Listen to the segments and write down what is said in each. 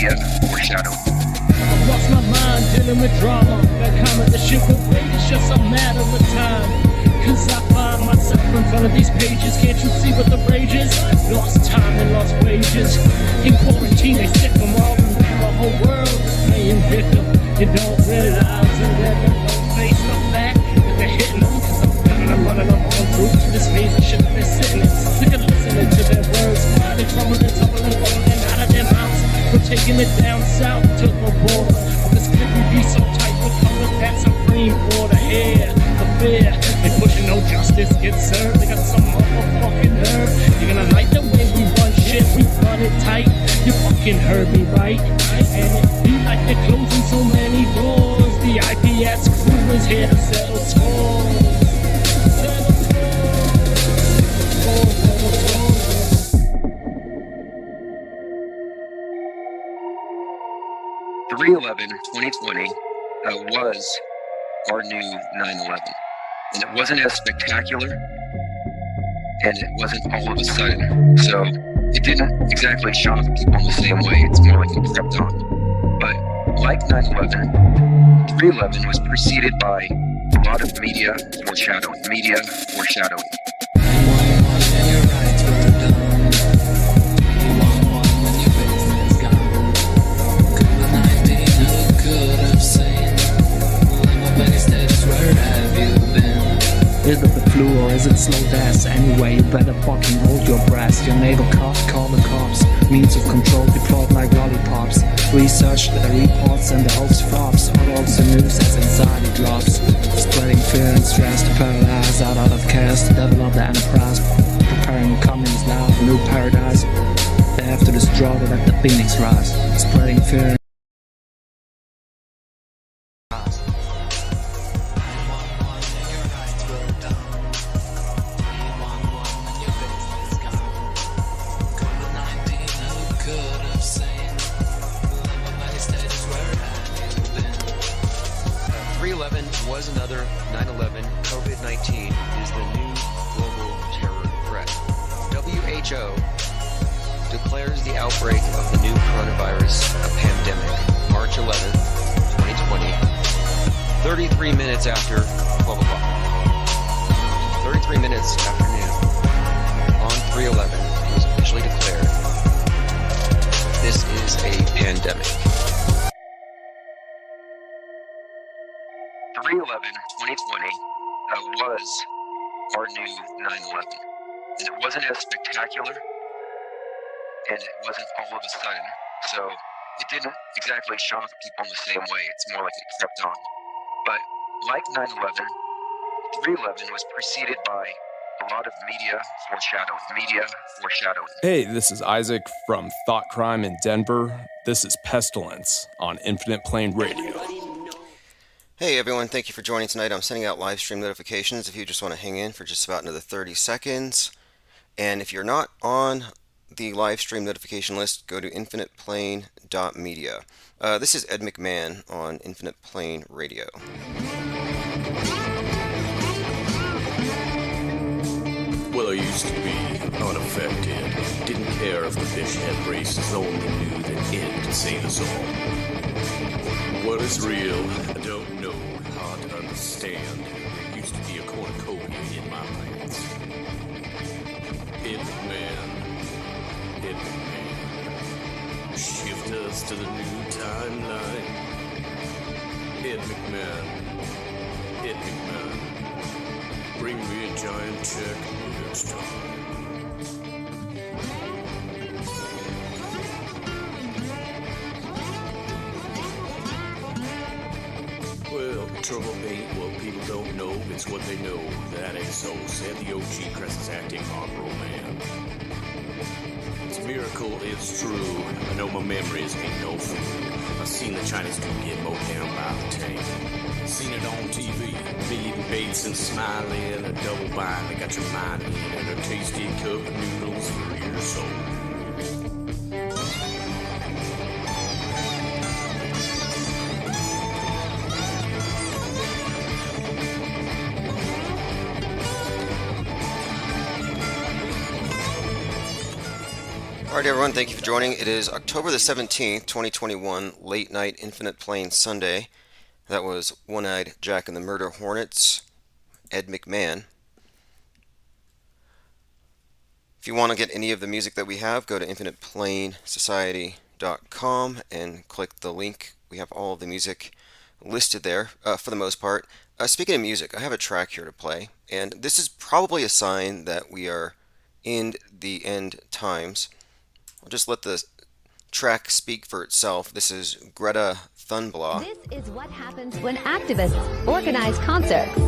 media foreshadowing. I've lost my mind dealing with drama. That comment, the shit will wait, it's just a matter of time. Cause I find myself in front of these pages. Can't you see what the rage is? Lost time and lost wages. In quarantine they sick them all. The whole world is playing victim. You don't realize and they don't face the fact that they're hitting them. Cause I'm running them on through to this phase of shit that they're sitting in. Sick of listening to their words. Why they crumbling, tumbling, falling out of their mouths. We're taking it down south to the border. But this clip we be so tight with color that supreme order. Here, the fear. They pushing no justice gets served. They got some motherfucking nerve. You're gonna like the way we run shit. We run it tight. You fucking heard me right. And it be like they're closing so many doors. The IPS crew is here to settle scores. 3/11/2020 was our new 9/11, and it wasn't as spectacular, and it wasn't all of a sudden, so it didn't exactly shock people in the same way. It's more like it crept on. But like 9/11, 3/11 was preceded by a lot of media foreshadowing. Is it the flu or is it slow death? Anyway, you better fucking hold your breath. Your neighbor cough, call the cops. Means of control deployed like lollipops. Research the reports and the hopes flops. All the news as anxiety drops. Spreading fear and stress to paralyze out of chaos to develop the enterprise. Preparing communist now, a new paradise. They have to destroy to let the phoenix rise. Spreading fear. Was another 9/11. COVID-19 is the new global terror threat. WHO declares the outbreak of the new coronavirus a pandemic, March 11th, 2020, 33 minutes after 12 o'clock. 33 minutes after noon, on 3/11, it was officially declared this is a pandemic. 3/11/2020 was our new 9/11, and it wasn't as spectacular, and it wasn't all of a sudden, so it didn't exactly shock people in the same way. It's more like it crept on. But like 9/11, 3/11 was preceded by a lot of media foreshadowing. Hey, this is Isaac from Thought Crime in Denver. This is Pestilence on Infinite Plane Radio. Hey everyone, thank you for joining tonight. I'm sending out live stream notifications if you just want to hang in for just about another 30 seconds. And if you're not on the live stream notification list, go to infiniteplane.media. This is Ed McMahon on Infinite Plane Radio. Well, I used to be unaffected. Didn't care if the fish had races, only knew that it could save us all. What is real? I don't know. Hard to understand. There used to be a cornucopia in my pants. Ed McMahon. Shift us to the new timeline. Ed McMahon. Bring me a giant check next time. Well, trouble ain't what people don't know, it's what they know. That ain't so, said the OG Cress's acting Marlboro Man. It's a miracle, it's true. I know my memories ain't no fool. I seen the Chinese dude get mowed down by the tank. Seen it on TV, Big Bates and Smiley and a double bind. They got your mind in and a tasty cup of noodles for your soul. All right, everyone, thank you for joining. It is October the 17th, 2021, late night Infinite Plane Sunday. That was One-Eyed Jack and the Murder Hornets, Ed McMahon. If you want to get any of the music that we have, go to infiniteplanesociety.com and click the link. We have all of the music listed there for the most part. Speaking of music, I have a track here to play, and this is probably a sign that we are in the end times. I'll just let the track speak for itself. This is Greta Thunberg. This is what happens when activists organize concerts.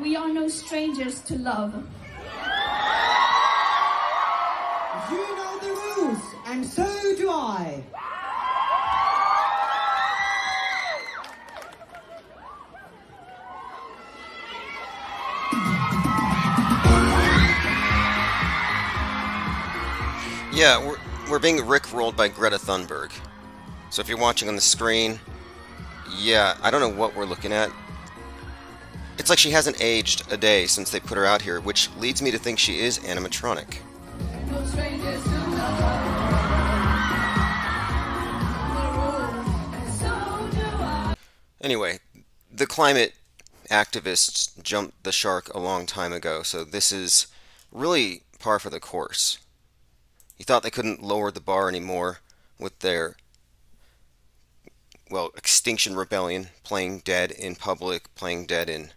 We are no strangers to love. You know the rules, and so do I. Yeah, we're being rickrolled by Greta Thunberg. So if you're watching on the screen, yeah, I don't know what we're looking at. It's like she hasn't aged a day since they put her out here, which leads me to think she is animatronic. No strangers to love. So do I. Anyway, the climate activists jumped the shark a long time ago, so this is really par for the course. You thought they couldn't lower the bar anymore with their, well, Extinction Rebellion, playing dead in public, playing dead in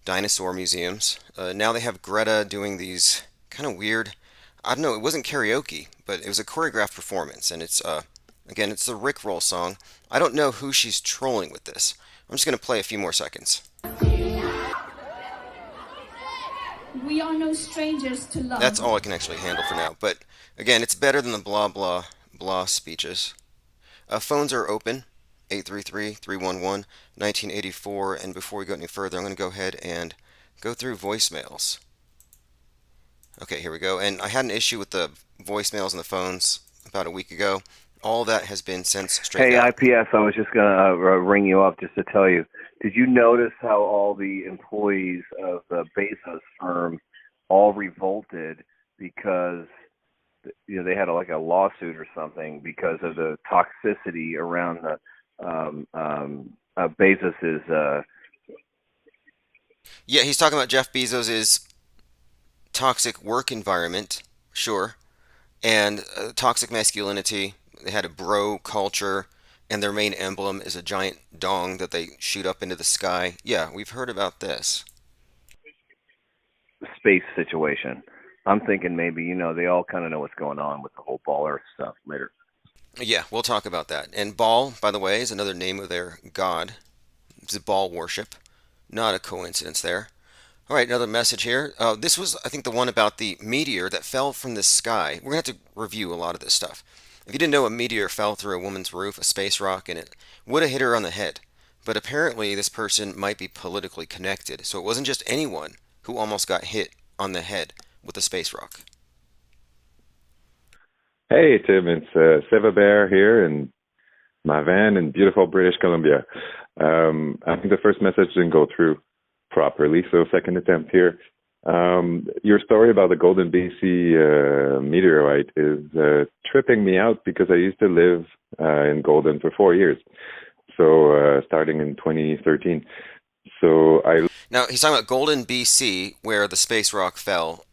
dinosaur museums. Now they have Greta doing these kind of weird, I don't know, it wasn't karaoke, but it was a choreographed performance, and it's, again, it's the Rickroll song. I don't know who she's trolling with this. I'm just going to play a few more seconds. We are no strangers to love. That's all I can actually handle for now. But again, it's better than the blah blah blah speeches. Phones are open, 833-311-1984. And before we go any further, I'm going to go ahead and go through voicemails. Okay, here we go. And I had an issue with the voicemails and the phones about a week ago. All that has been since straightened out. Hey, IPS, I was just going to ring you up just to tell you. Did you notice how all the employees of the Bezos firm all revolted because they had a lawsuit or something because of the toxicity around the Bezos's? Yeah, he's talking about Jeff Bezos's toxic work environment, sure, and toxic masculinity. They had a bro culture, and their main emblem is a giant dong that they shoot up into the sky. Yeah, we've heard about this. Space situation. I'm thinking maybe, they all kind of know what's going on with the whole Ball Earth stuff later. Yeah, we'll talk about that. And Baal, by the way, is another name of their god. It's Baal worship. Not a coincidence there. All right, another message here. This was, I think, the one about the meteor that fell from the sky. We're going to have to review a lot of this stuff. If you didn't know, a meteor fell through a woman's roof, a space rock, and it would have hit her on the head. But apparently this person might be politically connected, so it wasn't just anyone who almost got hit on the head with a space rock. Hey, Tim, it's Seva Bear here in my van in beautiful British Columbia. I think the first message didn't go through properly, so second attempt here. Your story about the Golden BC meteorite is tripping me out because I used to live in Golden for 4 years, so starting in 2013. Now, he's talking about Golden BC, where the space rock fell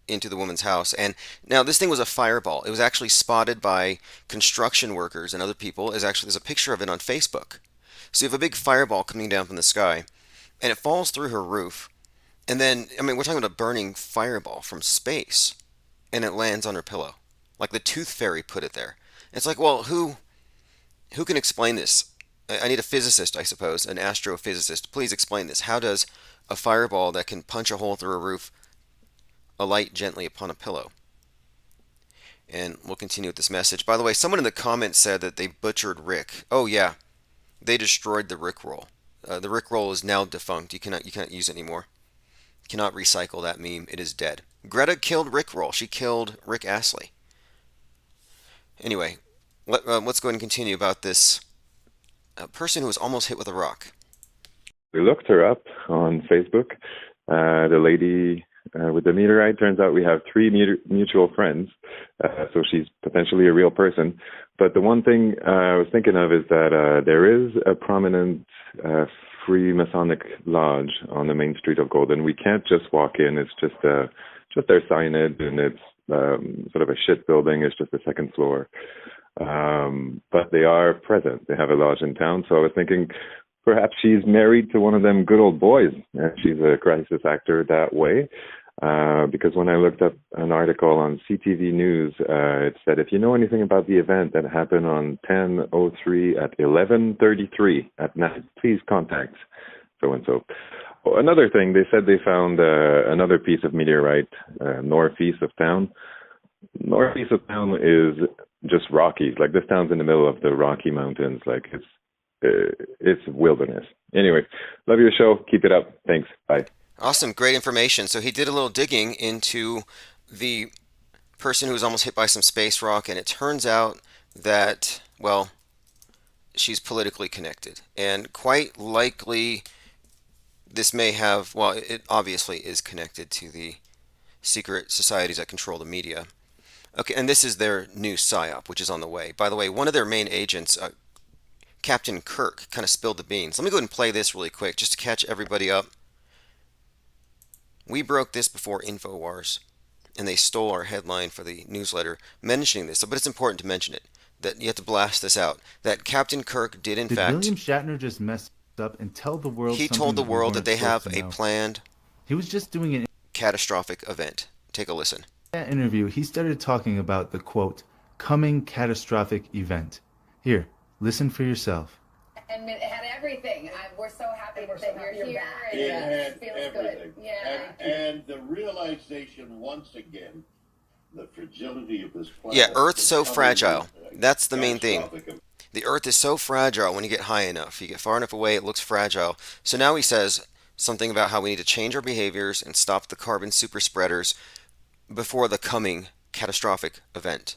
into the woman's house. And now this thing was a fireball. It was actually spotted by construction workers and other people. There's a picture of it on Facebook. So you have a big fireball coming down from the sky, and it falls through her roof. And then, we're talking about a burning fireball from space, and it lands on her pillow. Like the Tooth Fairy put it there. It's like, well, who can explain this? I need a physicist, I suppose, an astrophysicist. Please explain this. How does a fireball that can punch a hole through a roof alight gently upon a pillow? And we'll continue with this message. By the way, someone in the comments said that they butchered Rick. Oh yeah, they destroyed the Rickroll. The Rickroll is now defunct. You cannot use it anymore. You cannot recycle that meme. It is dead. Greta killed Rickroll. She killed Rick Astley. Anyway, let's go ahead and continue about this person who was almost hit with a rock. We looked her up on Facebook. The lady with the meteorite. Turns out we have three mutual friends, so she's potentially a real person. But the one thing I was thinking of is that there is a prominent Freemasonic lodge on the main street of Golden. We can't just walk in. It's just their signage, and it's sort of a shit building. It's just the second floor. But they are present. They have a lodge in town. So I was thinking perhaps she's married to one of them good old boys. She's a crisis actor that way. Because when I looked up an article on CTV News, it said, if you know anything about the event that happened on 10:03 at 11:33 at night, please contact so-and-so. Oh, another thing, they said they found another piece of meteorite northeast of town. Northeast of town is just Rockies. Like, this town's in the middle of the Rocky Mountains. Like, it's wilderness. Anyway, love your show. Keep it up. Thanks. Bye. Awesome, great information. So he did a little digging into the person who was almost hit by some space rock, and it turns out that, well, she's politically connected. And quite likely this may have, well, it obviously is connected to the secret societies that control the media. Okay, and this is their new PSYOP, which is on the way. By the way, one of their main agents, Captain Kirk, kind of spilled the beans. Let me go ahead and play this really quick just to catch everybody up. We broke this before InfoWars, and they stole our headline for the newsletter mentioning this, but it's important to mention it, that you have to blast this out, that Captain Kirk did in fact... William Shatner just mess up and tell the world? He told the world that they have a planned... He was just doing an catastrophic event. Take a listen. In that interview, he started talking about the, quote, coming catastrophic event. Here, listen for yourself. And it had everything. We're so happy that you're here. It And had feels everything. good. Yeah. And the realization, once again, the fragility of this planet. Yeah, Earth's so fragile. That's the main thing. The Earth is so fragile when you get high enough. You get far enough away, it looks fragile. So now he says something about how we need to change our behaviors and stop the carbon super spreaders before the coming catastrophic event.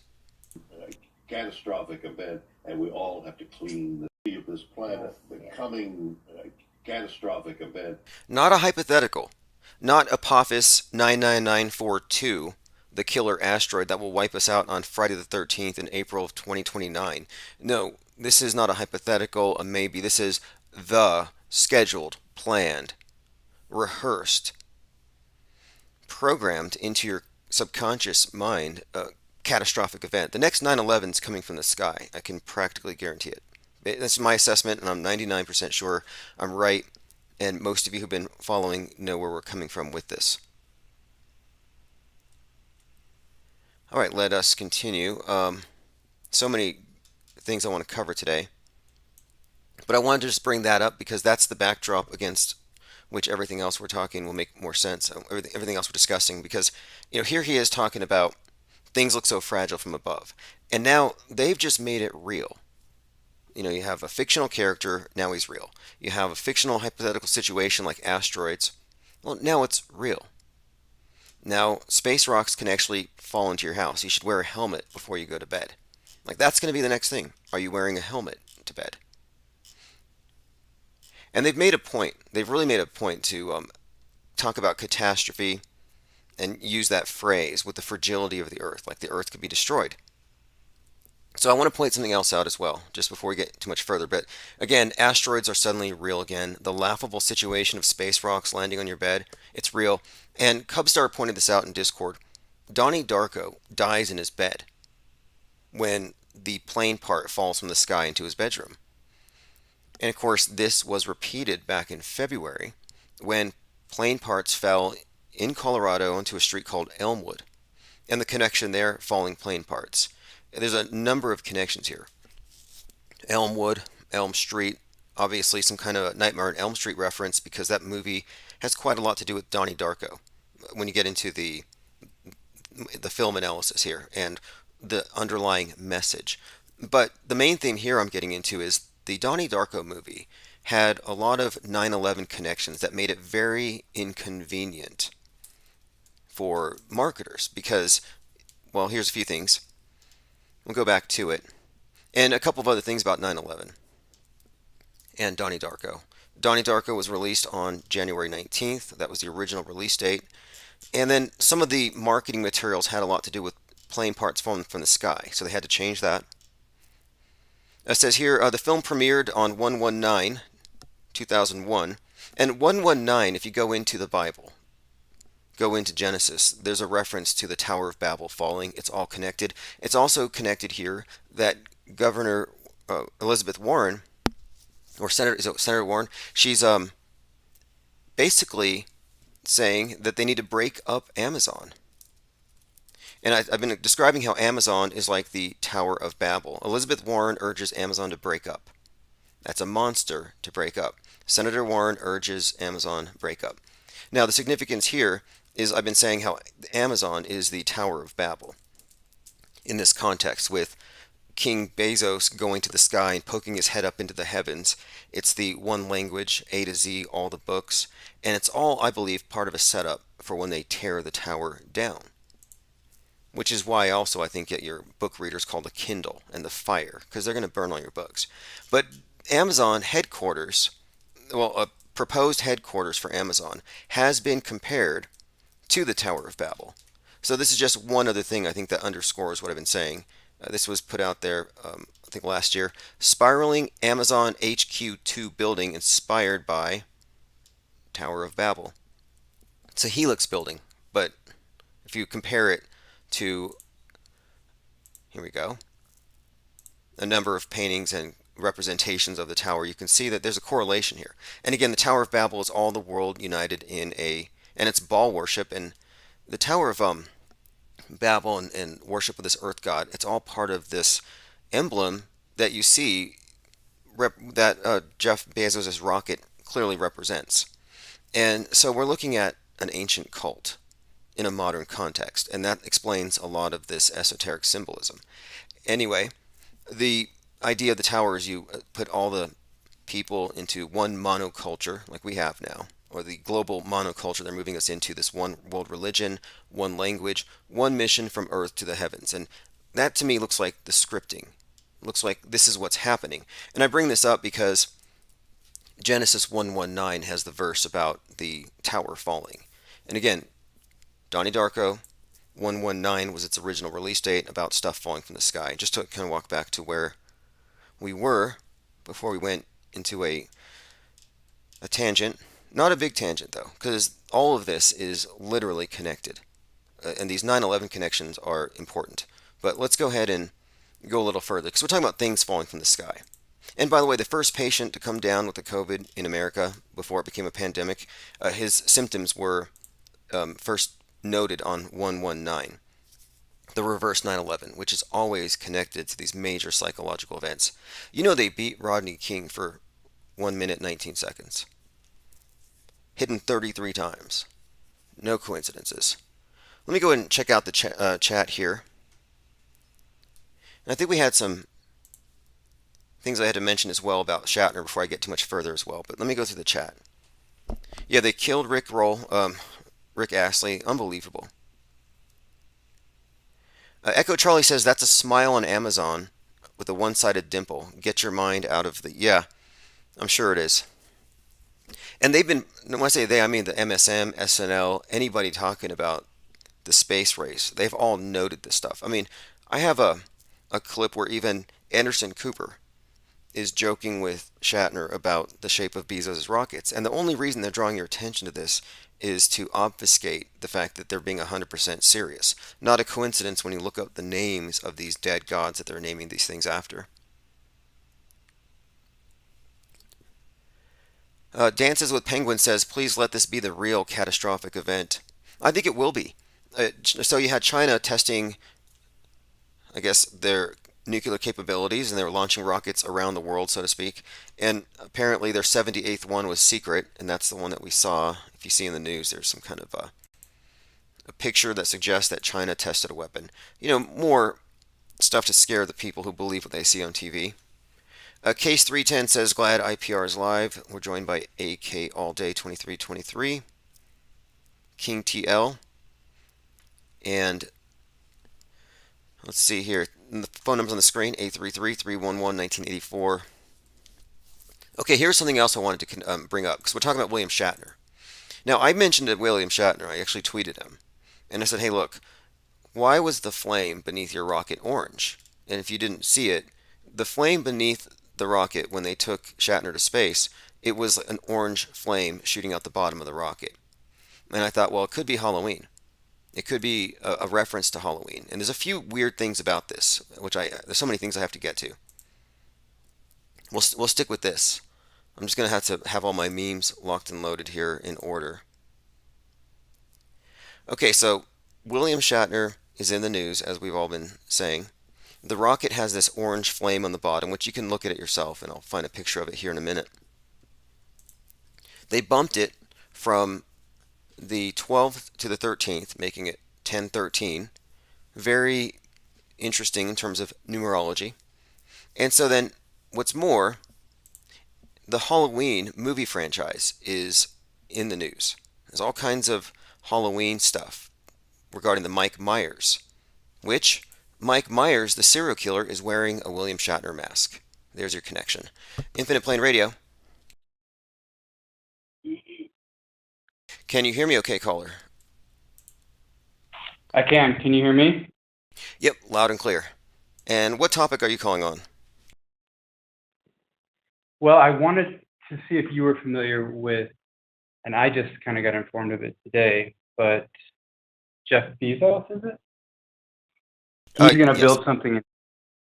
Catastrophic event, and we all have to clean the sea of this planet. The coming catastrophic event. Not a hypothetical. Not Apophis 99942, the killer asteroid that will wipe us out on Friday the 13th in April of 2029. No, this is not a hypothetical, a maybe. This is the scheduled, planned, rehearsed, programmed into your subconscious mind catastrophic event. The next 9/11 is coming from the sky. I can practically guarantee it. That's my assessment, and I'm 99% sure I'm right, and most of you who've been following know where we're coming from with this. All right, let us continue. So many things I want to cover today, but I wanted to just bring that up because that's the backdrop against which everything else we're talking will make more sense. Everything else we're discussing, because here he is talking about things look so fragile from above, and now they've just made it real. You have a fictional character, now he's real. You have a fictional hypothetical situation like asteroids, well, now it's real. Now space rocks can actually fall into your house. You should wear a helmet before you go to bed. Like, that's going to be the next thing. Are you wearing a helmet to bed? And they've made a point. They've really made a point to talk about catastrophe and use that phrase with the fragility of the Earth, like the Earth could be destroyed. So I want to point something else out as well, just before we get too much further. But again, asteroids are suddenly real again. The laughable situation of space rocks landing on your bed, it's real. And Cubstar pointed this out in Discord. Donnie Darko dies in his bed when the plane part falls from the sky into his bedroom. And of course, this was repeated back in February when plane parts fell in Colorado onto a street called Elmwood. And the connection there, falling plane parts. There's a number of connections here. Elmwood, Elm Street, obviously some kind of Nightmare on Elm Street reference, because that movie has quite a lot to do with Donnie Darko when you get into the film analysis here and the underlying message. But the main theme here I'm getting into is the Donnie Darko movie had a lot of 9/11 connections that made it very inconvenient for marketers because, well, here's a few things. We'll go back to it. And a couple of other things about 9/11 and Donnie Darko. Donnie Darko was released on January 19th. That was the original release date. And then some of the marketing materials had a lot to do with plane parts falling from the sky, so they had to change that. It says here, the film premiered on 1/19, 2001. And 119, if you go into the Bible, go into Genesis, there's a reference to the Tower of Babel falling. It's all connected. It's also connected here that Governor Elizabeth Warren, or Senator Warren, she's basically saying that they need to break up Amazon. And I've been describing how Amazon is like the Tower of Babel. Elizabeth Warren urges Amazon to break up. That's a monster to break up. Senator Warren urges Amazon break up. Now, the significance here is I've been saying how Amazon is the Tower of Babel in this context, with King Bezos going to the sky and poking his head up into the heavens. It's the one language, A to Z, all the books, and it's all, I believe, part of a setup for when they tear the tower down. Which is why also I think that your book readers call the Kindle and the Fire, because they're going to burn all your books. But Amazon headquarters, well, a proposed headquarters for Amazon has been compared to the Tower of Babel. So this is just one other thing I think that underscores what I've been saying. This was put out there, I think last year. Spiraling Amazon HQ2 building inspired by Tower of Babel. It's a helix building, but if you compare it to, here we go, a number of paintings and representations of the tower, you can see that there's a correlation here. And again, the Tower of Babel is all the world united in and it's Baal worship, and the Tower of Babel and worship of this earth god, it's all part of this emblem that you see that Jeff Bezos' rocket clearly represents. And so we're looking at an ancient cult in a modern context, and that explains a lot of this esoteric symbolism. Anyway, the idea of the tower is you put all the people into one monoculture like we have now, or the global monoculture. They're moving us into this one world religion, one language, one mission from earth to the heavens. And that to me looks like the scripting. Looks like this is what's happening. And I bring this up because Genesis 1:19 has the verse about the tower falling. And again, Donnie Darko, 1/19 was its original release date, about stuff falling from the sky. Just to kind of walk back to where we were before we went into a tangent. Not a big tangent, though, because all of this is literally connected. And these 9/11 connections are important. But let's go ahead and go a little further, because we're talking about things falling from the sky. And by the way, the first patient to come down with the COVID in America before it became a pandemic, his symptoms were first noted on 1/19, the reverse 9/11, which is always connected to these major psychological events. You know, they beat Rodney King for 1 minute 19 seconds. Hit him 33 times. No coincidences. Let me go ahead and check out the chat here. And I think we had some things I had to mention as well about Shatner before I get too much further as well. But let me go through the chat. Yeah, they killed Rick Astley. Unbelievable. Echo Charlie says that's a smile on Amazon with a one-sided dimple. Get your mind out of the... Yeah, I'm sure it is. And they've been, when I say they, I mean the MSM, SNL, anybody talking about the space race. They've all noted this stuff. I mean, I have a clip where even Anderson Cooper is joking with Shatner about the shape of Bezos' rockets. And the only reason they're drawing your attention to this is to obfuscate the fact that they're being 100% serious. Not a coincidence when you look up the names of these dead gods that they're naming these things after. Dances with Penguin says, please let this be the real catastrophic event. I think it will be. So you had China testing, I guess, their nuclear capabilities, and they were launching rockets around the world, so to speak. And apparently their 78th one was secret, and that's the one that we saw. If you see in the news, there's some kind of a picture that suggests that China tested a weapon. You know, more stuff to scare the people who believe what they see on TV. Case 310 says, glad IPR is live. We're joined by AK All Day 2323, King TL, and let's see here. The phone number's on the screen, 833-311-1984. Okay, here's something else I wanted to bring up, because we're talking about William Shatner. Now, I mentioned to William Shatner, I actually tweeted him, and I said, hey, look, why was the flame beneath your rocket orange? And if you didn't see it, the flame beneath the rocket when they took Shatner to space, it was an orange flame shooting out the bottom of the rocket. And I thought, well, it could be Halloween. It could be a reference to Halloween. And there's a few weird things about this, there's so many things I have to get to. We'll stick with this. I'm just going to have all my memes locked and loaded here in order. Okay, so William Shatner is in the news, as we've all been saying. The rocket has this orange flame on the bottom, which you can look at it yourself, and I'll find a picture of it here in a minute. They bumped it from the 12th to the 13th, making it 1013. Very interesting in terms of numerology. And so then, what's more, the Halloween movie franchise is in the news. There's all kinds of Halloween stuff regarding the Mike Myers, which Mike Myers, the serial killer, is wearing a William Shatner mask. There's your connection. Infinite Plane Radio. Can you hear me okay, caller? I can. Can you hear me? Yep, loud and clear. And what topic are you calling on? Well, I wanted to see if you were familiar with, and I just kind of got informed of it today, but Jeff Bezos, is it? He's going to build something.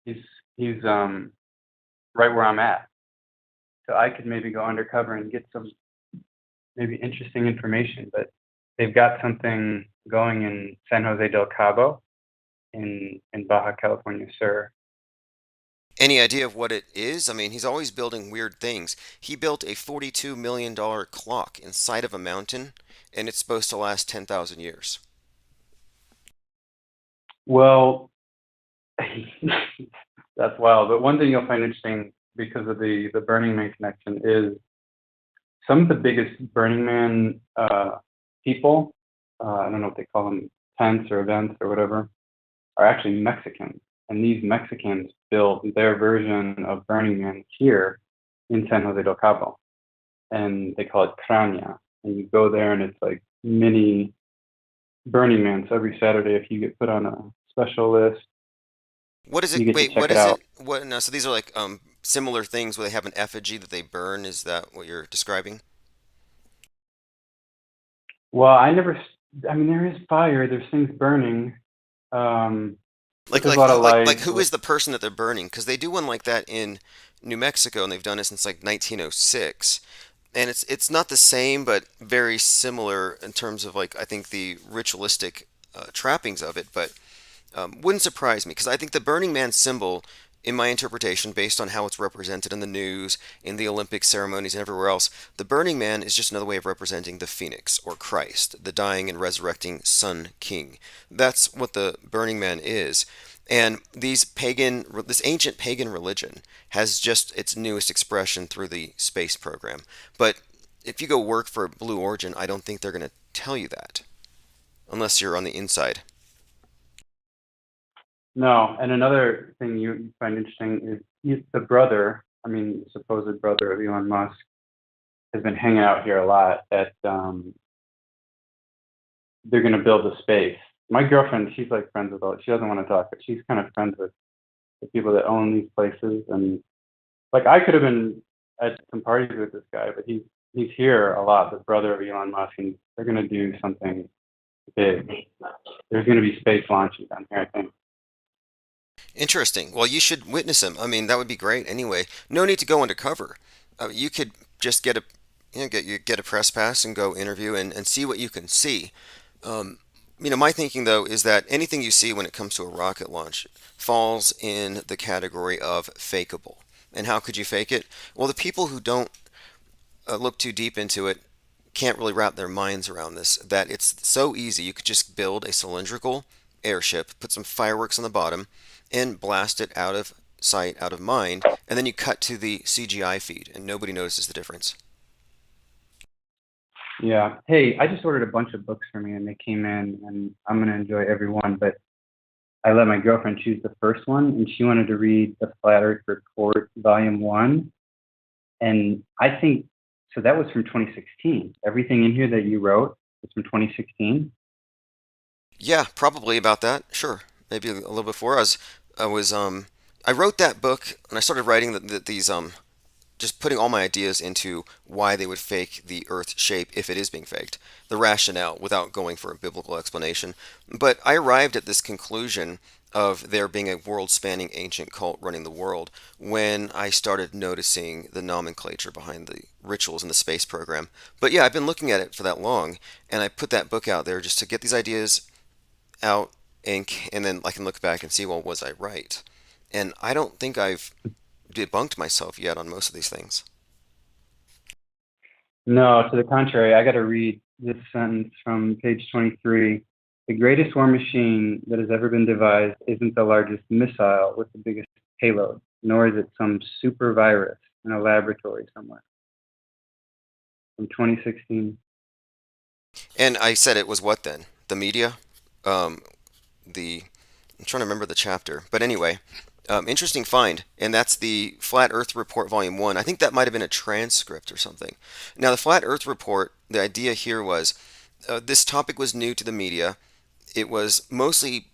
He's right where I'm at. So I could maybe go undercover and get some maybe interesting information, but they've got something going in San Jose del Cabo in Baja California Sur. Any idea of what it is? I mean, he's always building weird things. He built a $42 million clock inside of a mountain, and it's supposed to last 10,000 years. Well, that's wild. But one thing you'll find interesting because of the Burning Man connection is some of the biggest Burning Man people, I don't know what they call them, tents or events or whatever, are actually Mexican. And these Mexicans built their version of Burning Man here in San Jose del Cabo. And they call it Crania. And you go there and it's like mini Burning Man. So every Saturday, if you get put on a special list, what is it? Wait, what is it? What? No, so these are like similar things where they have an effigy that they burn. Is that what you're describing? Well, I mean, there is fire. There's things burning. Like who is the person that they're burning? Because they do one like that in New Mexico, and they've done it since like 1906. And it's not the same, but very similar in terms of like I think the ritualistic trappings of it. But wouldn't surprise me because I think the Burning Man symbol, in my interpretation, based on how it's represented in the news, in the Olympic ceremonies, and everywhere else, the Burning Man is just another way of representing the Phoenix, or Christ, the dying and resurrecting Sun King. That's what the Burning Man is. And this ancient pagan religion has just its newest expression through the space program. But if you go work for Blue Origin, I don't think they're going to tell you that, unless you're on the inside. No, and another thing you find interesting is the brother, the supposed brother of Elon Musk, has been hanging out here a lot at, they're going to build a space. My girlfriend, she's like friends with she doesn't want to talk, but she's kind of friends with the people that own these places. And like I could have been at some parties with this guy, but he's here a lot, the brother of Elon Musk, and they're going to do something big. There's going to be space launches down here, I think. Interesting. Well, you should witness him. I mean, that would be great. Anyway, no need to go undercover. You could just get a press pass and go interview and see what you can see. My thinking though is that anything you see when it comes to a rocket launch falls in the category of fakeable. And how could you fake it? Well, the people who don't look too deep into it can't really wrap their minds around this. That it's so easy. You could just build a cylindrical airship, put some fireworks on the bottom, and blast it out of sight, out of mind, and then you cut to the CGI feed, and nobody notices the difference. Yeah. Hey, I just ordered a bunch of books for me, and they came in, and I'm going to enjoy every one, but I let my girlfriend choose the first one, and she wanted to read The Flat Earth Report, Volume 1, and I think So that was from 2016. Everything in here that you wrote was from 2016. Yeah, probably about that. Sure, maybe a little before. I wrote that book and I started writing these just putting all my ideas into why they would fake the Earth shape if it is being faked, the rationale without going for a biblical explanation. But I arrived at this conclusion of there being a world-spanning ancient cult running the world when I started noticing the nomenclature behind the rituals in the space program. But yeah, I've been looking at it for that long, and I put that book out there just to get these ideas out and then I can look back and see, well, was I right? And I don't think I've debunked myself yet on most of these things. No, to the contrary, I got to read this sentence from page 23. The greatest war machine that has ever been devised isn't the largest missile with the biggest payload, nor is it some super virus in a laboratory somewhere. From 2016. And I said it was what then? The media? Um, I'm trying to remember the chapter. But anyway, interesting find. And that's the Flat Earth Report Volume 1. I think that might have been a transcript or something. Now, the Flat Earth Report, the idea here was this topic was new to the media. It was mostly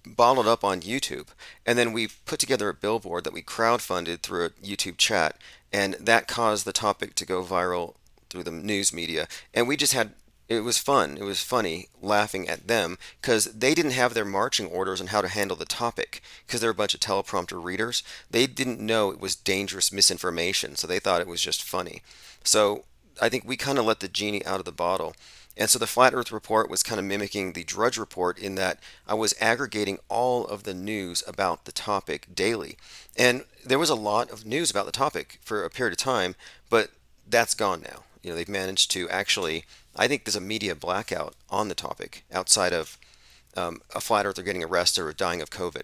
bottled up on YouTube. And then we put together a billboard that we crowdfunded through a YouTube chat. And that caused the topic to go viral through the news media. And we just had it was fun. It was funny laughing at them because they didn't have their marching orders on how to handle the topic because they're a bunch of teleprompter readers. They didn't know it was dangerous misinformation, so they thought it was just funny. So I think we kind of let the genie out of the bottle. And so the Flat Earth Report was kind of mimicking the Drudge Report in that I was aggregating all of the news about the topic daily. And there was a lot of news about the topic for a period of time, but that's gone now. They've managed to actually, I think there's a media blackout on the topic outside of a flat earther getting arrested or dying of COVID.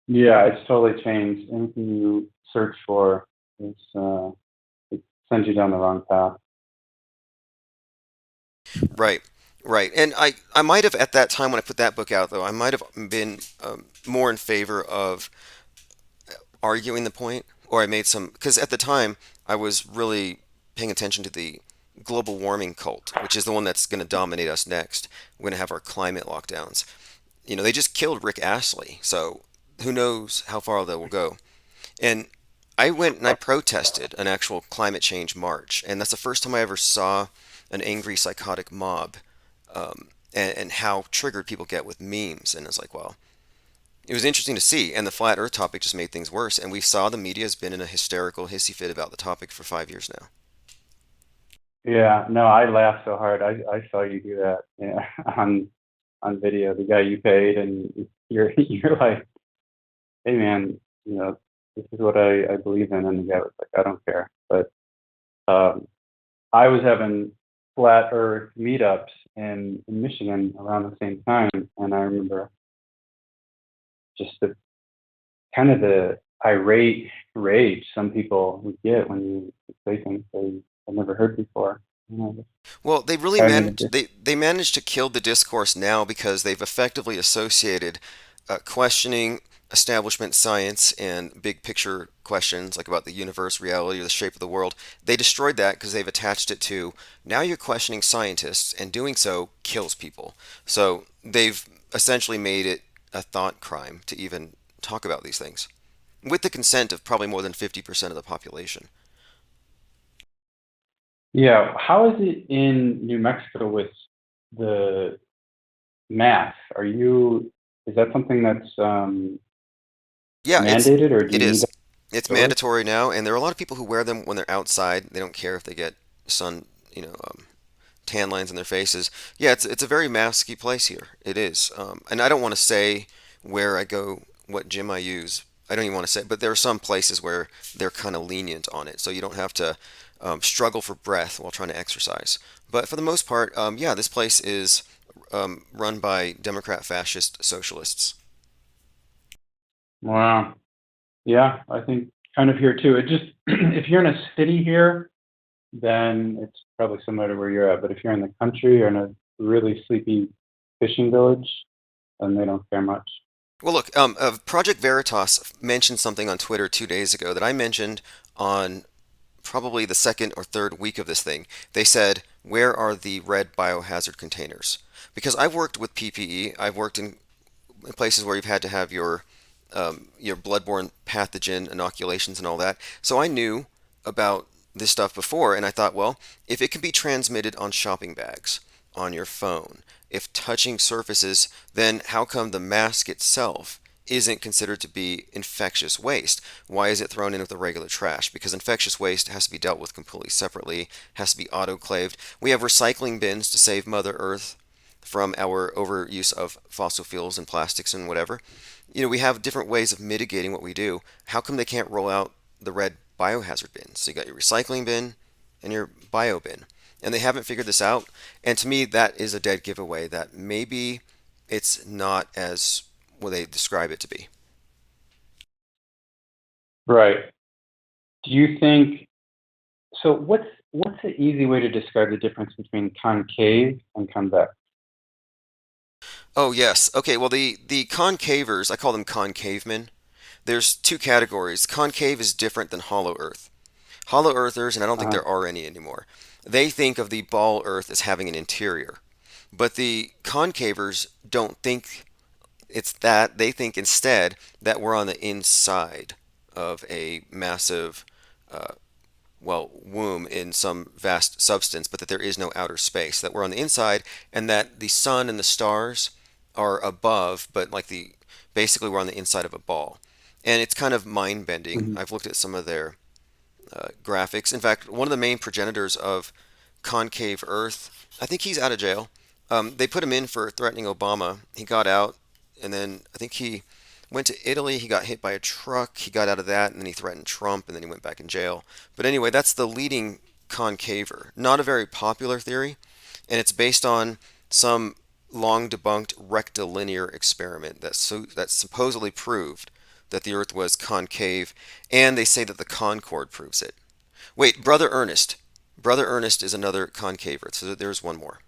Yeah, it's totally changed. Anything you search for, it sends you down the wrong path. Right, right. And I might have, at that time when I put that book out, though, I might have been more in favor of arguing the point, or I made some, because at the time I was really paying attention to the global warming cult, which is the one that's going to dominate us next. We're going to have our climate lockdowns. They just killed Rick Astley, so who knows how far they will go. And I went and I protested an actual climate change march, and that's the first time I ever saw an angry, psychotic mob, and how triggered people get with memes. And it's like, well, it was interesting to see, and the flat Earth topic just made things worse. And we saw the media has been in a hysterical hissy fit about the topic for 5 years now. Yeah, no, I laughed so hard. I saw you do that, yeah, on video. The guy you paid, and you're like, hey man, this is what I believe in, and the guy was like, I don't care. But I was having flat Earth meetups in Michigan around the same time, and I remember just the kind of the irate rage some people would get when you say things I've never heard before. Well, they really managed. They managed to kill the discourse now because they've effectively associated questioning establishment science and big picture questions like about the universe, reality, or the shape of the world. They destroyed that because they've attached it to now you're questioning scientists, and doing so kills people. So they've essentially made it a thought crime to even talk about these things, with the consent of probably more than 50% of the population. Yeah, how is it in New Mexico with the mask? Is that something that's mandated, or do it you is. need It's that? mandatory now, and there are a lot of people who wear them when they're outside. They don't care if they get sun, tan lines in their faces. Yeah, it's a very masky place here. It is, and I don't want to say where I go, what gym I use. I don't even want to say, but there are some places where they're kind of lenient on it, so you don't have to struggle for breath while trying to exercise. But for the most part, yeah, this place is run by Democrat fascist socialists. Wow. Yeah, I think kind of here too. It just if you're in a city here, then it's probably similar to where you're at. But if you're in the country or in a really sleepy fishing village, then they don't care much. Well, look, Project Veritas mentioned something on Twitter 2 days ago that I mentioned on probably the second or third week of this thing, they said, where are the red biohazard containers? Because I've worked with PPE, I've worked in places where you've had to have your bloodborne pathogen inoculations and all that. So I knew about this stuff before, and I thought, well, if it can be transmitted on shopping bags, on your phone, if touching surfaces, then how come the mask itself isn't considered to be infectious waste? Why is it thrown in with the regular trash? Because infectious waste has to be dealt with completely separately, has to be autoclaved. We have recycling bins to save Mother Earth from our overuse of fossil fuels and plastics and whatever. We have different ways of mitigating what we do. How come they can't roll out the red biohazard bins? So you got your recycling bin and your bio bin. And they haven't figured this out. And to me, that is a dead giveaway that maybe it's not as what they describe it to be. Right. Do you think so? What's the easy way to describe the difference between concave and convex? Oh, yes. Okay, well, the concavers, I call them concavemen. There's two categories. Concave is different than hollow earth. Hollow earthers, and I don't think there are any anymore, they think of the ball earth as having an interior. But the concavers don't think it's that. They think instead that we're on the inside of a massive, womb in some vast substance, but that there is no outer space, that we're on the inside, and that the sun and the stars are above, but basically we're on the inside of a ball. And it's kind of mind-bending. Mm-hmm. I've looked at some of their graphics. In fact, one of the main progenitors of concave Earth, I think he's out of jail. They put him in for threatening Obama. He got out, and then I think he went to Italy. He got hit by a truck. He got out of that, and then he threatened Trump, and then he went back in jail. But anyway, that's the leading concaver. Not a very popular theory, and it's based on some long debunked rectilinear experiment that supposedly proved that the Earth was concave, and they say that the Concorde proves it. Wait, Brother Ernest. Brother Ernest is another concaver, so there's one more.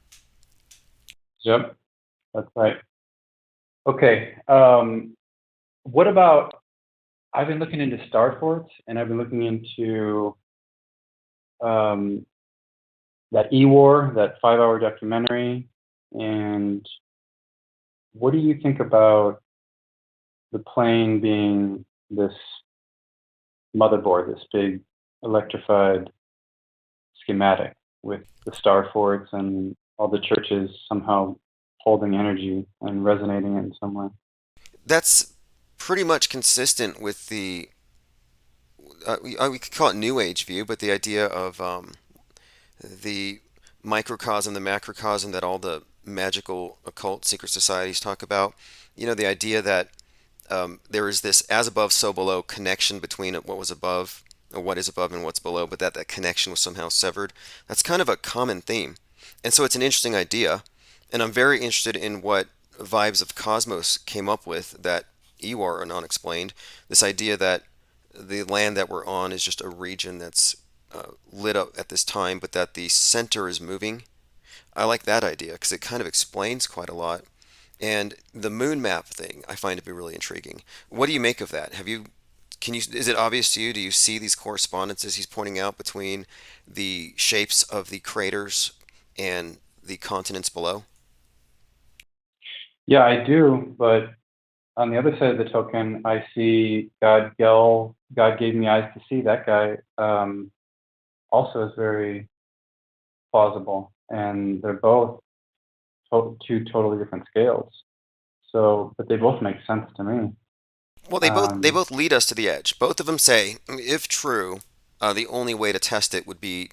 Yep, that's right. Okay. What about? I've been looking into star forts, and I've been looking into that E-War, that 5-hour documentary. And what do you think about the plane being this motherboard, this big electrified schematic with the star forts and all the churches somehow holding energy and resonating it in some way? That's pretty much consistent with the we could call it New Age view, but the idea of the microcosm, the macrocosm that all the magical occult secret societies talk about. The idea that there is this as above, so below connection between what was above, or what is above and what's below, but that connection was somehow severed. That's kind of a common theme. And so it's an interesting idea. And I'm very interested in what Vibes of Cosmos came up with that Ewar are non-explained. This idea that the land that we're on is just a region that's lit up at this time, but that the center is moving. I like that idea because it kind of explains quite a lot. And the moon map thing I find to be really intriguing. What do you make of that? Is it obvious to you? Do you see these correspondences he's pointing out between the shapes of the craters and the continents below? Yeah, I do, but on the other side of the token, I see God gave me eyes to see. That guy also is very plausible, and they're both two totally different scales. So, but they both make sense to me. Well, they both lead us to the edge. Both of them say, if true, the only way to test it would be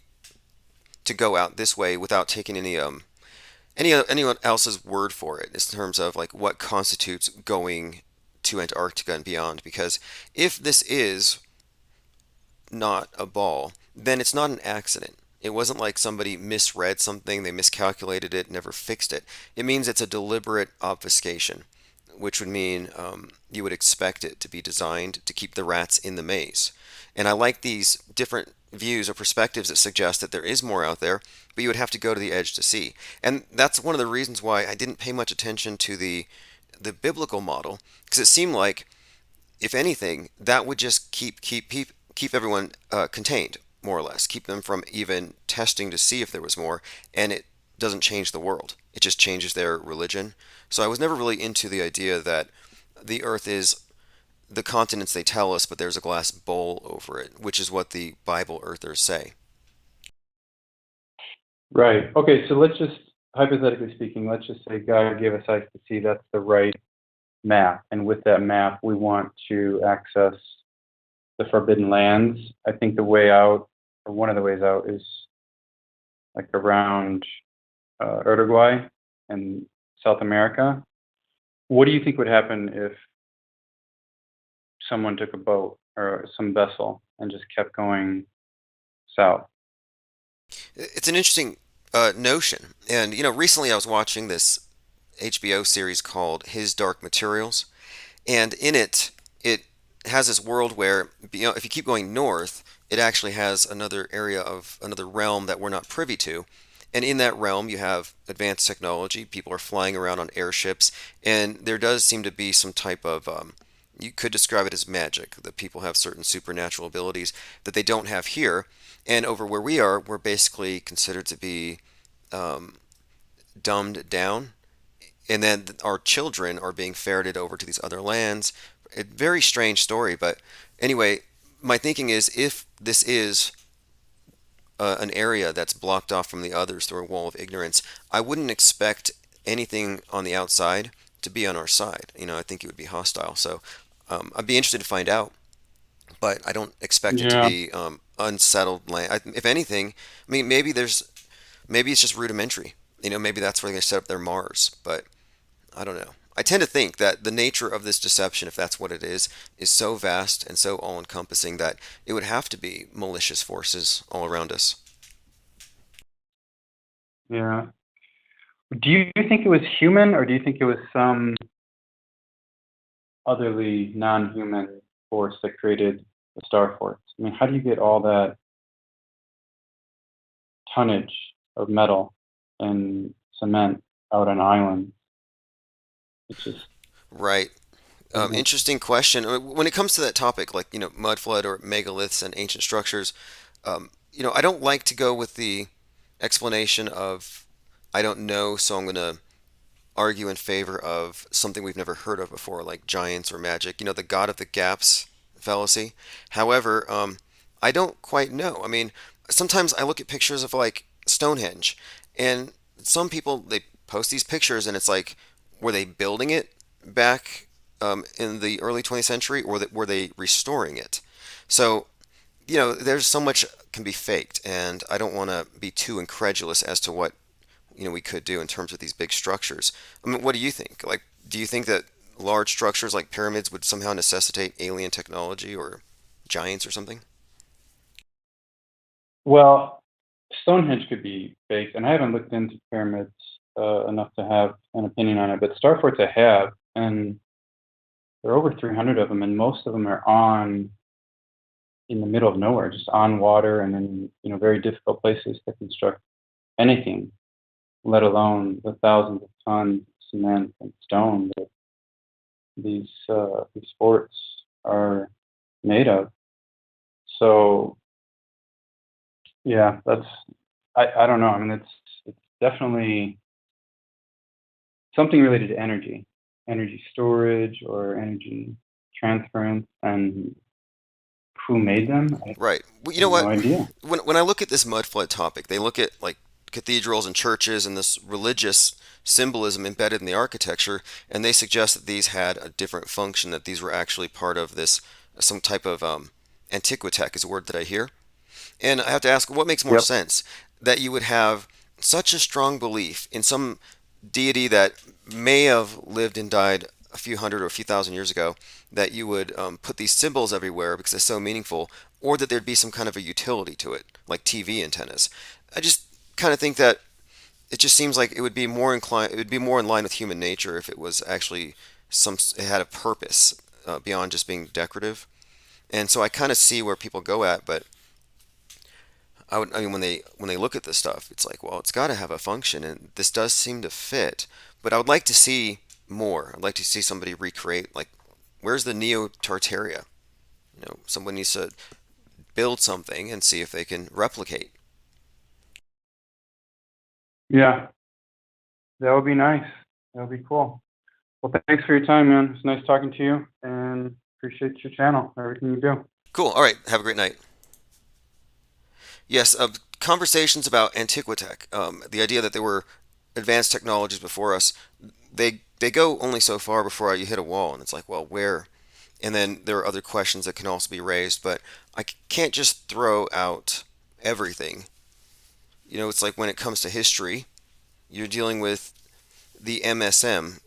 to go out this way without taking anyone else's word for it in terms of like what constitutes going to Antarctica and beyond. Because if this is not a ball, then it's not an accident. It wasn't like somebody misread something, they miscalculated it, never fixed it. It means it's a deliberate obfuscation, which would mean you would expect it to be designed to keep the rats in the maze. And I like these different views or perspectives that suggest that there is more out there, but you would have to go to the edge to see. And that's one of the reasons why I didn't pay much attention to the biblical model, because it seemed like, if anything, that would just keep everyone contained. more or less, keep them from even testing to see if there was more, and it doesn't change the world. It just changes their religion. So I was never really into the idea that the Earth is the continents they tell us, but there's a glass bowl over it, which is what the Bible earthers say. Right. Okay, so let's just, hypothetically speaking, let's just say God gave us eyes to see that's the right map. And with that map, we want to access the forbidden lands. I think the way out, or one of the ways out, is like around Uruguay and South America. What do you think would happen if someone took a boat or some vessel and just kept going south? It's an interesting notion. And, recently I was watching this HBO series called His Dark Materials. And in it has this world where, if you keep going north, it actually has another area of another realm that we're not privy to. And in that realm, you have advanced technology. People are flying around on airships, and there does seem to be some type of, you could describe it as magic, that people have certain supernatural abilities that they don't have here. And over where we are, we're basically considered to be dumbed down. And then our children are being ferreted over to these other lands. A very strange story, but anyway, my thinking is if this is an area that's blocked off from the others through a wall of ignorance, I wouldn't expect anything on the outside to be on our side. I think it would be hostile. So I'd be interested to find out, but I don't expect it to Yeah. be unsettled land. If anything, I mean, maybe it's just rudimentary. Maybe that's where they're going to set up their Mars, but I don't know. I tend to think that the nature of this deception, if that's what it is so vast and so all-encompassing that it would have to be malicious forces all around us. Yeah. Do you think it was human, or do you think it was some otherly non-human force that created the star forts? I mean, how do you get all that tonnage of metal and cement out on islands? It's just Right. Interesting question. When it comes to that topic, like, mud flood or megaliths and ancient structures, I don't like to go with the explanation of I don't know, so I'm going to argue in favor of something we've never heard of before, like giants or magic, the God of the gaps fallacy. However, I don't quite know. I mean, sometimes I look at pictures of like Stonehenge, and some people they post these pictures, and it's like, were they building it back in the early 20th century, or were they restoring it? So, there's so much can be faked, and I don't want to be too incredulous as to what we could do in terms of these big structures. I mean, what do you think? Like, do you think that large structures like pyramids would somehow necessitate alien technology or giants or something? Well, Stonehenge could be baked, and I haven't looked into pyramids enough to have an opinion on it. But star forts I have, and there are over 300 of them, and most of them are in the middle of nowhere, just on water, and in very difficult places to construct anything, let alone the thousands of tons of cement and stone that these forts are made of. So yeah, that's I don't know. I mean, it's definitely something related to energy storage or energy transference, and who made them? I Right. Well, you know have what? no idea. When I look at this mud flood topic, they look at like cathedrals and churches and this religious symbolism embedded in the architecture, and they suggest that these had a different function, that these were actually part of this some type of antiquitech is a word that I hear. And I have to ask, what makes more Yep. sense? That you would have such a strong belief in some deity that may have lived and died a few hundred or a few thousand years ago, that you would put these symbols everywhere because they're so meaningful, or that there'd be some kind of a utility to it, like TV antennas. I just kind of think that it just seems like it would be more in line with human nature if it was actually it had a purpose beyond just being decorative. And so I kind of see where people go at, but I mean, when they look at this stuff, it's like, well, it's got to have a function, and this does seem to fit. But I would like to see more. I'd like to see somebody recreate, like, where's the Neo Tartaria? Someone needs to build something and see if they can replicate. Yeah, that would be nice. That would be cool. Well, thanks for your time, man. It's nice talking to you, and appreciate your channel, everything you do. Cool. All right. Have a great night. Yes, conversations about Antiquitech, the idea that there were advanced technologies before us, they go only so far before you hit a wall, and it's like, well, where? And then there are other questions that can also be raised, but I can't just throw out everything. You know, it's like when it comes to history, you're dealing with the MSM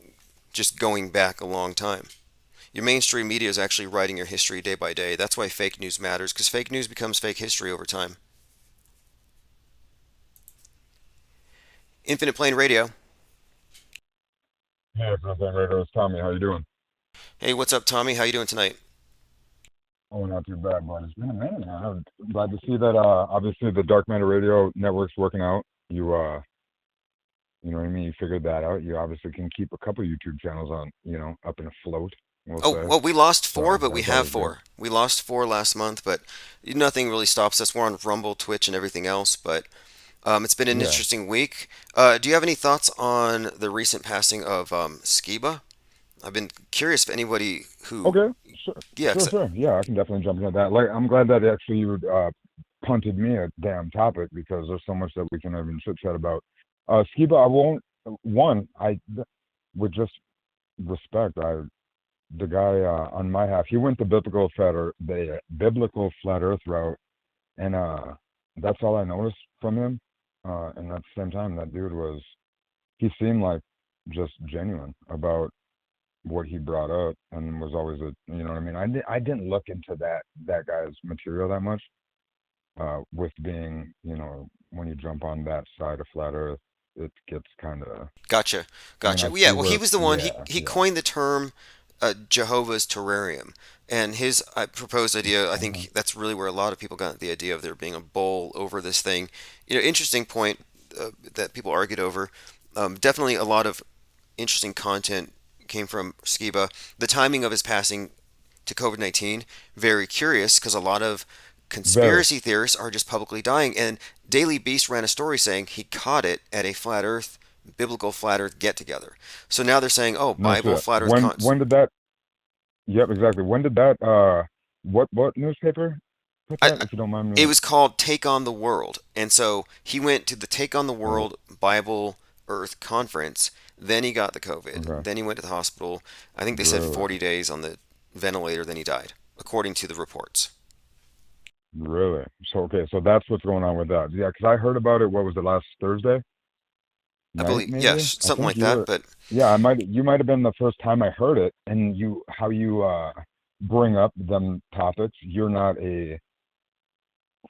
just going back a long time. Your mainstream media is actually writing your history day by day. That's why fake news matters, because fake news becomes fake history over time. Infinite Plane Radio. Hey, Infinite Plane Radio, it's Tommy. How you doing? Hey, what's up, Tommy? How you doing tonight? Oh, not too bad, but it's been a minute, man. I'm glad to see that. Obviously, the Dark Matter Radio network's working out. You know what I mean? You figured that out. You obviously can keep a couple YouTube channels on, up and afloat. Well, we lost 4, but we have 4. We lost 4 last month, but nothing really stops us. We're on Rumble, Twitch, and everything else, but it's been an interesting week. Do you have any thoughts on the recent passing of Skiba? I've been curious if anybody who... Okay, sure. Sure. Yeah, I can definitely jump into that. Like, I'm glad that actually you punted me a damn topic, because there's so much that we can even chit-chat about. Skiba, I won't... with just respect, the guy on my half, he went the biblical flat Earth route, and that's all I noticed from him. And at the same time, that dude he seemed like just genuine about what he brought up, and was always you know what I mean? I didn't look into that guy's material that much, with being, when you jump on that side of flat Earth, it gets kind of... Gotcha. Yeah, well, he was the one, he coined the term Jehovah's terrarium, and his proposed idea, I think that's really where a lot of people got the idea of there being a bowl over this thing. Interesting point that people argued over. Definitely a lot of interesting content came from Skiba. The timing of his passing to COVID-19, very curious, because a lot of conspiracy theorists are just publicly dying, and Daily Beast ran a story saying he caught it at a biblical flat Earth get-together. So now they're saying, oh, Bible flat Earth... When did that... Yep, exactly. When did that... What newspaper put that, if you don't mind me? It was called Take on the World, and so he went to the Take on the World Bible Earth conference, then he got the COVID, then he went to the hospital. I think they said 40 days on the ventilator, then he died, according to the reports. Really? So that's what's going on with that. Yeah, because I heard about it, what was it, last Thursday? I believe, maybe? Yes, something like that, but... Yeah, you might have been the first time I heard it, and how you bring up them topics, you're not a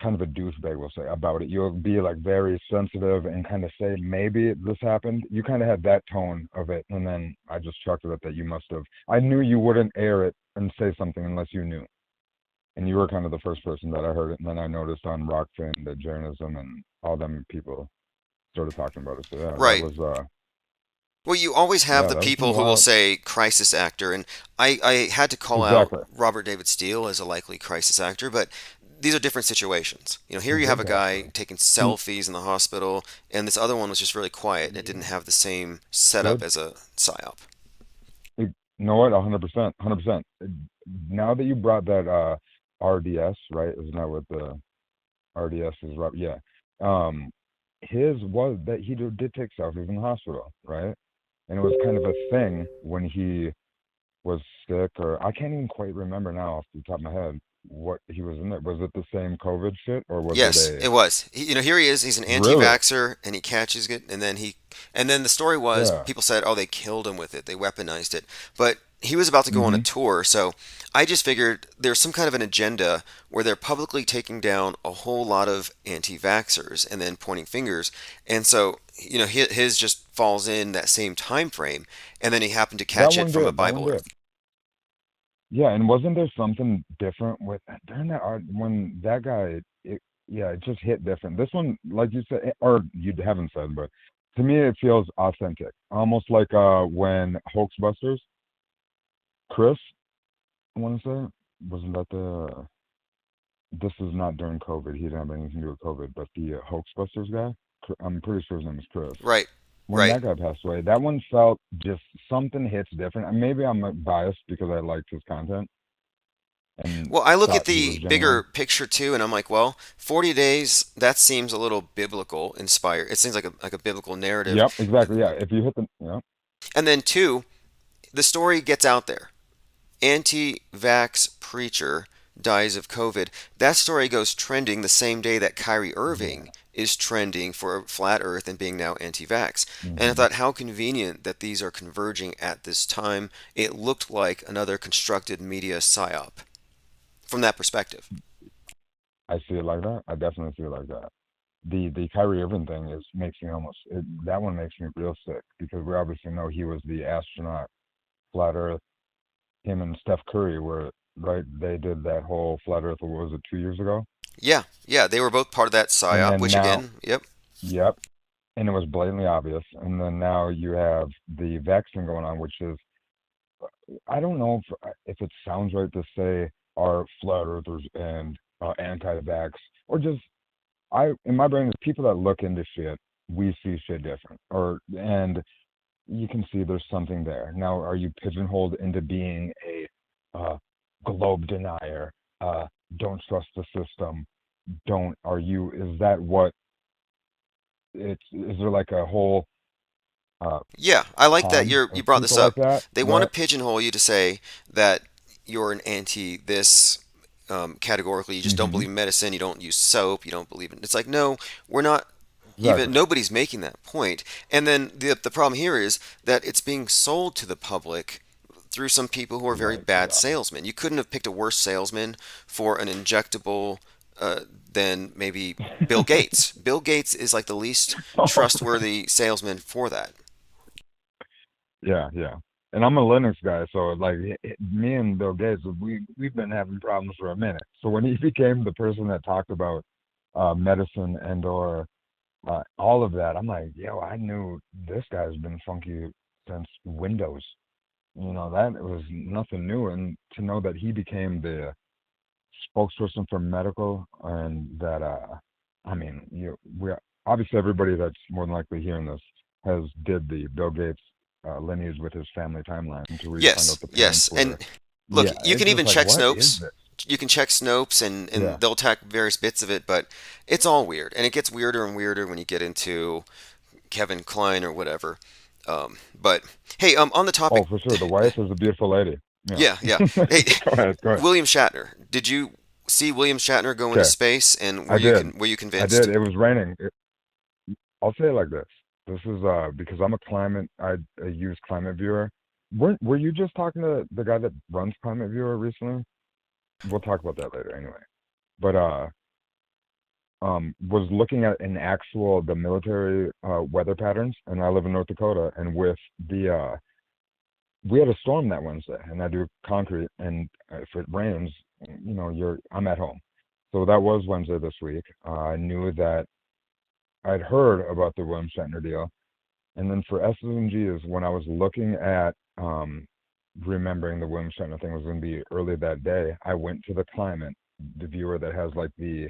kind of a douchebag, we'll say, about it. You'll be like very sensitive and kind of say, maybe this happened. You kind of had that tone of it, and then I just chucked it up that you must have. I knew you wouldn't air it and say something unless you knew. And you were kind of the first person that I heard it, and then I noticed on Rockfin that Jainism and all them people started talking about it. So yeah, right. That was, well, you always have the people who will say crisis actor, and I had to call out Robert David Steele as a likely crisis actor, but these are different situations. Here you have a guy taking selfies in the hospital, and this other one was just really quiet, and it didn't have the same setup as a psyop. You know what? 100%. 100%. Now that you brought that RDS, right? Isn't that what the RDS is? Yeah. His was that he did take selfies in the hospital, right? And it was kind of a thing when he was sick, or I can't even quite remember now off the top of my head what he was in there. Was it the same COVID shit, or was it was. Here he is. He's an anti-vaxxer, and he catches it, and then the story was people said, oh, they killed him with it, they weaponized it, but he was about to go on a tour, so I just figured there's some kind of an agenda where they're publicly taking down a whole lot of anti-vaxxers and then pointing fingers, and so his just falls in that same time frame, and then he happened to catch it from a Bible Earth. Yeah, and wasn't there something different with during that art when that guy? It just hit different. This one, like you said, or you haven't said, but to me it feels authentic, almost like when Hoaxbusters, Chris, I want to say, wasn't that this is not during COVID. He didn't have anything to do with COVID, but the Hoaxbusters guy, I'm pretty sure his name is Chris. Right. When Right. that guy passed away, that one felt just something hits different. And maybe I'm biased because I liked his content and Well, I look at thought he was the bigger genuine. picture too, and I'm like, well, 40 days, that seems a little biblical inspired. It seems like a biblical narrative. Yep, exactly. Yeah, if you hit the yeah, And then two, the story gets out there. Anti-vax preacher dies of COVID. That story goes trending the same day that Kyrie yeah, Irving is trending for flat Earth and being now anti-vax. And I hmm thought how convenient that these are converging at this time. It looked like another constructed media psyop from that perspective. I see it like that. I definitely see it like that. The Kyrie Irving thing is makes me that one makes me real sick because we obviously know he was the astronaut, flat Earth. Him and Steph Curry were right. They did that whole flat Earth. What was it, 2 years ago? Yeah, yeah, they were both part of that And psyop, then which now, again, yep. yep, and it was blatantly obvious. And then now you have the vaccine going on, which is I don't know if it sounds right to say are flat earthers and anti-vax or just I in my brain the people that look into shit we see shit different or and you can see there's something there. Now, are you pigeonholed into being a globe denier? Don't trust the system. Don't. Are you? Is that what it's? Is there like a whole Yeah, I like that pod you of brought this people like up. that? They want to Right. pigeonhole you to say that you're an anti this categorically. You just don't Mm-hmm. believe in medicine. You don't use soap. You don't believe in. It's like no, we're not. Even Exactly. nobody's making that point. And then the problem here is that it's being sold to the public through some people who are very Right. bad Yeah. salesmen. You couldn't have picked a worse salesman for an injectable than maybe Bill Gates. Bill Gates is like the least trustworthy salesman for that. Yeah. Yeah. And I'm a Linux guy, so like me and Bill Gates, we've been having problems for a minute. So when he became the person that talked about medicine and or all of that. I'm like, yo, I knew this guy's been funky since Windows. That was nothing new. And to know that he became the spokesperson for medical and that, I mean, we obviously everybody that's more than likely hearing this has did the Bill Gates lineage with his family timeline to where you find Yes, out the parents yes. And were, look, yeah, you it's can just even like, check what is Snopes. this? You can check Snopes Yeah. and they'll attack various bits of it, but it's all weird. And it gets weirder and weirder when you get into Kevin Klein or whatever. But hey, on the Oh, topic, for sure. The wife is a beautiful lady. Yeah. yeah, yeah. Hey, Go ahead. Go ahead. William Shatner. Did you see William Shatner go into Okay. space and I did. were you I convinced? did. It was raining. I'll say it like this. This is because I'm a climate. I use Climate Viewer. Were you just talking to the guy that runs Climate Viewer recently? We'll talk about that later anyway. But was looking at the military weather patterns, and I live in North Dakota, and with the we had a storm that Wednesday, and I do concrete, and if it rains, I'm at home. So that was Wednesday this week. I knew that I'd heard about the William Shatner deal, and then for S's and G's, when I was looking at remembering the William Shatner thing was going to be early that day, I went to the climate, the viewer that has like the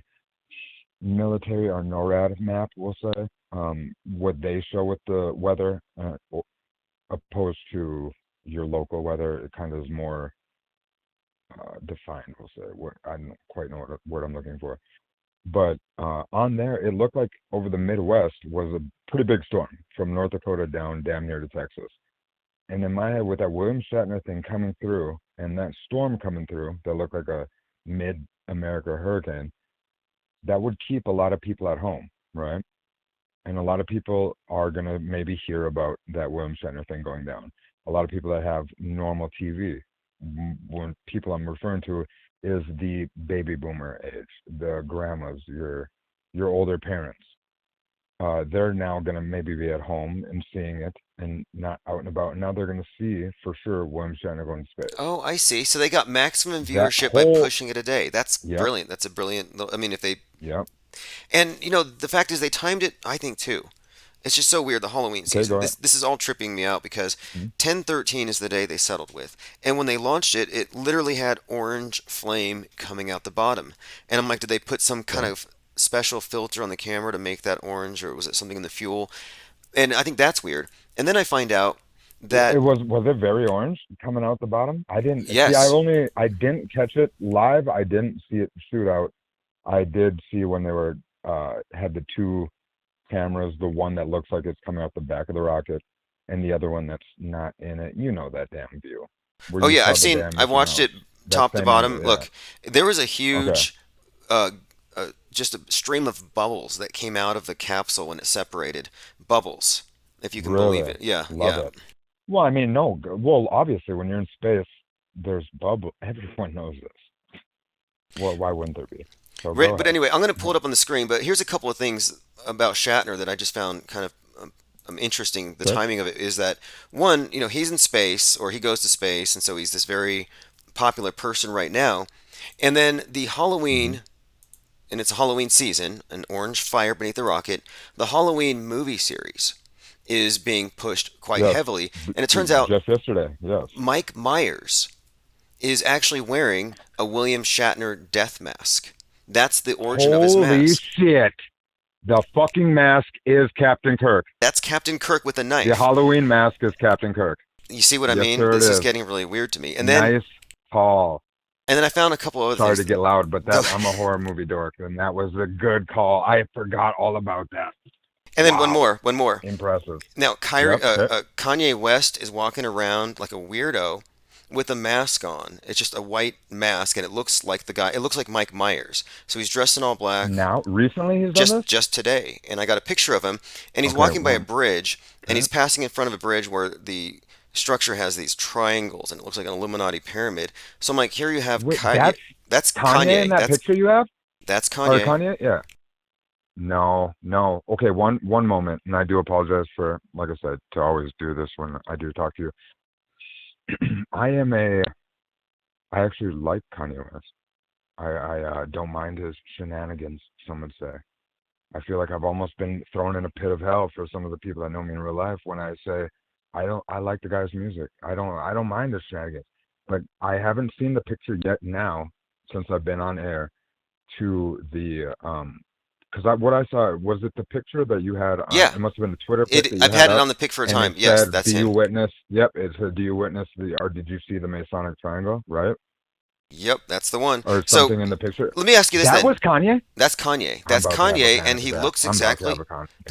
military or NORAD map, we'll say, what they show with the weather, opposed to your local weather. It kind of is more defined, we'll say. I don't quite know what word I'm looking for. But on there, it looked like over the Midwest was a pretty big storm from North Dakota down damn near to Texas. And in my head, with that William Shatner thing coming through and that storm coming through that looked like a mid-America hurricane, that would keep a lot of people at home, right? And a lot of people are going to maybe hear about that William Shatner thing going down. A lot of people that have normal TV, when people I'm referring to is the baby boomer age, the grandmas, your older parents. They're now going to maybe be at home and seeing it and not out and about. Now they're going to see for sure William Shatner going to space. Oh, I see. So they got maximum That viewership by whole, pushing it a day. That's yep, brilliant. That's a brilliant. I mean, if they yep, and the fact is they timed it. I think too. It's just so weird, the Halloween Okay, season. go ahead. This is all tripping me out because Mhm. 10/13 is the day they settled with. And when they launched it, it literally had orange flame coming out the bottom. And I'm like, did they put some kind Okay. of special filter on the camera to make that orange, or was it something in the fuel? And I think that's weird. And then I find out It that, was it very orange coming out the bottom? I didn't see. yes, I didn't catch it live. I didn't see it shoot out. I did see when they were had the two cameras, the one that looks like it's coming out the back of the rocket, and the other one that's not in it. You know that damn view where oh you yeah, saw the I've damaging watched house. it That top to same angle, bottom. yeah. Look, there was a Okay. huge, just a stream of bubbles that came out of the capsule when it separated. Bubbles, if you can believe Really? it. Yeah, Love yeah. it. Well, I mean, no. Well, obviously, when you're in space, there's bubble. Everyone knows this. Well, why wouldn't there be? So go But ahead. anyway, I'm going to pull it up on the screen. But here's a couple of things about Shatner that I just found kind of interesting. The Okay. timing of it is that one, he's in space, or he goes to space, and so he's this very popular person right now. And then the Hmm. Halloween, and it's a Halloween season, an orange fire beneath the rocket. The Halloween movie series is being pushed quite Yes. heavily, and it turns out Just yesterday. Yes. Mike Myers is actually wearing a William Shatner death mask. That's the origin of his Holy mask. shit! The fucking mask is Captain Kirk. That's Captain Kirk with a The knife. Halloween mask is Captain Kirk. You see what I Yes, mean? sir, it This is is. getting really weird to me. Nice call. And then I found a couple other Sorry things. to get loud, but Go. that I'm a horror movie dork, and that was a good call. I forgot all about that. And then Wow. one more. Impressive. Now, Yep. Okay. Kanye West is walking around like a weirdo with a mask on. It's just a white mask, and it looks like the guy. It looks like Mike Myers. So he's dressed in all black. Now, recently he's done Just this? just today, and I got a picture of him, and he's Okay, walking by a well, bridge, and okay. he's passing in front of a bridge where the structure has these triangles, and it looks like an Illuminati pyramid. So I'm like, here you have Wait, Kanye. That's Kanye in Kanye. that picture you have? That's Or Kanye. Kanye? Yeah. No, no. Okay, one moment, and I do apologize for, like I said, to always do this when I do talk to you. I actually like Kanye West. I don't mind his shenanigans, some would say. I feel like I've almost been thrown in a pit of hell for some of the people that know me in real life when I say I like the guy's music. I don't mind his shenanigans. But I haven't seen the picture yet now since I've been on air to the because what I saw was it the picture that you had Yeah. it must have been the Twitter pic that you I've had had it up on the pic for a and it time. Yes, said that's do you him. witness yep it said do you witness the or did you see the Masonic triangle, right? Yep, that's the one. Or So something in the picture. let me ask you this That then. was Kanye? That's Kanye. I'm That's about to have a Kanye, panic and he attack. looks I'm about to have exactly. a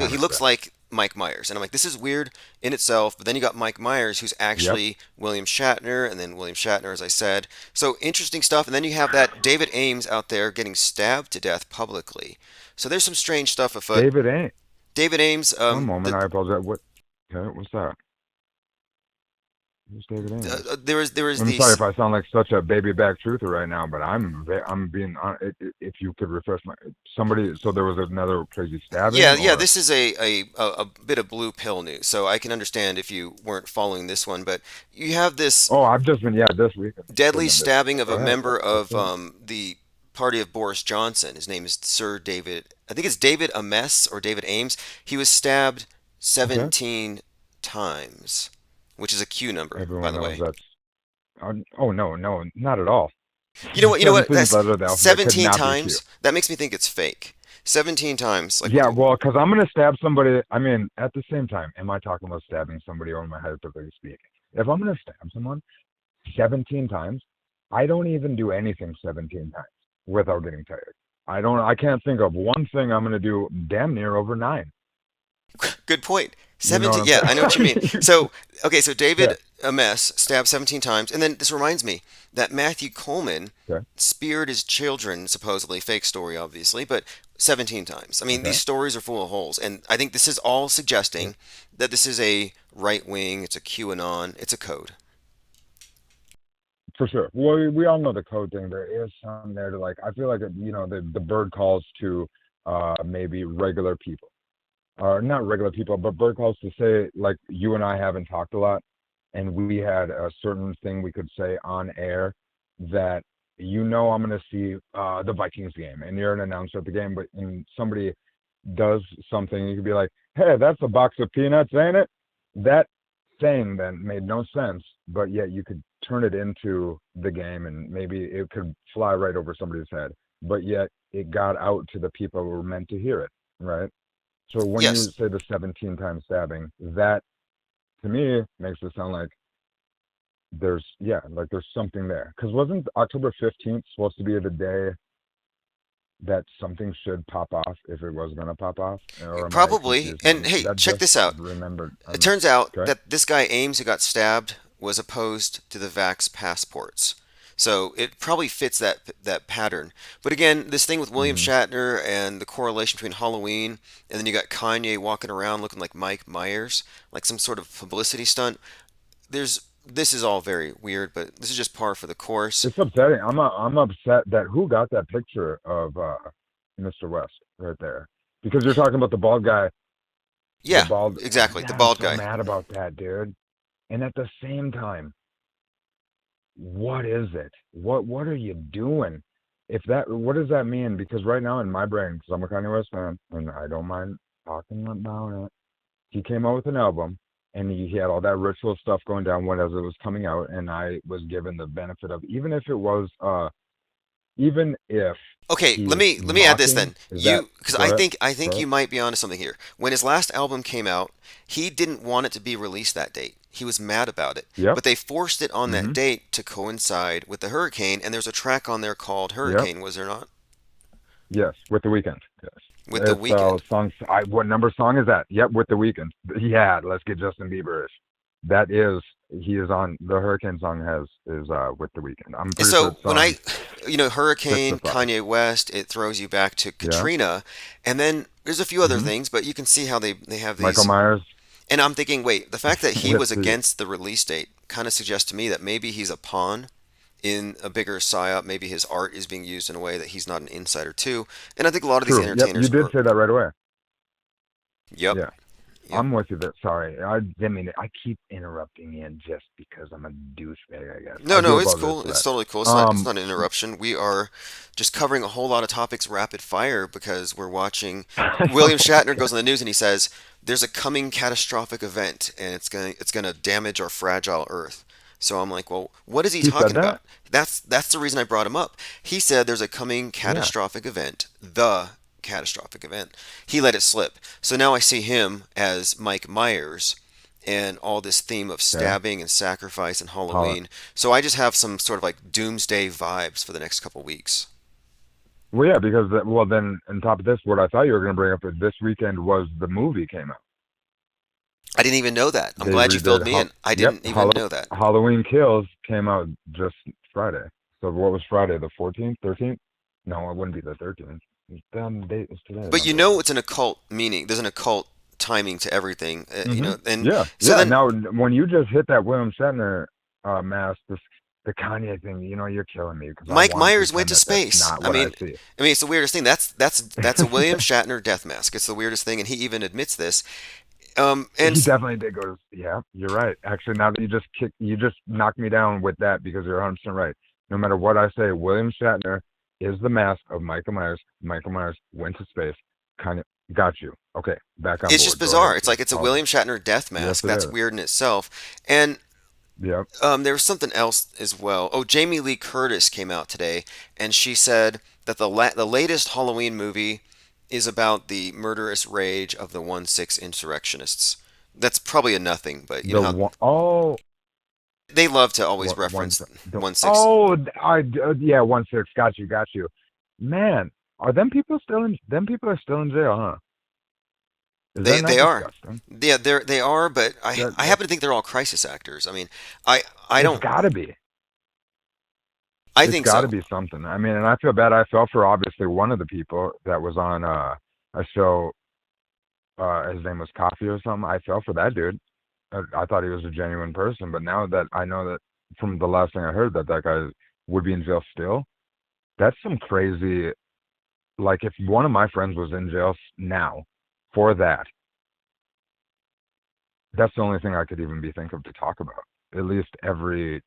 He panic looks attack. like Mike Myers, and I'm like, this is weird in itself. But then you got Mike Myers, who's Yep. actually William Shatner, and then William Shatner, as I said. So interesting stuff. And then you have that David Ames out there getting stabbed to death publicly. So there's some strange stuff afoot. David Ames. David Ames. One moment, I apologize. What? Okay, what's that? Who's David Ames? There was I'm the. sorry if I sound like such a baby back truther right now, but I'm being if you could refresh my somebody. So there was another crazy stabbing. Yeah. Or? This is a bit of blue pill news, so I can understand if you weren't following this one. But you have this Oh, I've just been this week. deadly stabbing of Go a ahead. member of What's the party of Boris Johnson. His name is Sir David. I think it's David Ames or David Ames. He was stabbed that? Okay. 17 times, which is a Q number, by Everyone the knows way. that's. Oh no, not at all. You know what? 17th That's letter of the alphabet could 17 not be Q. times. That makes me think it's fake. 17 times. Like, Yeah, well, because I'm going to stab somebody. I mean, at the same time, am I talking about stabbing somebody or am I hypothetically speaking? If I'm going to stab someone 17 times, I don't even do anything 17 times without getting tired. I can't think of one thing I'm going to do damn near over 9. good point. You know 17. what Yeah, I'm I know what you mean. saying? So, okay, so David Yeah. Ames stabbed 17 times. And then this reminds me that Matthew Coleman Okay. speared his children, supposedly, fake story, obviously, but 17 times. I mean, Okay. these stories are full of holes. And I think this is all suggesting that this is a right wing, it's a QAnon, it's a code. For sure. Well, we all know the code thing. There is some there to I feel like, the bird calls to maybe regular people. Or not regular people, but bird calls to say, like, you and I haven't talked a lot, and we had a certain thing we could say on air that, I'm going to see the Vikings game, and you're an announcer at the game, but and somebody does something, you could be like, hey, that's a box of peanuts, ain't it? That saying then made no sense, but yet you could turn it into the game and maybe it could fly right over somebody's head, but yet it got out to the people who were meant to hear it, right? So when you Yes. say the 17 times stabbing, that to me makes it sound like there's something there. Because wasn't October 15th supposed to be the day that something should pop off if it was going to pop off? Or am I Probably. confused? And hey, That check just this out. remembered. It turns out Okay. that this guy Ames who got stabbed was opposed to the vax passports. So it probably fits that pattern. But again, this thing with William Mm-hmm. Shatner and the correlation between Halloween and then you got Kanye walking around looking like Mike Myers, like some sort of publicity stunt. This is all very weird, but this is just par for the course. It's upsetting. I'm upset that who got that picture of Mr. West right there? Because you're talking about the bald guy. The Yeah, bald. exactly. Yeah, The I'm bald so guy. mad about that, dude. And at the same time, what is it? What are you doing? What does that mean? Because right now in my brain, because I'm a Kanye West fan, and I don't mind talking about it. He came out with an album, and he had all that ritual stuff going down when as it was coming out, and I was given the benefit of even if Okay, he's let me add this mocking, then. is that Because go ahead, I go think ahead. you might be onto something here. When his last album came out, he didn't want it to be released that date. He was mad about it. Yep. But they forced it on that Mm-hmm. date to coincide with the hurricane, and there's a track on there called Yep. Hurricane, was there not? Yes, with the weekend. Yes. With the It's weekend. song. What number song is that? Yep, with the weekend. Yeah, let's get Justin Bieberish. That is, he is on the Hurricane song is with the weekend. I'm And pretty sure so it's when song 6 or Hurricane, 5. Kanye West, it throws you back to Yeah. Katrina, and then there's a few other Mm-hmm. things, but you can see how they have Michael these. Myers And I'm thinking, wait, the fact that he with was the against the release date kind of suggests to me that maybe he's a pawn in a bigger psyop. Maybe his art is being used in a way that he's not an insider to. And I think a lot of these true. Yep, you entertainers did are. say that right away. Yep. Yeah. Yep. I'm with you there. Sorry, I didn't mean it. I keep interrupting you just because I'm a douchebag, I guess. No, I do no, it's apologize cool. for It's that. totally cool. It's not an interruption. We are just covering a whole lot of topics rapid fire because we're watching. William Shatner goes on the news and he says there's a coming catastrophic event and it's gonna damage our fragile Earth. So I'm like, well, what is he He said talking that? about? That's the reason I brought him up. He said there's a coming Yeah. catastrophic event. The catastrophic event. He let it slip. So now I see him as Mike Myers and all this theme of Okay. stabbing and sacrifice and Holla. Halloween. So I just have some sort of like doomsday vibes for the next couple weeks. Well, yeah, because then on top of this, what I thought you were going to bring up is this weekend was the movie came out. I didn't even know that. I'm They glad you filled redid. me in. I Yep, didn't even know that. Halloween Kills came out just Friday. So what was Friday? The 14th, 13th? No, it wouldn't be the 13th. Damn date is today. But you know it's an occult meaning. There's an occult timing to everything. You know, and Yeah, so yeah. then Now, when you just hit that William Shatner mask, the Kanye thing, you're killing me because I Mike want to Myers went pretend to that that's space. not what I see. I mean, it's the weirdest thing. That's a William Shatner death mask. It's the weirdest thing, and he even admits this. And He definitely did go to. Yeah, you're right. Actually, now that you just knocked me down with that because you're 100% right. No matter what I say, William Shatner is the mask of Michael Myers. Michael Myers went to space. Kind of got you. Okay, back on board. it's just Go bizarre. ahead, It's like it's a Apologize. William Shatner death Yes, mask. it That's is. weird in itself. And Yep. there was something else as well. Oh, Jamie Lee Curtis came out today, and she said that the latest Halloween movie is about the murderous rage of the 1/6 insurrectionists. That's probably a nothing, but you know how Oh, they love to always what reference the 1/6. oh yeah 1/6 got you. Man, are them people still in? Them people are still in jail, huh? Is that not They are. disgusting? Yeah, they are, but That, I happen to think they're all crisis actors. I mean, I it's don't. got to be. I It's think got to so. be something. I mean, and I feel bad. I felt for obviously one of the people that was on a show. His name was Coffee or something. I felt for that dude. I thought he was a genuine person, but now that I know that from the last thing I heard that guy would be in jail still, that's some crazy. Like if one of my friends was in jail now for that, that's the only thing I could even be think of to talk about. At least every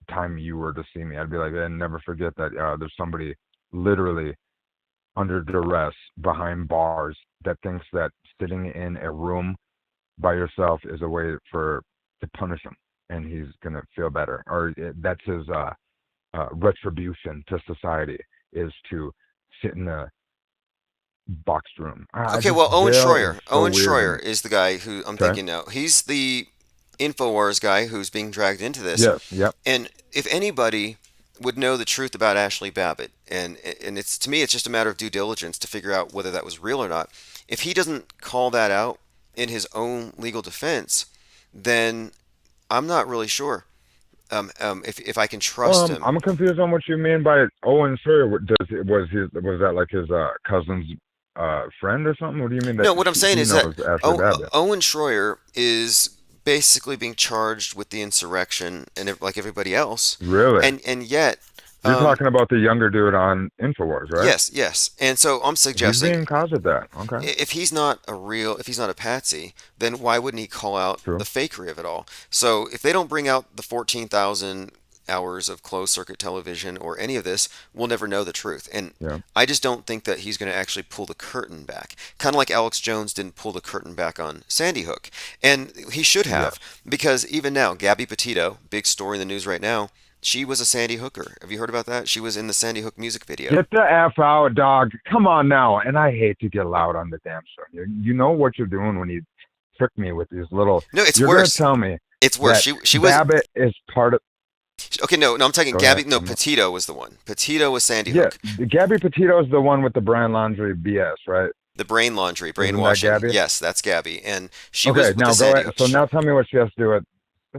time you were to see me, I'd be like, and never forget that there's somebody literally under duress behind bars that thinks that sitting in a room by yourself is a way to punish him, and he's gonna feel better, or that's his retribution to society is to sit in a boxed room. Okay, well, Owen Schroyer. So Owen weird Schroyer is the guy who I'm thinking now. He's the InfoWars guy who's being dragged into this. Yes. Yep. And if anybody would know the truth about Ashley Babbitt, and it's to me, it's just a matter of due diligence to figure out whether that was real or not. If he doesn't call that out in his own legal defense, then I'm not really sure if I can trust him. I'm confused on what you mean by Owen Schroyer. Was that like his cousin's friend or something? What do you mean? No, what I'm saying is that Babbitt? Owen Schroyer is basically being charged with the insurrection, and like everybody else. Really? And yet. You're talking about the younger dude on InfoWars, right? Yes. And so I'm suggesting he's being caused of that. Okay. If he's not a patsy, then why wouldn't he call out the fakery of it all? So if they don't bring out the 14,000 hours of closed circuit television or any of this, we'll never know the truth. And I just don't think that he's going to actually pull the curtain back. Kind of like Alex Jones didn't pull the curtain back on Sandy Hook. And he should have, because even now, Gabby Petito, big story in the news right now, she was a Sandy Hooker. Have you heard about that? She was in the Sandy Hook music video. Get the F out, dog. Come on now. And I hate to get loud on the damn show. You know what you're doing when you trick me with these little... No, it's you're worse. You're going to tell me it's worse. She was... Babbitt is part of... Okay, no, I'm talking Gabby... No, Petito was the one. Petito was Sandy Hook. Yeah, Gabby Petito is the one with the Brian Laundrie BS, right? The brain laundry, brainwashing. That Gabby? Yes, that's Gabby. And she was with now the Sandy Hook. So now tell me what she has to do with...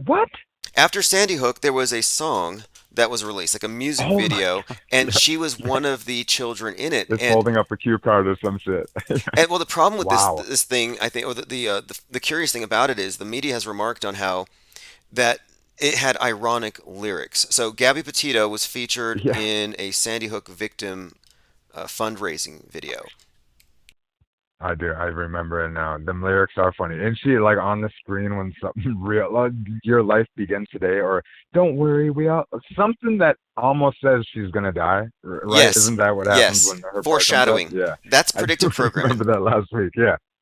What? After Sandy Hook, there was a song that was released, like a music video, and she was one of the children in it. It's holding up a cue card or some shit. And well, the problem with this thing, I think, or the curious thing about it is the media has remarked on how that it had ironic lyrics. So Gabby Petito was featured in a Sandy Hook victim fundraising video. I do. I remember it now. Them lyrics are funny. And she, like, on the screen when something real, like, your life begins today, or don't worry, we all, something that almost says she's going to die, right? Yes. Isn't that what happens when her foreshadowing. Yeah. That's predictive programming. I remember that last week,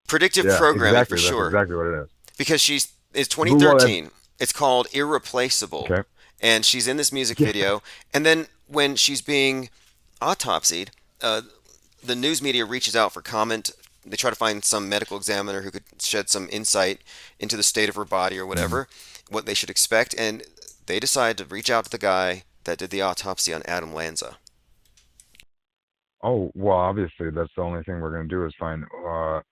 Predictive programming, exactly, for sure. That's exactly what it is. Because it's 2013. It's called Irreplaceable. Okay. And she's in this music video. And then when she's being autopsied, the news media reaches out for comment. They try to find some medical examiner who could shed some insight into the state of her body or whatever, what they should expect. And they decide to reach out to the guy that did the autopsy on Adam Lanza. Oh, well, obviously, that's the only thing we're going to do is find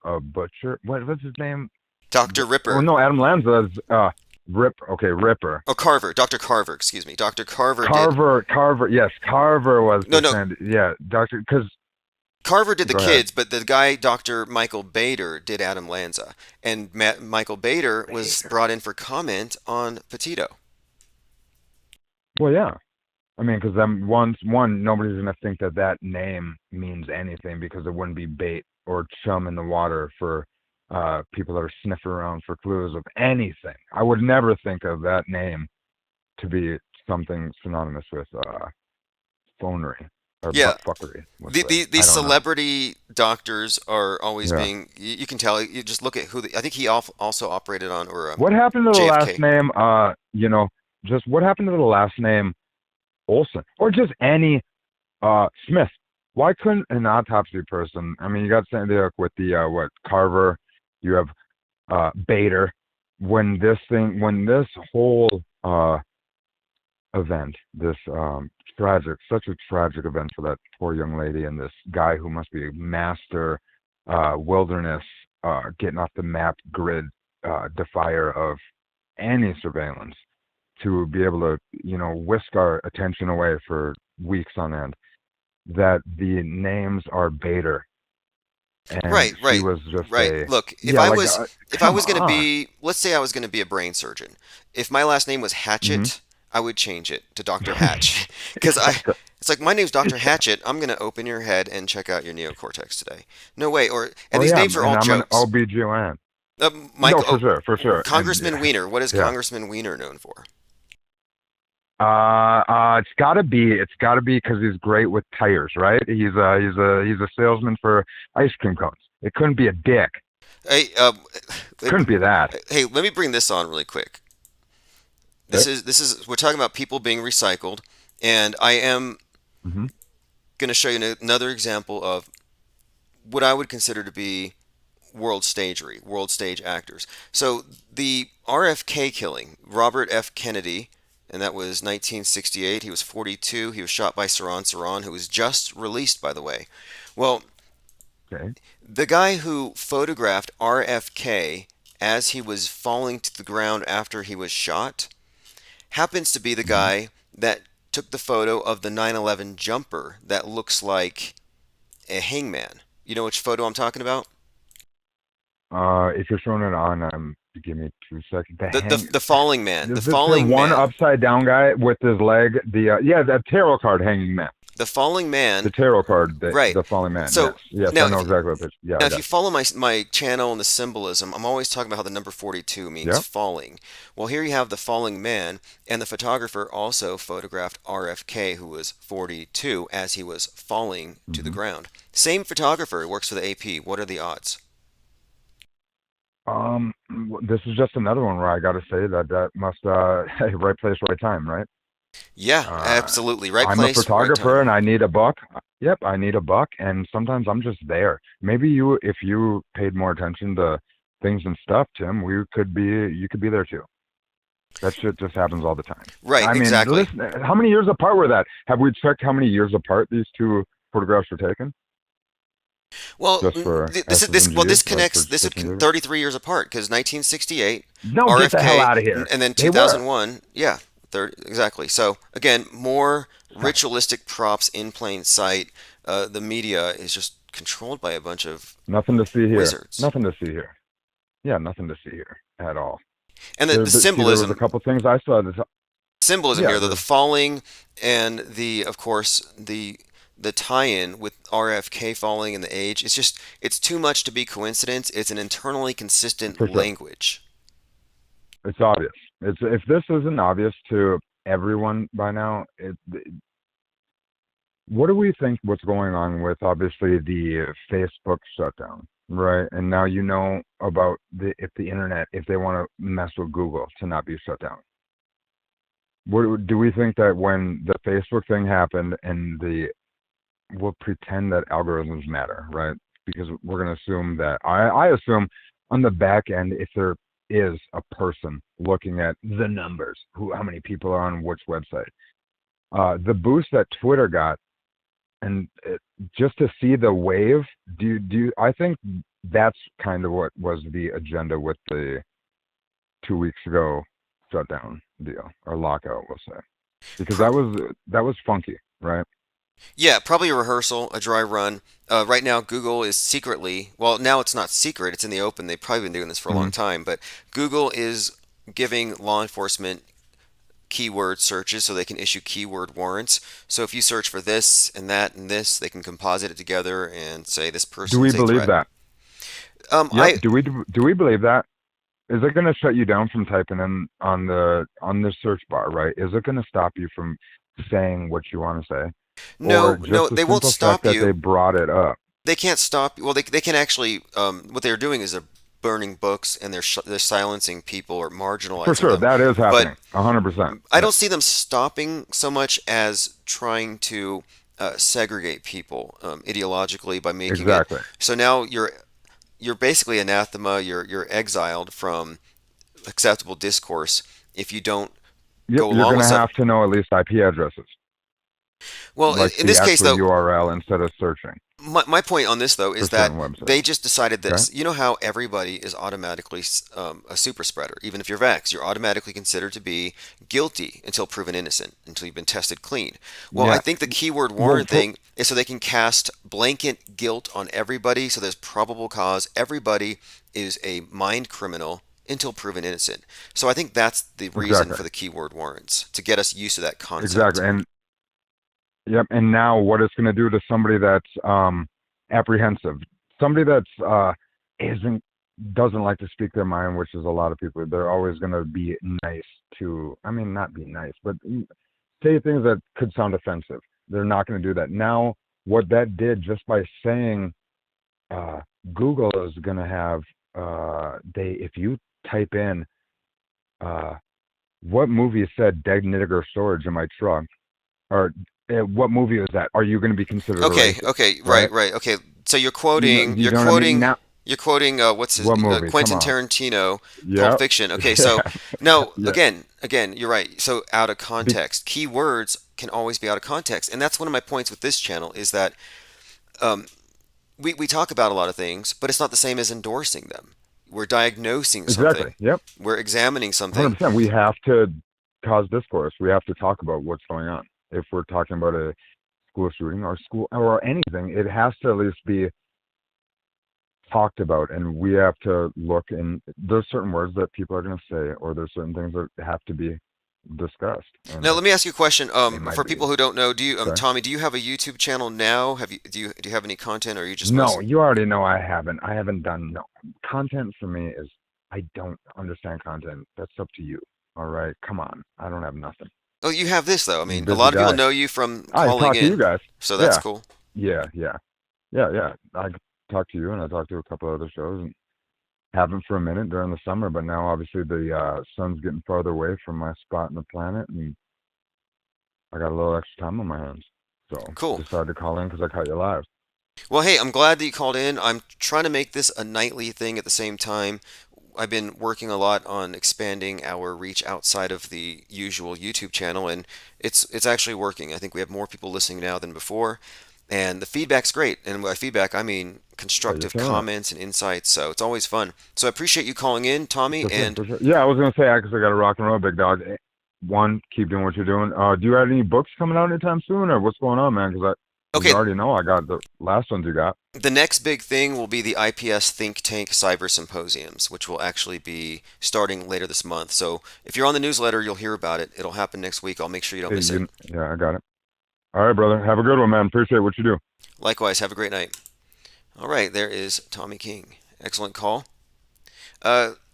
a butcher. What's his name? Dr. Ripper. Oh, no, Adam Lanza's Ripper. Oh, Carver. Dr. Carver, excuse me. Dr. Carver Yes, Carver was because Carver did the kids, but the guy, Dr. Michael Bader, did Adam Lanza. And Michael Bader was brought in for comment on Petito. Well, yeah. I mean, because one, nobody's going to think that name means anything because it wouldn't be bait or chum in the water for people that are sniffing around for clues of anything. I would never think of that name to be something synonymous with phonery. Fuckery. These celebrity doctors are always being. You can tell. You just look at who. I think he also operated on. Or what happened to the JFK. last name? Just what happened to the last name Olson or just any Smith? Why couldn't an autopsy person? I mean, you got Sandy Hook with the Carver. You have Bader. When this whole event, this such a tragic event for that poor young lady and this guy who must be a master wilderness getting off the map grid defier of any surveillance to be able to whisk our attention away for weeks on end. That the names are Bader. And right. She was just Look, if I was going to be, let's say I was going to be a brain surgeon. If my last name was Hatchet, I would change it to Dr. Hatch. Because it's like, my name's Dr. Hatchet. I'm going to open your head and check out your neocortex today. No way. These names are all jokes. I'm an OBGYN. Michael, no, for sure. Congressman Weiner. What is Congressman Weiner known for? It's gotta be because he's great with tires, right? He's a salesman for ice cream cones. It couldn't be a dick. Hey, Couldn't be that. hey, let me bring this on really quick. We're talking about people being recycled, and I am Mm-hmm. going to show you another example of what I would consider to be world stagery, world stage actors. So the RFK killing, Robert F. Kennedy, and that was 1968. He was 42. He was shot by Saran, who was just released, by the way. Well, Okay. the guy who photographed RFK as he was falling to the ground after he was shot happens to be the Mm-hmm. guy that took the photo of the 9/11 jumper that looks like a hangman. You know which photo I'm talking about? If you're showing it on, give me 2 seconds. The falling man. The Is this the falling one man. upside down guy with his leg? Yeah, that tarot card hanging man. The falling man. The tarot card, Right. the falling man. So yes, now, I know exactly what it is. Yeah, now I if got you it. follow my channel and the symbolism, I'm always talking about how the number 42 means Yep. falling. Well, here you have the falling man, and the photographer also photographed RFK, who was 42, as he was falling to the Mm-hmm. ground. Same photographer works for the AP. What are the odds? This is just another one where I got to say that must hey, right place, right time, right? Yeah, absolutely. Right I'm a place, right photographer time. and I need a buck. Yep, I need a buck, and sometimes I'm just there. Maybe if you paid more attention to things and stuff, Tim, you could be there too. That shit just happens all the time. Right, I mean, exactly. listen, how many years apart were that? Have we checked how many years apart these two photographs were taken? Well, Just for this S's and G's, this like connects. for This is shits and giggles? 33 years apart because 1968, No, get the hell RFK, out of here. and then They were. 2001. Yeah, 30, exactly. So again, more ritualistic props in plain sight. The media is just controlled by a bunch of Nothing to see here. wizards. Nothing to see here. Yeah, nothing to see here at all. And See, the there was symbolism, a couple things I saw. symbolism Yeah, here, the falling and of course, the tie-in with RFK falling and the age. It's too much to be coincidence. It's an internally consistent for sure. language. It's obvious. If this isn't obvious to everyone by now, what do we think what's going on with obviously the Facebook shutdown, right? And now you know about if the internet, if they want to mess with Google to not be shut down. What do we think that when the Facebook thing happened and we'll pretend that algorithms matter, right? Because we're going to assume that I assume on the back end, if there is a person looking at the numbers, how many people are on which website, the boost that Twitter got, and just to see the wave, I think that's kind of what was the agenda with the 2 weeks ago shutdown deal or lockout, we'll say, because that was funky, right? Yeah, probably a rehearsal, a dry run. Right now, Google is secretly, well, now it's not secret, it's in the open. They've probably been doing this for a long time, but Google is giving law enforcement keyword searches so they can issue keyword warrants. So if you search for this and that and this, they can composite it together and say this person. Do we is a believe threat. that? Yep. Do we believe that? Is it going to shut you down from typing in on the search bar, right? Is it going to stop you from saying what you want to say? No, or just no, the they won't simple stop fact you. that they brought it up. They can't stop. Well, they can actually. What they're doing is they're burning books and they're silencing people or marginalizing For sure, them. that is happening. But 100%. I don't see them stopping so much as trying to segregate people ideologically by making Exactly. it. So now you're basically anathema. You're exiled from acceptable discourse if you don't go You're along going with to have to know at least IP addresses. Well, like in this case, though, URL instead of searching. My point on this, though, is that they just decided this. Okay. You know how everybody is automatically a super spreader. Even if you're vaxxed, you're automatically considered to be guilty until proven innocent, until you've been tested clean. Well, Yeah. I think the keyword warrant thing is so they can cast blanket guilt on everybody, so there's probable cause. Everybody is a mind criminal until proven innocent. So I think that's the reason for the keyword warrants, to get us used to that concept. Exactly. And yep. And now what it's going to do to somebody that's apprehensive, somebody that's doesn't like to speak their mind, which is a lot of people. They're always going to be nice to, I mean, not be nice, but say things that could sound offensive. They're not going to do that. Now, what that did just by saying Google is going to have if you type in what movie said dead nigger storage in my trunk, or what movie was that? Are you going to be considered a Okay, racist? okay, right. Okay, so you're quoting, You know what I mean? Now, you're quoting what's his what movie? Come Quentin on. Tarantino, Pulp Yep. Fiction. Okay, so no, Yeah. again, you're right. So out of context, key words can always be out of context, and that's one of my points with this channel is that um, we talk about a lot of things, but it's not the same as endorsing them. We're diagnosing something. Exactly. Yep. We're examining something. 100%. We have to cause discourse. We have to talk about what's going on. If we're talking about a school shooting or anything, it has to at least be talked about, and we have to look. And there's certain words that people are going to say, or there's certain things that have to be discussed. And Now, let me ask you a question. might For be. people who don't know, do you, Sorry? Tommy, do you have a YouTube channel now? Do you have any content, or are you just No, mostly? you already know I haven't. I haven't done no content for me is I don't understand content. That's up to you. All right, come on. I don't have nothing. Oh, you have this though. I I'm a mean, a busy lot of people guy. know you from I calling talk to you in, guys. so that's Yeah, cool. yeah. I talk to you, and I talk to a couple other shows, and haven't for a minute during the summer. But now, obviously, the sun's getting farther away from my spot in the planet, and I got a little extra time on my hands. So Cool. decided to call in because I caught you live. Well, hey, I'm glad that you called in. I'm trying to make this a nightly thing at the same time. I've been working a lot on expanding our reach outside of the usual YouTube channel, and it's actually working. I think we have more people listening now than before, and the feedback's great. And by feedback, I mean Yeah, you're constructive killing it. comments and insights. So it's always fun. So I appreciate you calling in, Tommy. For sure, And for sure. Yeah, I was gonna say because I got to rock and roll, big dog. One, keep doing what you're doing. Do you have any books coming out anytime soon, or what's going on, man? Because okay, you already know I got the last ones you got. the next big thing will be the IPS Think Tank Cyber Symposiums, which will actually be starting later this month. So if you're on the newsletter, you'll hear about it. It'll happen next week. I'll make sure you don't Hey, miss it. yeah, I got it. All right, brother. Have a good one, man. Appreciate what you do. Likewise, have a great night. All right, there is Tommy King. Excellent call.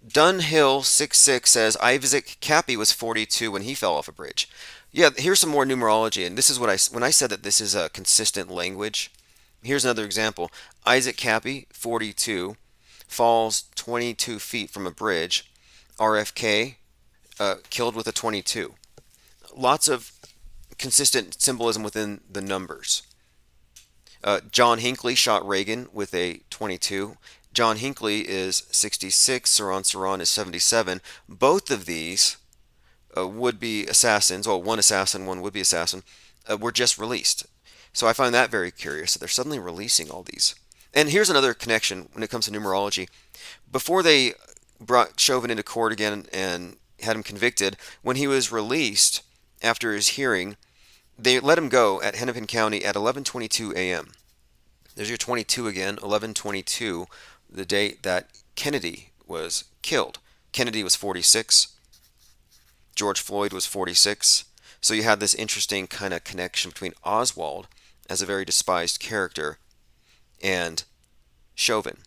Dunhill66 says Isaac Cappy was 42 when he fell off a bridge. Yeah, here's some more numerology, and this is what when I said that this is a consistent language. Here's another example. Isaac Cappy, 42, falls 22 feet from a bridge. RFK, killed with a 22. Lots of consistent symbolism within the numbers. John Hinckley shot Reagan with a 22. John Hinckley is 66. Saran is 77. Both of these would-be assassins, well, one assassin, one would-be assassin, were just released. So I find that very curious that they're suddenly releasing all these. And here's another connection when it comes to numerology. Before they brought Chauvin into court again and had him convicted, when he was released after his hearing, they let him go at Hennepin County at 11:22 a.m. There's your 22 again, 11:22, the date that Kennedy was killed. Kennedy was 46. George Floyd was 46. So you had this interesting kind of connection between Oswald as a very despised character and Chauvin.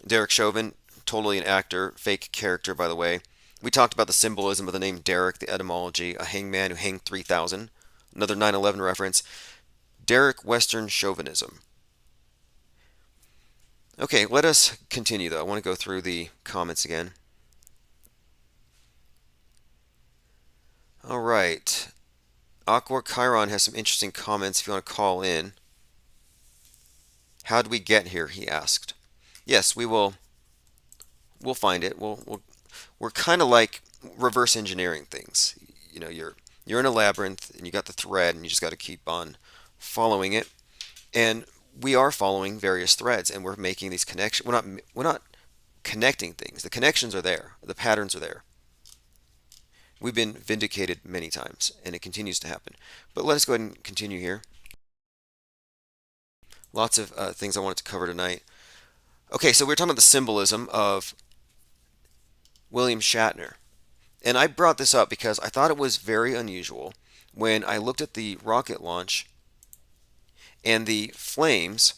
Derek Chauvin, totally an actor, fake character, by the way. We talked about the symbolism of the name Derek, the etymology, a hangman who hanged 3,000. Another 9/11 reference. Derek Western chauvinism. Okay, let us continue, though. I want to go through the comments again. All right. Aqua Chiron has some interesting comments if you want to call in. How did we get here, he asked. Yes, we'll find it. We're kind of like reverse engineering things. You know, you're in a labyrinth and you got the thread and you just got to keep on following it. And we are following various threads and we're making these connections. We're not connecting things. The connections are there. The patterns are there. We've been vindicated many times and it continues to happen. But let us go ahead and continue here. Lots of things I wanted to cover tonight. Okay, so we're talking about the symbolism of William Shatner. And I brought this up because I thought it was very unusual when I looked at the rocket launch and the flames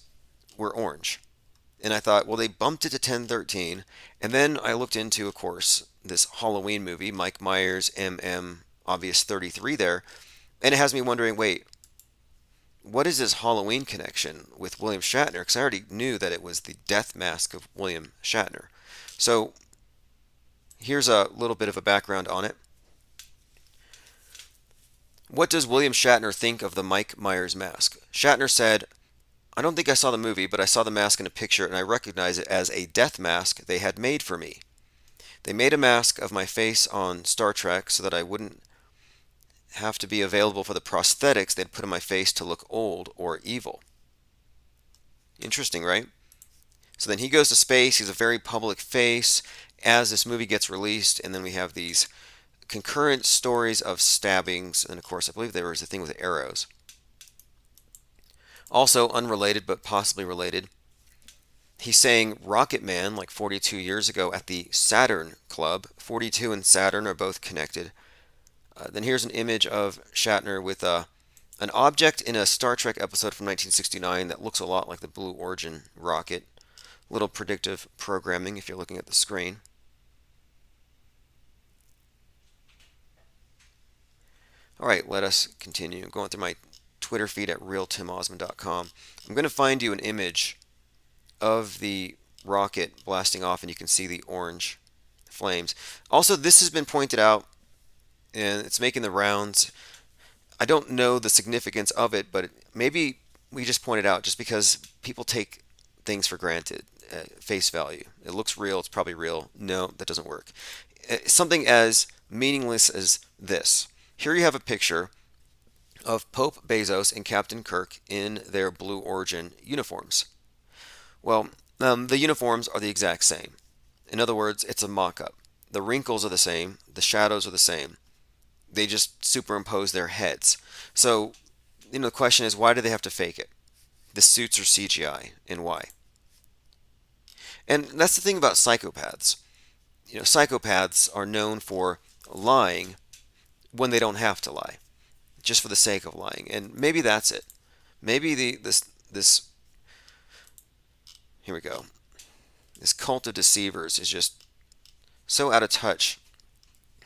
were orange. And I thought, well, they bumped it to 1013. And then I looked into, of course, this Halloween movie, Mike Myers, obvious 33 there. And it has me wondering, wait, what is this Halloween connection with William Shatner? Because I already knew that it was the death mask of William Shatner. So here's a little bit of a background on it. What does William Shatner think of the Mike Myers mask? Shatner said, I don't think I saw the movie, but I saw the mask in a picture and I recognize it as a death mask they had made for me. They made a mask of my face on Star Trek so that I wouldn't have to be available for the prosthetics they'd put on my face to look old or evil. Interesting, right? So then he goes to space. He's a very public face as this movie gets released, and then we have these concurrent stories of stabbings, and of course I believe there was a thing with arrows. Also unrelated but possibly related, he's saying Rocket Man like 42 years ago at the Saturn Club. 42 and Saturn are both connected. Then here's an image of Shatner with an object in a Star Trek episode from 1969 that looks a lot like the Blue Origin rocket. Little predictive programming if you're looking at the screen. All right, let us continue. I'm going through my Twitter feed at realtimosman.com. I'm going to find you an image of the rocket blasting off, and you can see the orange flames. Also, this has been pointed out, and it's making the rounds. I don't know the significance of it, but maybe we just point it out just because people take things for granted at face value. It looks real, it's probably real. No, that doesn't work. Something as meaningless as this. Here you have a picture of Pope Bezos and Captain Kirk in their Blue Origin uniforms. Well, the uniforms are the exact same. In other words, it's a mock-up. The wrinkles are the same, the shadows are the same. They just superimpose their heads. So, the question is, why do they have to fake it? The suits are CGI, and why? And that's the thing about psychopaths. Psychopaths are known for lying when they don't have to lie, just for the sake of lying. And maybe that's it. Maybe this here we go. This cult of deceivers is just so out of touch.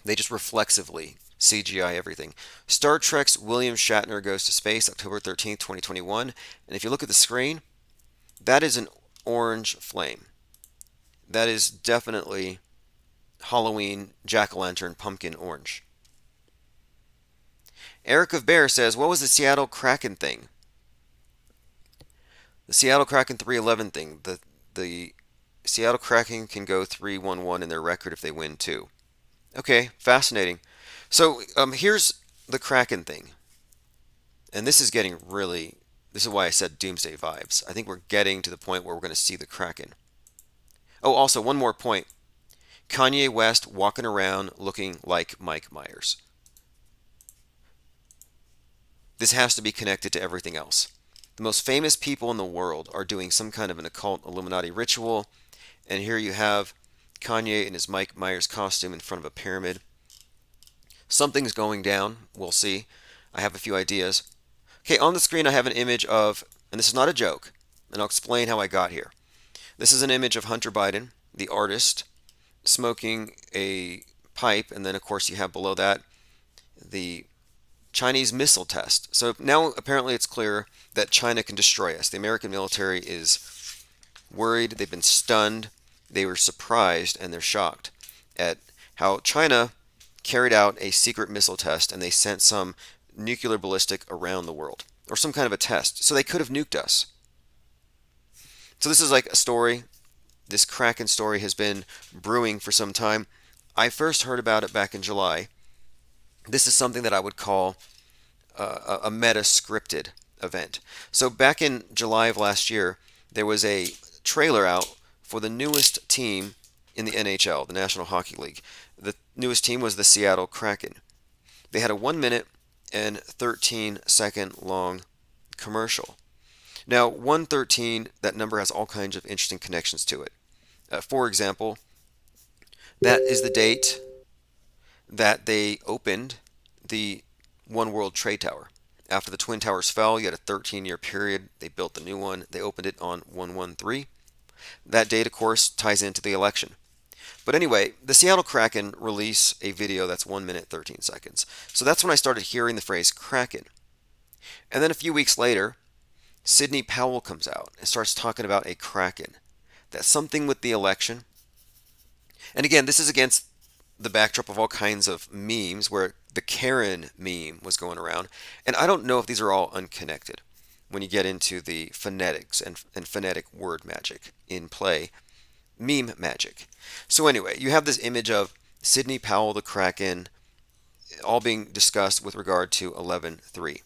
They just reflexively CGI everything. Star Trek's William Shatner Goes to Space, October 13th, 2021. And if you look at the screen, that is an orange flame. That is definitely Halloween jack-o'-lantern pumpkin orange. Eric of Bear says, what was the Seattle Kraken thing? The Seattle Kraken 311 thing. The Seattle Kraken can go 3-1-1 in their record if they win too. Okay, fascinating. So here's the Kraken thing. And this is getting really, this is why I said Doomsday vibes. I think we're getting to the point where we're going to see the Kraken. Oh, also, one more point. Kanye West walking around looking like Mike Myers. This has to be connected to everything else. The most famous people in the world are doing some kind of an occult Illuminati ritual. And here you have Kanye in his Mike Myers costume in front of a pyramid. Something's going down. We'll see. I have a few ideas. Okay, on the screen I have an image of, and this is not a joke, and I'll explain how I got here. This is an image of Hunter Biden, the artist, smoking a pipe, and then of course you have below that the Chinese missile test. So now apparently it's clear that China can destroy us. The American military is worried, they've been stunned, they were surprised, and they're shocked at how China carried out a secret missile test and they sent some nuclear ballistic around the world, or some kind of a test. So they could have nuked us. So this is like a story. This Kraken story has been brewing for some time. I first heard about it back in July. This is something that I would call a meta-scripted event. So back in July of last year, there was a trailer out for the newest team in the NHL, the National Hockey League. The newest team was the Seattle Kraken. They had a 1 minute and 13-second long commercial. Now, 113, that number has all kinds of interesting connections to it. For example, that is the date that they opened the One World Trade Tower. After the Twin Towers fell, you had a 13-year period. They built the new one. They opened it on 113. That date, of course, ties into the election. But anyway, the Seattle Kraken release a video that's 1 minute, 13 seconds. So that's when I started hearing the phrase Kraken. And then a few weeks later, Sidney Powell comes out and starts talking about a kraken. That's something with the election. And again, this is against the backdrop of all kinds of memes where the Karen meme was going around. And I don't know if these are all unconnected when you get into the phonetics and phonetic word magic in play, meme magic. So anyway, you have this image of Sidney Powell, the Kraken, all being discussed with regard to 11-3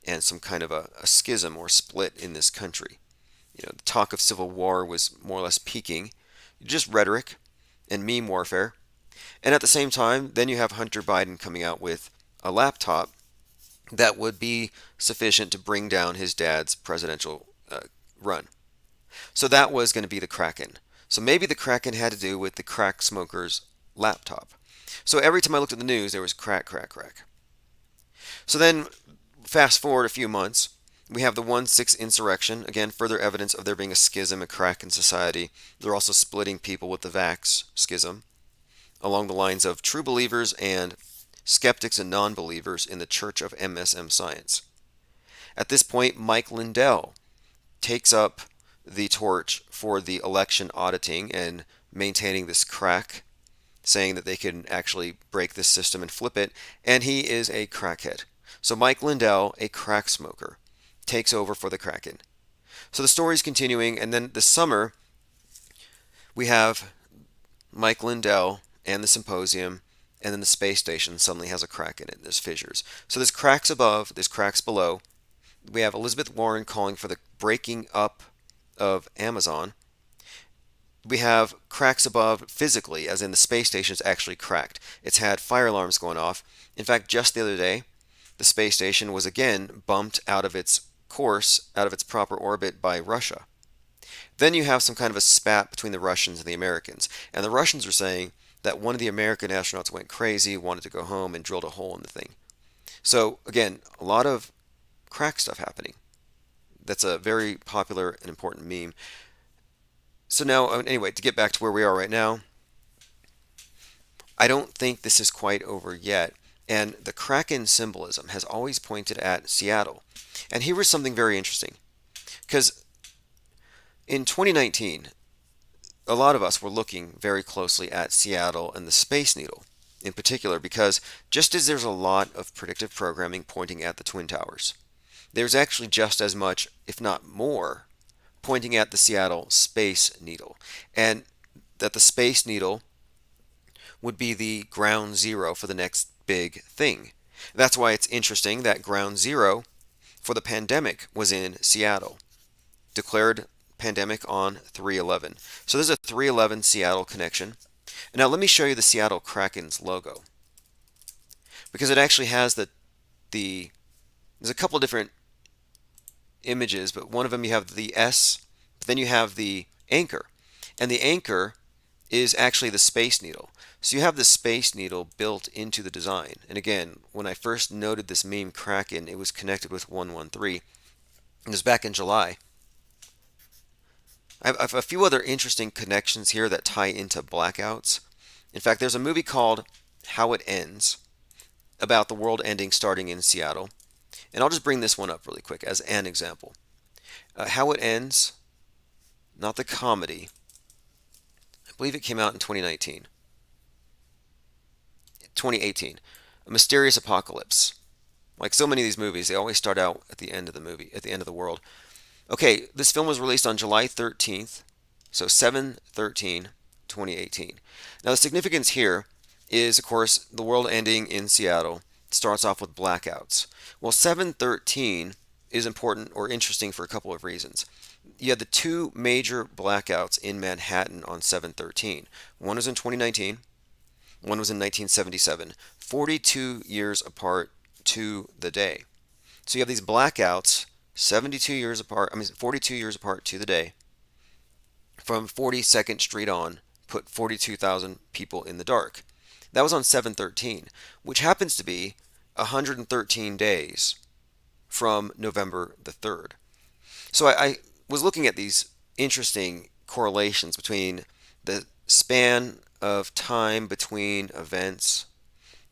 and some kind of a schism or split in this country. You know, the talk of civil war was more or less peaking, just rhetoric and meme warfare. And at the same time, then you have Hunter Biden coming out with a laptop that would be sufficient to bring down his dad's presidential run. So that was going to be the Kraken. So maybe the Kraken had to do with the crack smoker's laptop. So every time I looked at the news, there was crack, crack, crack. So then, fast forward a few months, we have the 1-6 insurrection. Again, further evidence of there being a schism, a crack in society. They're also splitting people with the vax schism along the lines of true believers and skeptics and non-believers in the Church of MSM Science. At this point, Mike Lindell takes up the torch for the election auditing and maintaining this crack, saying that they can actually break this system and flip it, and he is a crackhead. So Mike Lindell, a crack smoker, takes over for the Kraken. So the story's continuing, and then this summer, we have Mike Lindell and the symposium, and then the space station suddenly has a crack in it. There's fissures. So there's cracks above, there's cracks below. We have Elizabeth Warren calling for the breaking up of Amazon. We have cracks above physically, as in the space station is actually cracked. It's had fire alarms going off. In fact, just the other day, the space station was again bumped out of its course, out of its proper orbit by Russia. Then you have some kind of a spat between the Russians and the Americans. And the Russians are saying that one of the American astronauts went crazy, wanted to go home, and drilled a hole in the thing. So, again, a lot of crack stuff happening. That's a very popular and important meme. So now, anyway, to get back to where we are right now, I don't think this is quite over yet. And the Kraken symbolism has always pointed at Seattle. And here was something very interesting. Because in 2019, a lot of us were looking very closely at Seattle and the Space Needle in particular, because just as there's a lot of predictive programming pointing at the Twin Towers, there's actually just as much, if not more, pointing at the Seattle Space Needle. And that the Space Needle would be the ground zero for the next big thing. That's why it's interesting that ground zero for the pandemic was in Seattle. Declared pandemic on 3/11. So there's a 3/11 Seattle connection. And now let me show you the Seattle Kraken's logo, because it actually has there's a couple of different images, but one of them you have the S, but then you have the anchor, and the anchor is actually the Space Needle. So you have the Space Needle built into the design. And again, when I first noted this meme Kraken, it was connected with 113. It was back in July. I have a few other interesting connections here that tie into blackouts. In fact, there's a movie called How It Ends about the world ending starting in Seattle. And I'll just bring this one up really quick as an example. How It Ends, not the comedy. I believe it came out in 2019. 2018. A Mysterious Apocalypse. Like so many of these movies, they always start out at the end of the movie, at the end of the world. Okay, this film was released on July 13th, so 7/13/2018. Now the significance here is, of course, the world ending in Seattle. It starts off with blackouts. Well, 7/13 is important or interesting for a couple of reasons. You had the two major blackouts in Manhattan on 7/13. One was in 2019, one was in 1977, 42 years apart to the day. So you have these blackouts 42 years apart to the day. From 42nd Street on, put 42,000 people in the dark. That was on 7/13, which happens to be 113 days from November the 3rd. So I was looking at these interesting correlations between the span of time between events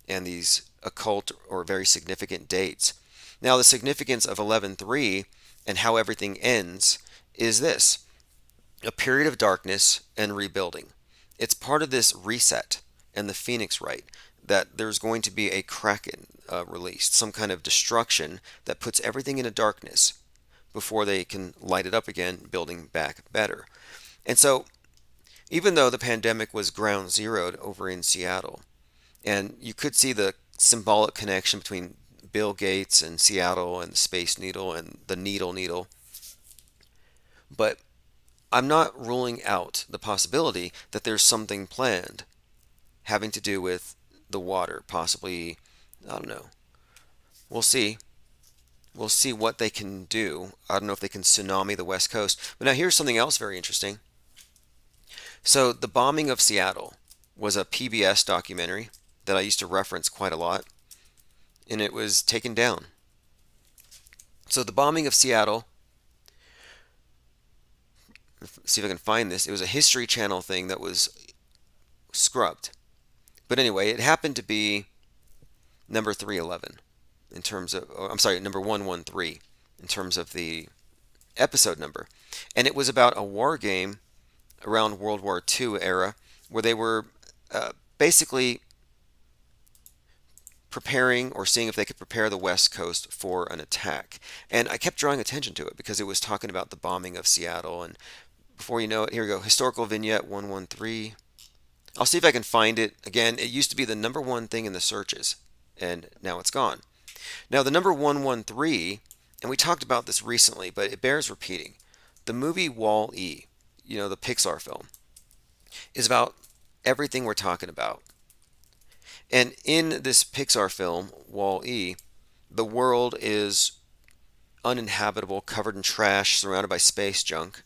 and these occult or very significant dates. Now, the significance of 11:3 and how everything ends is this: a period of darkness and rebuilding. It's part of this reset and the Phoenix Rite that there's going to be a Kraken released, some kind of destruction that puts everything into darkness before they can light it up again, building back better. And so, even though the pandemic was ground zeroed over in Seattle, and you could see the symbolic connection between Bill Gates and Seattle and the Space Needle and the Needle, but I'm not ruling out the possibility that there's something planned having to do with the water, possibly, I don't know. We'll see. We'll see what they can do. I don't know if they can tsunami the West Coast. But now here's something else very interesting. So the bombing of Seattle was a PBS documentary that I used to reference quite a lot, and it was taken down. So the bombing of Seattle, see if I can find this. It was a History Channel thing that was scrubbed. But anyway, it happened to be number 311 in terms of, I'm sorry, number 113 in terms of the episode number. And it was about a war game around World War II era where they were basically preparing or seeing if they could prepare the West Coast for an attack. And I kept drawing attention to it because it was talking about the bombing of Seattle. And before you know it, here we go, historical vignette 113. I'll see if I can find it. Again, it used to be the number one thing in the searches, and now it's gone. Now, the number 113, and we talked about this recently, but it bears repeating. The movie Wall-E, the Pixar film, is about everything we're talking about. And in this Pixar film, Wall-E, the world is uninhabitable, covered in trash, surrounded by space junk.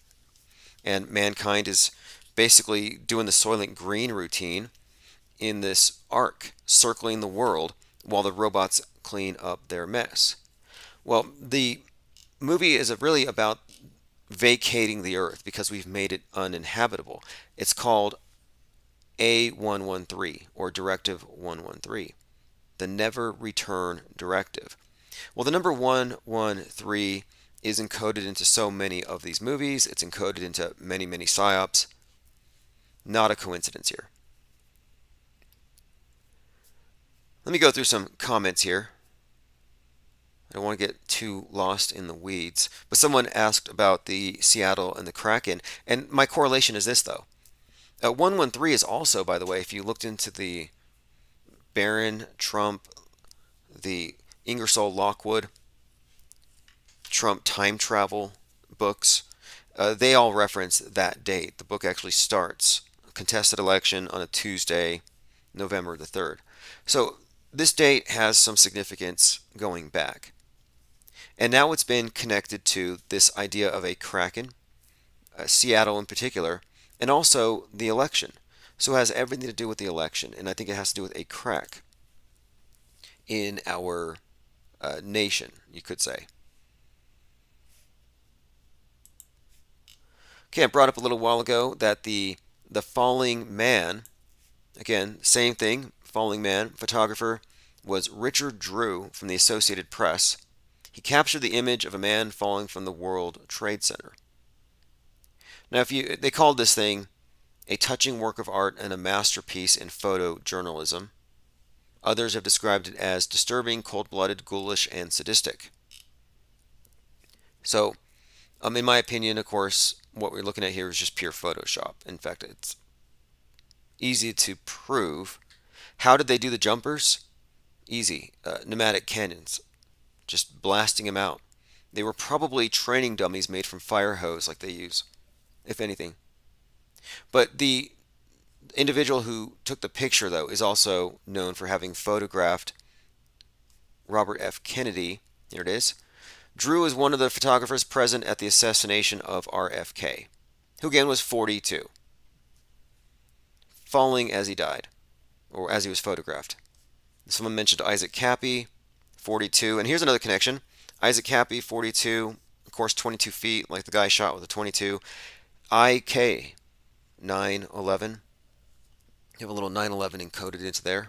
And mankind is basically doing the Soylent Green routine in this arc circling the world while the robots clean up their mess. Well, the movie is really about vacating the earth because we've made it uninhabitable. It's called A113 or Directive 113, the Never Return Directive. Well, the number 113 is encoded into so many of these movies. It's encoded into many, many psyops. Not a coincidence here. Let me go through some comments here. I don't want to get too lost in the weeds. But someone asked about the Seattle and the Kraken. And my correlation is this, though. 113 is also, by the way, if you looked into the Barron, Trump, the Ingersoll Lockwood, Trump time travel books, they all reference that date. The book actually starts contested election on a Tuesday, November the 3rd. So this date has some significance going back. And now it's been connected to this idea of a Kraken, Seattle in particular, and also the election. So it has everything to do with the election, and I think it has to do with a crack in our nation, you could say. Okay, I brought up a little while ago that the falling man, again, same thing, falling man, photographer, was Richard Drew from the Associated Press. He captured the image of a man falling from the World Trade Center. Now, they called this thing a touching work of art and a masterpiece in photojournalism. Others have described it as disturbing, cold-blooded, ghoulish, and sadistic. So, in my opinion, of course, what we're looking at here is just pure Photoshop. In fact, it's easy to prove. How did they do the jumpers? Easy. Pneumatic cannons. Just blasting them out. They were probably training dummies made from fire hose like they use, if anything. But the individual who took the picture, though, is also known for having photographed Robert F. Kennedy. Here it is. Drew is one of the photographers present at the assassination of RFK, who again was 42, falling as he died, or as he was photographed. Someone mentioned Isaac Cappy, 42, and here's another connection. Isaac Cappy, 42, of course 22 feet, like the guy shot with a 22. IK, 9/11. You have a little 9/11 encoded into there.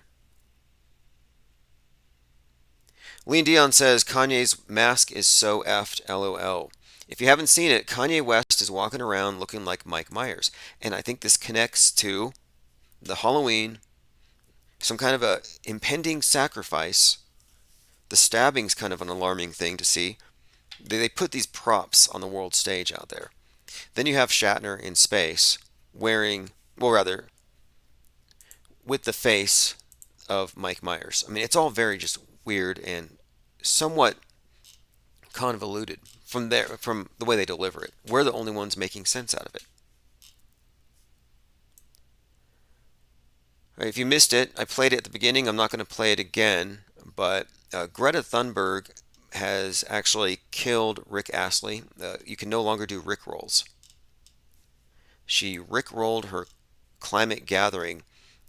Lean Dion says Kanye's mask is so effed, lol. If you haven't seen it, Kanye West is walking around looking like Mike Myers. And I think this connects to the Halloween, some kind of a impending sacrifice. The stabbing's kind of an alarming thing to see. They put these props on the world stage out there. Then you have Shatner in space wearing, well, rather, with the face of Mike Myers. I mean, it's all very just weird and somewhat convoluted from the way they deliver it. We're the only ones making sense out of it. All right, if you missed it, I played it at the beginning. I'm not going to play it again, but Greta Thunberg has actually killed Rick Astley. You can no longer do Rick rolls. She Rick rolled her climate gathering.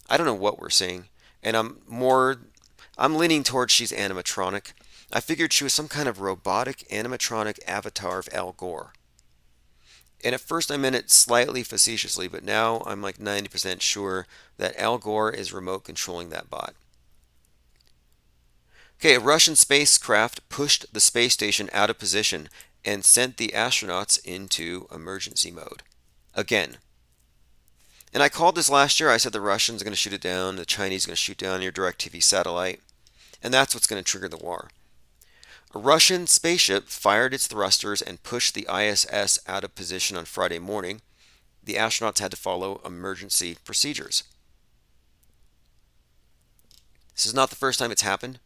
I don't know what we're seeing, and I'm leaning towards she's animatronic. I figured she was some kind of robotic animatronic avatar of Al Gore. And at first I meant it slightly facetiously, but now I'm like 90% sure that Al Gore is remote controlling that bot. Okay, a Russian spacecraft pushed the space station out of position and sent the astronauts into emergency mode. Again. And I called this last year. I said the Russians are going to shoot it down, the Chinese are going to shoot down your DirecTV satellite, and that's what's going to trigger the war. A Russian spaceship fired its thrusters and pushed the ISS out of position on Friday morning. The astronauts had to follow emergency procedures. This is not the first time it's happened.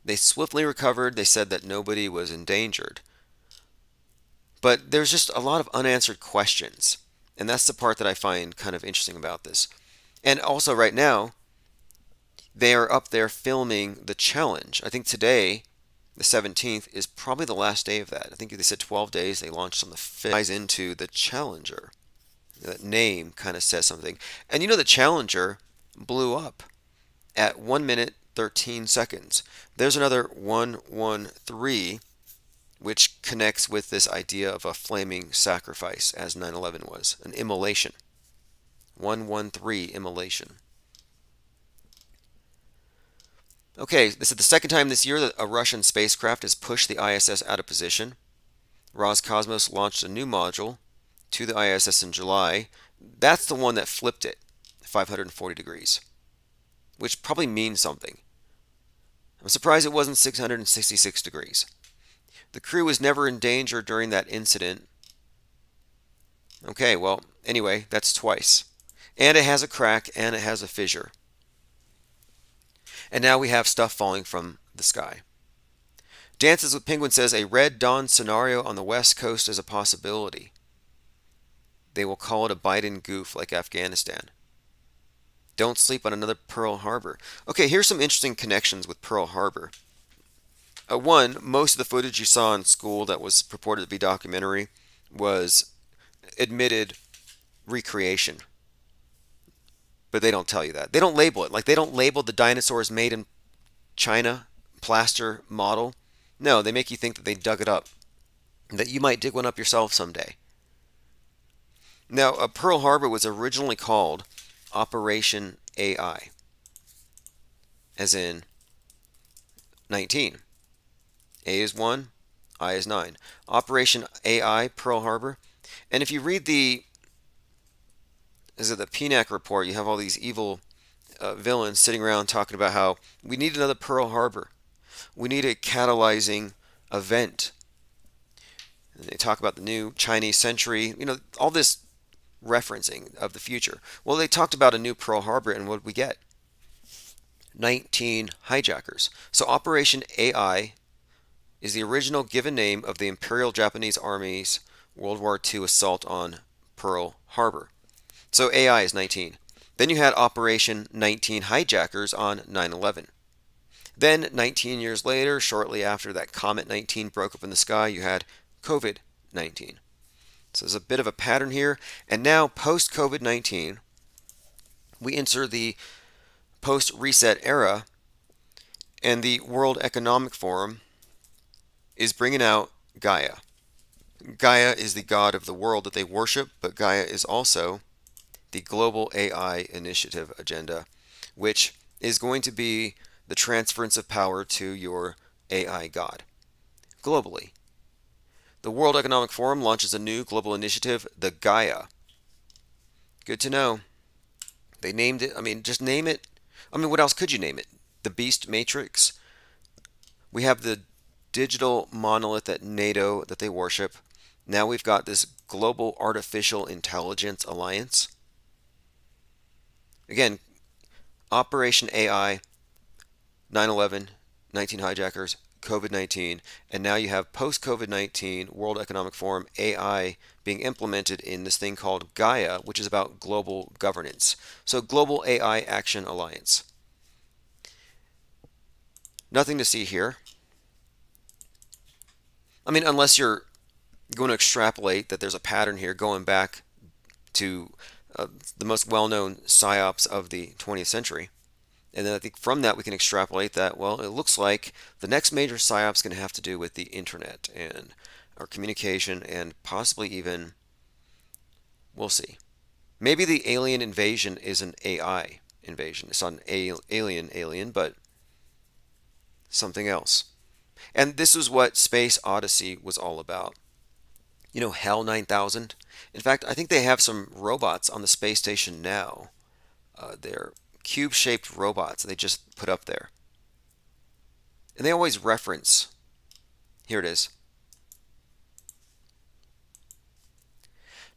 They swiftly recovered. They said that nobody was endangered. But there's just a lot of unanswered questions. And that's the part that I find kind of interesting about this. And also right now, they are up there filming the challenge. I think today, the 17th, is probably the last day of that. I think they said 12 days. They launched on the 5th. Ties into the Challenger. That name kind of says something. And you know the Challenger blew up at 1 minute 13 seconds. There's another 113, which connects with this idea of a flaming sacrifice, as 9/11 was, an immolation. 113 immolation. Okay, this is the second time this year that a Russian spacecraft has pushed the ISS out of position. Roscosmos launched a new module to the ISS in July. That's the one that flipped it 540 degrees, which probably means something. I'm surprised it wasn't 666 degrees. The crew was never in danger during that incident. Okay, well, anyway, that's twice. And it has a crack and it has a fissure. And now we have stuff falling from the sky. Dances with Penguin says a Red Dawn scenario on the West Coast is a possibility. They will call it a Biden goof like Afghanistan. Don't sleep on another Pearl Harbor. Okay, here's some interesting connections with Pearl Harbor. One, most of the footage you saw in school that was purported to be documentary was admitted recreation. But they don't tell you that. They don't label it. Like they don't label the dinosaurs made in China plaster model. No, they make you think that they dug it up. That you might dig one up yourself someday. Now, Pearl Harbor was originally called Operation AI. As in 19. A is 1, I is 9. Operation AI, Pearl Harbor. And if you read the PNAC report, you have all these evil villains sitting around talking about how we need another Pearl Harbor. We need a catalyzing event. And they talk about the new Chinese century, all this referencing of the future. Well, they talked about a new Pearl Harbor, and what did we get? 19 hijackers. So Operation AI is the original given name of the Imperial Japanese Army's World War II assault on Pearl Harbor. So AI is 19. Then you had Operation 19 Hijackers on 9/11. Then 19 years later, shortly after that Comet 19 broke up in the sky, you had COVID-19. So there's a bit of a pattern here. And now, post-COVID-19, we enter the post-reset era, and the World Economic Forum is bringing out Gaia. Gaia is the god of the world that they worship, but Gaia is also the Global AI Initiative agenda, which is going to be the transference of power to your AI god globally. The World Economic Forum launches a new global initiative, the Gaia. Good to know. They named it, just name it. What else could you name it? The Beast Matrix. We have the digital monolith at NATO that they worship. Now we've got this Global Artificial Intelligence Alliance. Again, Operation AI, 9/11, 19 hijackers, COVID-19, and now you have post-COVID-19 World Economic Forum AI being implemented in this thing called Gaia, which is about global governance. So Global AI Action Alliance. Nothing to see here. Unless you're going to extrapolate that there's a pattern here going back to the most well-known psyops of the 20th century. And then I think from that we can extrapolate that, well, it looks like the next major psyop is going to have to do with the internet and our communication and possibly even, we'll see. Maybe the alien invasion is an AI invasion. It's not an alien, but something else. And this is what Space Odyssey was all about. You know, HAL 9000? In fact, I think they have some robots on the space station now. They're cube-shaped robots they just put up there. And they always reference, here it is.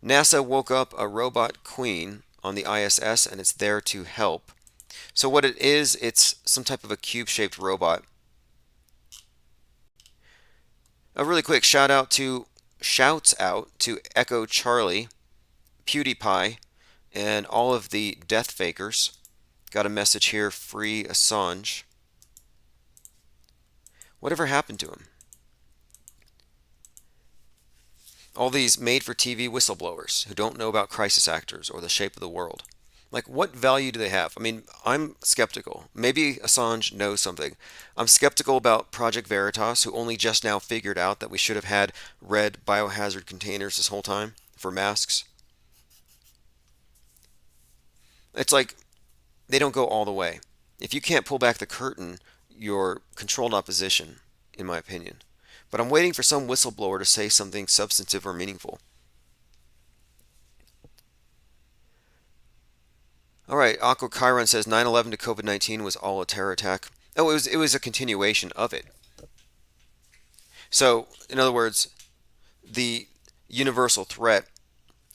NASA woke up a robot queen on the ISS and it's there to help. So what it is, it's some type of a cube-shaped robot. A really quick shouts out to Echo Charlie, PewDiePie, and all of the death fakers. Got a message here, free Assange. Whatever happened to him? All these made-for-TV whistleblowers who don't know about crisis actors or the shape of the world. Like, what value do they have? I'm skeptical. Maybe Assange knows something. I'm skeptical about Project Veritas, who only just now figured out that we should have had red biohazard containers this whole time for masks. It's like they don't go all the way. If you can't pull back the curtain, you're controlled opposition, in my opinion. But I'm waiting for some whistleblower to say something substantive or meaningful. All right, Aqua Chiron says 9/11 to COVID-19 was all a terror attack. Oh, it was a continuation of it. So, in other words, the universal threat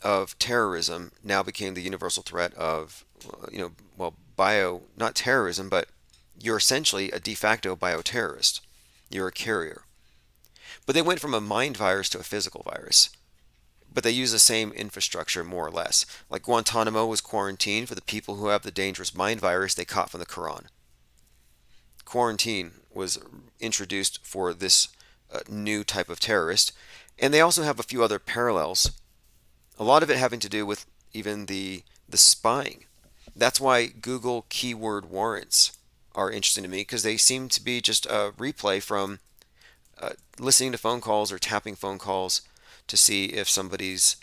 of terrorism now became the universal threat of, not terrorism, but you're essentially a de facto bioterrorist. You're a carrier. But they went from a mind virus to a physical virus. But they use the same infrastructure, more or less. Like Guantanamo was quarantined for the people who have the dangerous mind virus they caught from the Quran. Quarantine was introduced for this new type of terrorist. And they also have a few other parallels. A lot of it having to do with even the spying. That's why Google keyword warrants are interesting to me, because they seem to be just a replay from listening to phone calls or tapping phone calls to see if somebody's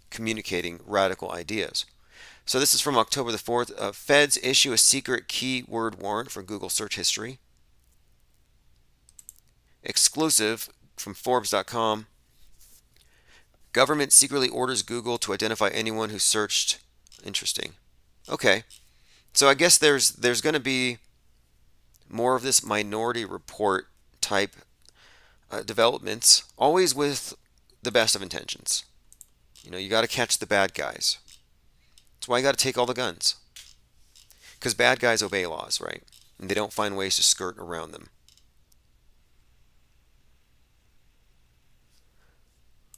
communicating radical ideas. So this is from October the 4th. Feds issue a secret keyword warrant for Google search history. Exclusive from Forbes.com. Government secretly orders Google to identify anyone who searched. Interesting. Okay. So I guess there's going to be more of this Minority Report type developments, always with the best of intentions. You got to catch the bad guys. That's why you got to take all the guns. Because bad guys obey laws, right? And they don't find ways to skirt around them.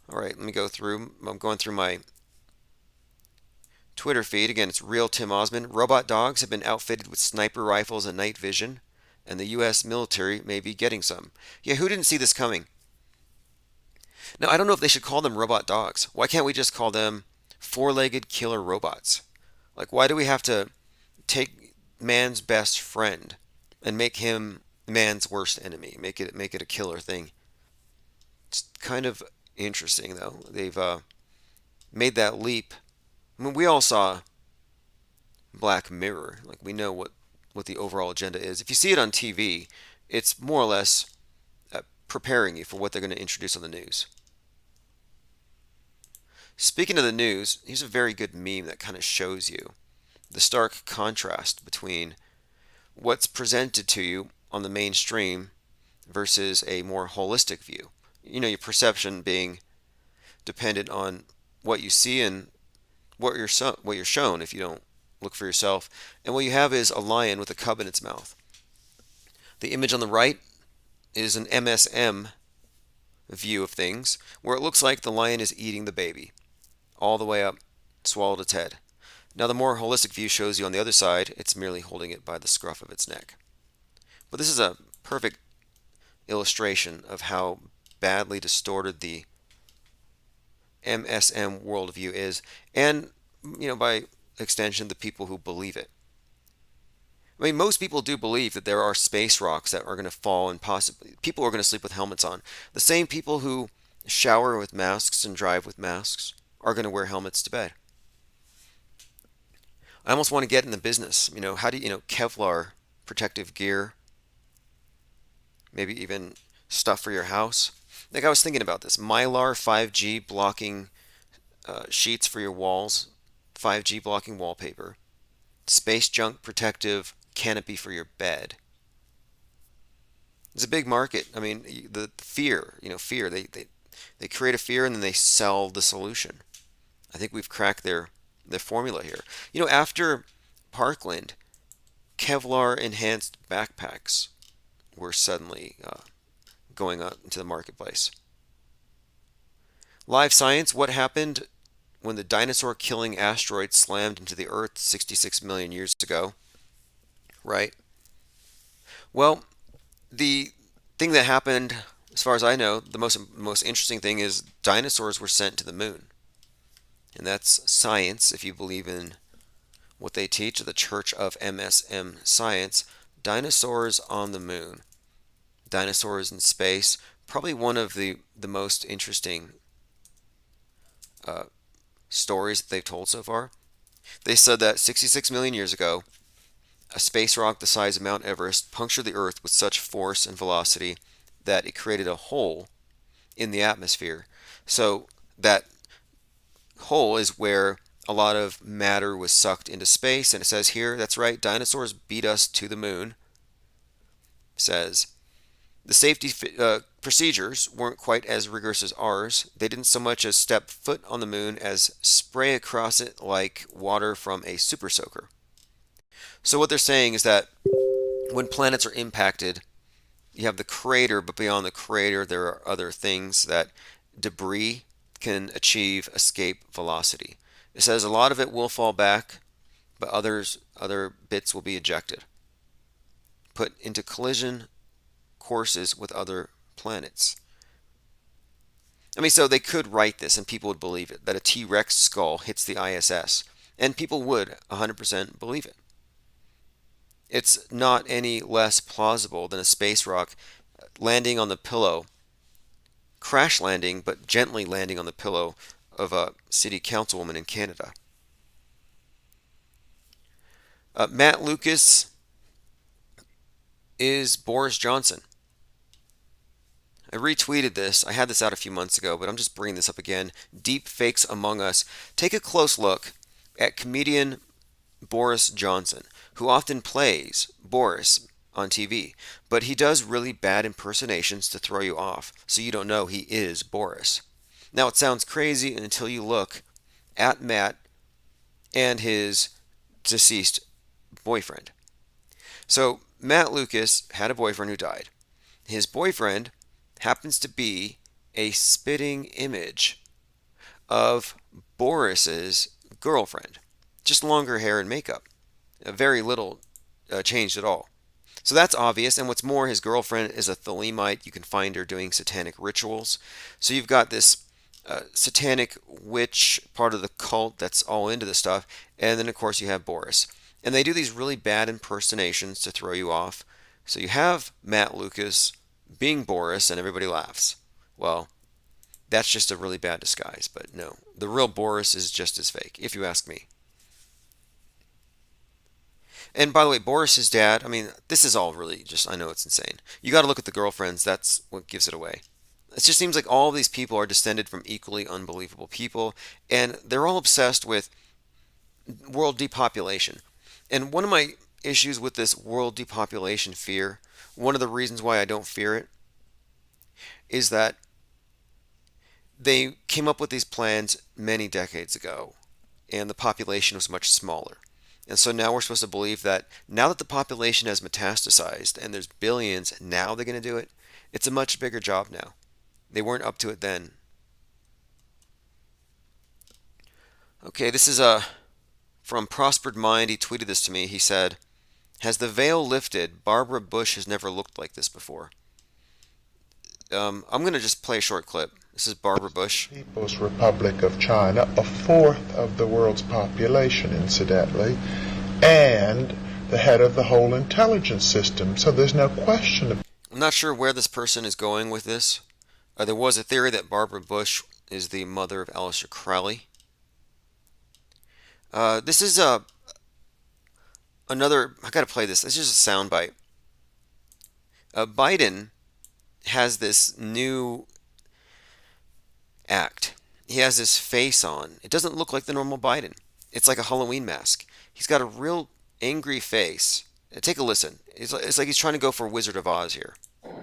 All right, let me go through. I'm going through my Twitter feed. Again, it's Real Tim Osmond. Robot dogs have been outfitted with sniper rifles and night vision, and the U.S. military may be getting some. Yeah, who didn't see this coming? Now, I don't know if they should call them robot dogs. Why can't we just call them four-legged killer robots? Like, why do we have to take man's best friend and make him man's worst enemy? Make it a killer thing. It's kind of interesting, though. They've made that leap. We all saw Black Mirror. Like, we know what the overall agenda is. If you see it on TV, It's more or less preparing you for what they're going to introduce on the news. Speaking of the news, here's a very good meme that kind of shows you the stark contrast between what's presented to you on the mainstream versus a more holistic view. You know, your perception being dependent on what you see and what you're shown if you don't look for yourself. And what you have is a lion with a cub in its mouth. The image on the right is an MSM view of things, where it looks like the lion is eating the baby all the way up, swallowed its head. Now the more holistic view shows you on the other side, it's merely holding it by the scruff of its neck. But this is a perfect illustration of how badly distorted the MSM worldview is, and by extension, the people who believe it. I mean, most people do believe that there are space rocks that are going to fall, and possibly people are going to sleep with helmets on. The same people who shower with masks and drive with masks are going to wear helmets to bed. I almost want to get in the business. How do Kevlar protective gear, maybe even stuff for your house. Like, I was thinking about this. Mylar 5G blocking sheets for your walls, 5G blocking wallpaper, space junk protective canopy for your bed. It's a big market. I mean, the fear, fear. They create a fear and then they sell the solution. I think we've cracked their formula here. After Parkland, Kevlar enhanced backpacks were suddenly going out into the marketplace. Live science, what happened when the dinosaur killing asteroid slammed into the Earth 66 million years ago? Right? Well, the thing that happened, as far as I know, the most interesting thing is dinosaurs were sent to the moon. And that's science, if you believe in what they teach, the Church of MSM Science. Dinosaurs on the moon. Dinosaurs in space. Probably one of the most interesting stories that they've told so far. They said that 66 million years ago, a space rock the size of Mount Everest punctured the Earth with such force and velocity that it created a hole in the atmosphere. So that hole is where a lot of matter was sucked into space. And it says here, that's right, dinosaurs beat us to the moon. It says, the safety procedures weren't quite as rigorous as ours. They didn't so much as step foot on the moon as spray across it like water from a super soaker. So what they're saying is that when planets are impacted, you have the crater, but beyond the crater there are other things that debris can achieve escape velocity. It says a lot of it will fall back, but other bits will be ejected, put into collision courses with other planets. I mean, so they could write this and people would believe it, that a T-Rex skull hits the ISS, and people would 100% believe it. It's not any less plausible than a space rock landing on the pillow, crash landing, but gently landing on the pillow of a city councilwoman in Canada. Matt Lucas is Boris Johnson. I retweeted this. I had this out a few months ago, but I'm just bringing this up again. Deep fakes among us. Take a close look at comedian Boris Johnson, who often plays Boris on TV, but he does really bad impersonations to throw you off, so you don't know he is Boris. Now, it sounds crazy until you look at Matt and his deceased boyfriend. So, Matt Lucas had a boyfriend who died. His boyfriend happens to be a spitting image of Boris's girlfriend. Just longer hair and makeup. Very little changed at all. So that's obvious, and what's more, his girlfriend is a Thelemite. You can find her doing satanic rituals. So you've got this satanic witch part of the cult that's all into this stuff, and then of course you have Boris. And they do these really bad impersonations to throw you off. So you have Matt Lucas being Boris and everybody laughs. Well, that's just a really bad disguise, but no, the real Boris is just as fake, if you ask me. And by the way, Boris's dad, I mean, this is all really just, I know it's insane. You got to look at the girlfriends. That's what gives it away. It just seems like all of these people are descended from equally unbelievable people, and they're all obsessed with world depopulation. And one of my issues with this world depopulation fear, one of the reasons why I don't fear it, is that they came up with these plans many decades ago, and the population was much smaller. And so now we're supposed to believe that now that the population has metastasized and there's billions, now they're going to do it. It's a much bigger job now. They weren't up to it then. Okay, this is from Prospered Mind. He tweeted this to me. He said, "Has the veil lifted? Barbara Bush has never looked like this before." I'm going to just play a short clip. This is Barbara Bush. People's Republic of China, a fourth of the world's population, incidentally, and the head of the whole intelligence system. So there's no question. I'm not sure where this person is going with this. There was a theory that Barbara Bush is the mother of Aleister Crowley. This is another. I got to play this. This is just a soundbite. Biden has this new act. He has this face on. It doesn't look like the normal Biden. It's like a Halloween mask. He's got a real angry face. Take a listen. It's like he's trying to go for Wizard of Oz here.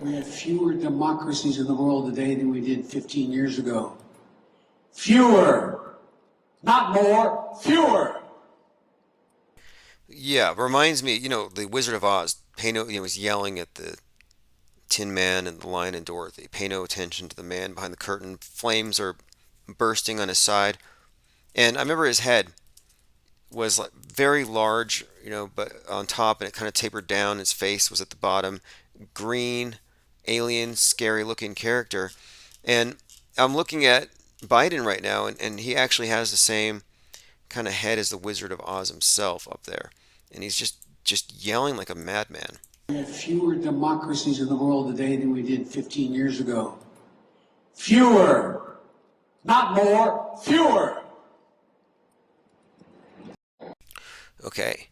We have fewer democracies in the world today than we did 15 years ago. Fewer. Not more. Fewer. Yeah, reminds me, the Wizard of Oz. Was yelling at the Tin Man and the Lion and Dorothy. Pay no attention to the man behind the curtain. Flames are bursting on his side. And I remember his head was like very large, but on top, and it kind of tapered down. His face was at the bottom. Green, alien, scary looking character. And I'm looking at Biden right now, and he actually has the same kind of head as the Wizard of Oz himself up there. And he's just yelling like a madman. We have fewer democracies in the world today than we did 15 years ago. Fewer. Not more. Fewer. Okay.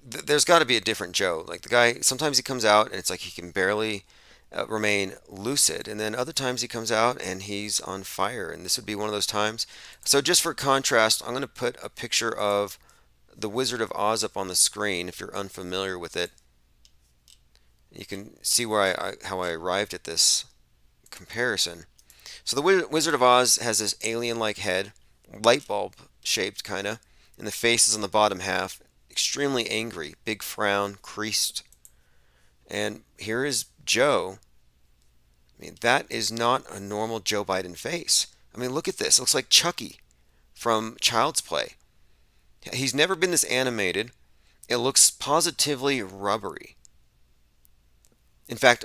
There's got to be a different Joe. Like the guy, sometimes he comes out and it's like he can barely remain lucid. And then other times he comes out and he's on fire. And this would be one of those times. So just for contrast, I'm going to put a picture of the Wizard of Oz up on the screen if you're unfamiliar with it. You can see where how I arrived at this comparison. So the Wizard of Oz has this alien-like head, light bulb shaped kind of, and the face is on the bottom half, extremely angry, big frown, creased. And here is Joe. I mean, that is not a normal Joe Biden face. I mean, look at this. It looks like Chucky from Child's Play. He's never been this animated. It looks positively rubbery. In fact,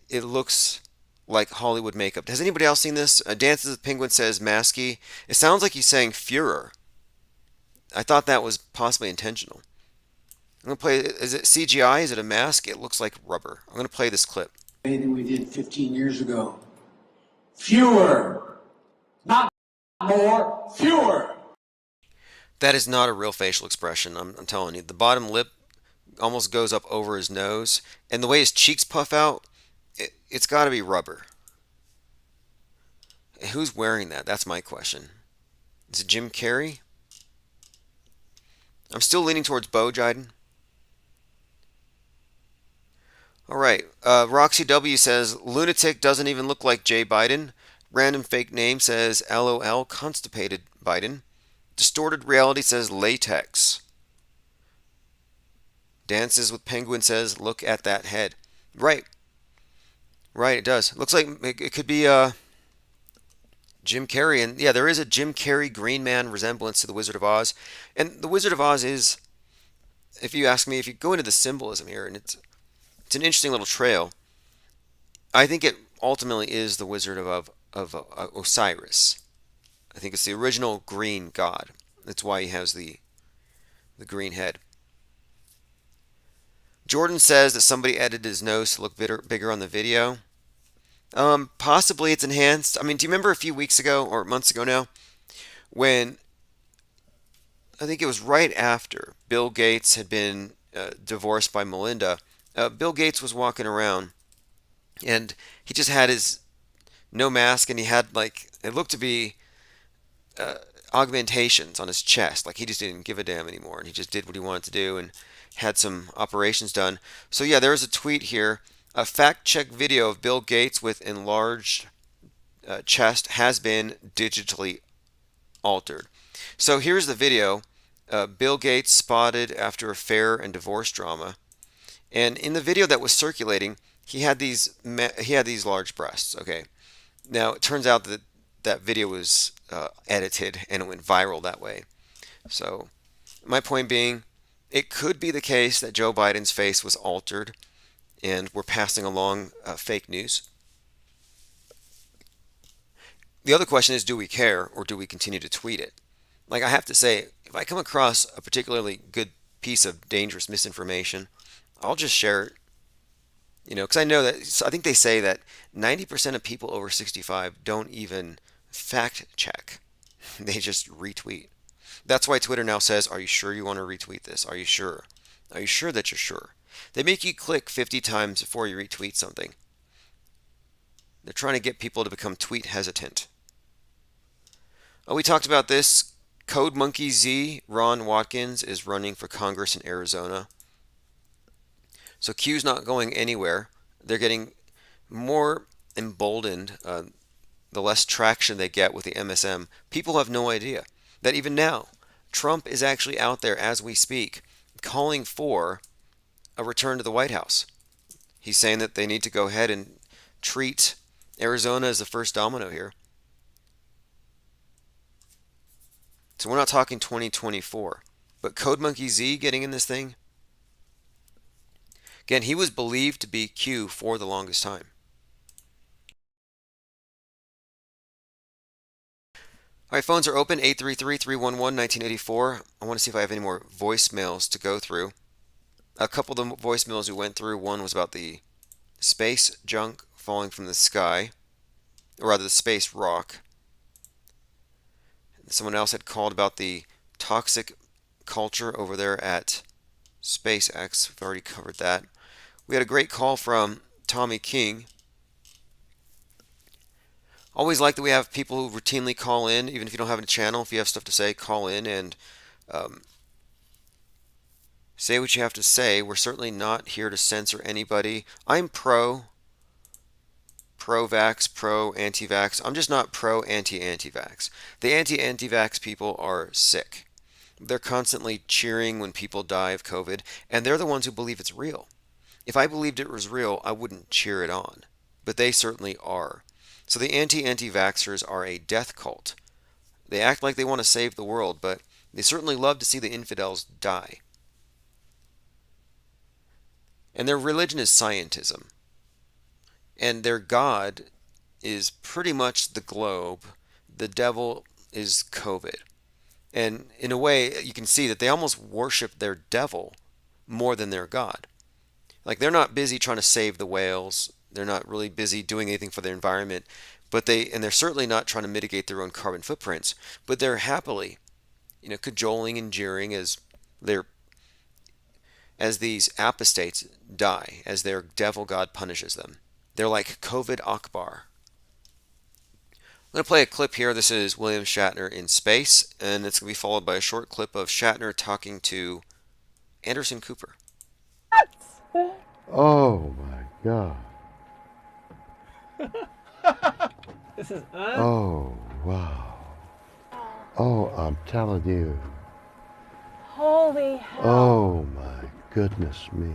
it looks like Hollywood makeup. Has anybody else seen this? Dances with Penguin says masky. It sounds like he's saying Führer. I thought that was possibly intentional. I'm going to play, is it CGI? Is it a mask? It looks like rubber. I'm going to play this clip. Than we did 15 years ago. Fewer. Not more. Fewer. That is not a real facial expression, I'm telling you. The bottom lip almost goes up over his nose, and the way his cheeks puff out, it's got to be rubber. Who's wearing that? That's my question. Is it Jim Carrey? I'm still leaning towards Bo Jiden. All right. Roxy W says, lunatic doesn't even look like Jay Biden. Random fake name says, LOL, constipated Biden. Distorted reality says, latex. Dances with Penguin says, look at that head. Right. Right, it does. Looks like it could be Jim Carrey. And yeah, there is a Jim Carrey Green Man resemblance to the Wizard of Oz. And the Wizard of Oz is, if you ask me, if you go into the symbolism here, and it's an interesting little trail, I think it ultimately is the Wizard of Osiris. I think it's the original green god. That's why he has the green head. Jordan says that somebody edited his nose to look bigger on the video. Possibly it's enhanced. I mean, do you remember a few weeks ago or months ago now when I think it was right after Bill Gates had been divorced by Melinda. Bill Gates was walking around and he just had his no mask, and he had like it looked to be uh, augmentations on his chest. Like he just didn't give a damn anymore, and he just did what he wanted to do and had some operations done. So yeah, there's a tweet here. A fact check video of Bill Gates with enlarged chest has been digitally altered. So here's the video. Bill Gates spotted after affair and divorce drama. And in the video that was circulating, he had these large breasts. Okay. Now it turns out that that video was edited and it went viral that way. So my point being, it could be the case that Joe Biden's face was altered and we're passing along fake news. The other question is, do we care or do we continue to tweet it? Like I have to say, if I come across a particularly good piece of dangerous misinformation, I'll just share it. You know, because I know that I think they say that 90% of people over 65 don't even fact check. They just retweet. That's why Twitter now says, are you sure you want to retweet this? Are you sure? Are you sure that you're sure? They make you click 50 times before you retweet something. They're trying to get people to become tweet hesitant. Oh, we talked about this. Code Monkey Z, Ron Watkins, is running for Congress in Arizona. So Q's not going anywhere. They're getting more emboldened the less traction they get with the MSM. People have no idea that even now, Trump is actually out there as we speak calling for a return to the White House. He's saying that they need to go ahead and treat Arizona as the first domino here. So we're not talking 2024. But Code Monkey Z getting in this thing? Again, he was believed to be Q for the longest time. All right, phones are open, 833-311-1984. I want to see if I have any more voicemails to go through. A couple of the voicemails we went through, one was about the space junk falling from the sky, or rather the space rock. Someone else had called about the toxic culture over there at SpaceX. We've already covered that. We had a great call from Tommy King. Always like that we have people who routinely call in, even if you don't have a channel. If you have stuff to say, call in and say what you have to say. We're certainly not here to censor anybody. I'm pro-vax, pro-anti-vax. I'm just not pro-anti-vax. The anti-vax people are sick. They're constantly cheering when people die of COVID, and they're the ones who believe it's real. If I believed it was real, I wouldn't cheer it on. But they certainly are. So the anti-vaxxers are a death cult. They act like they want to save the world, but they certainly love to see the infidels die. And their religion is scientism. And their God is pretty much the globe. The devil is COVID. And in a way, you can see that they almost worship their devil more than their God. Like they're not busy trying to save the whales. They're not really busy doing anything for the environment, but they're certainly not trying to mitigate their own carbon footprints. But they're happily, cajoling and jeering as these apostates die, as their devil god punishes them. They're like COVID Akbar. I'm going to play a clip here. This is William Shatner in space, and it's going to be followed by a short clip of Shatner talking to Anderson Cooper. Oh my God. This is us? Oh, wow. Oh, I'm telling you. Holy hell. Oh my goodness me.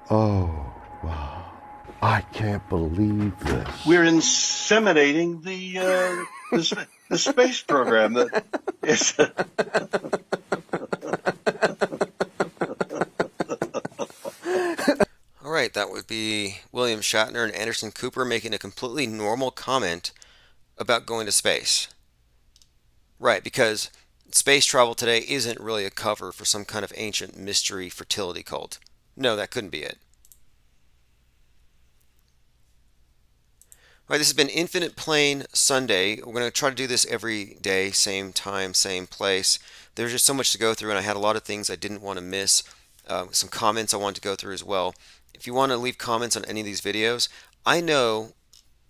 Oh, wow. I can't believe this. We're inseminating the space program. That is. All right, that would be William Shatner and Anderson Cooper making a completely normal comment about going to space. Right, because space travel today isn't really a cover for some kind of ancient mystery fertility cult. No, that couldn't be it. All right, this has been Infinite Plane Sunday. We're going to try to do this every day, same time, same place. There's just so much to go through, and I had a lot of things I didn't want to miss. Some comments I wanted to go through as well. If you want to leave comments on any of these videos, I know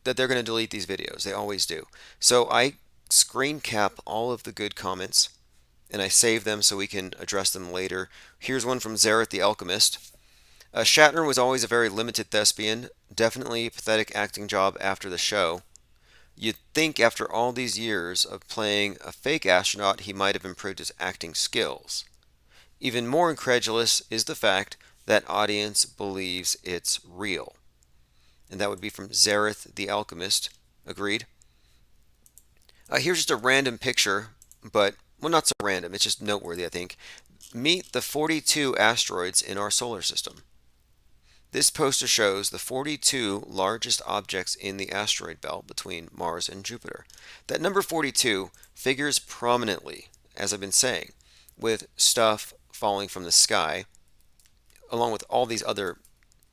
that they're going to delete these videos. They always do. So I screen cap all of the good comments, and I save them so we can address them later. Here's one from Zareth the Alchemist. Shatner was always a very limited thespian, definitely a pathetic acting job after the show. You'd think after all these years of playing a fake astronaut he might have improved his acting skills. Even more incredulous is the fact that audience believes it's real. And that would be from Zareth the Alchemist. Agreed? Here's just a random picture, but, well, not so random, it's just noteworthy, I think. Meet the 42 asteroids in our solar system. This poster shows the 42 largest objects in the asteroid belt between Mars and Jupiter. That number 42 figures prominently, as I've been saying, with stuff falling from the sky, along with all these other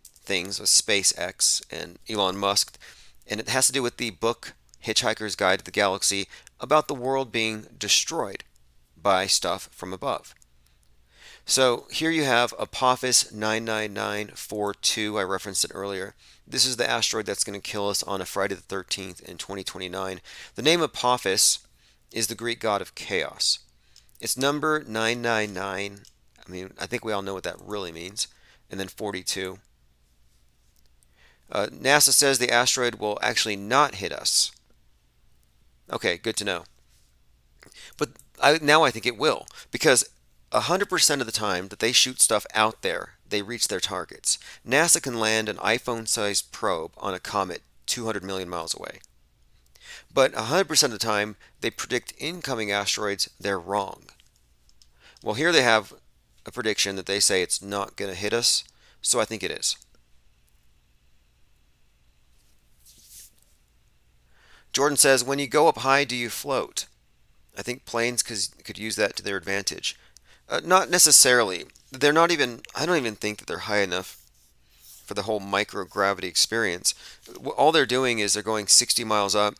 things with SpaceX and Elon Musk, and it has to do with the book Hitchhiker's Guide to the Galaxy about the world being destroyed by stuff from above. So here you have Apophis 99942. I referenced it earlier. This is the asteroid that's going to kill us on a Friday the 13th in 2029. The name Apophis is the Greek god of chaos. It's number 999. I mean, I think we all know what that really means. And then 42. NASA says the asteroid will actually not hit us. Okay, good to know. But now I think it will, because 100% of the time that they shoot stuff out there, they reach their targets. NASA can land an iPhone-sized probe on a comet 200 million miles away. But 100% of the time, they predict incoming asteroids, they're wrong. Well, here they have a prediction that they say it's not going to hit us, so I think it is. Jordan says, when you go up high, do you float? I think planes could use that to their advantage. Not necessarily. They're not even, I don't even think that they're high enough for the whole microgravity experience. All they're doing is they're going 60 miles up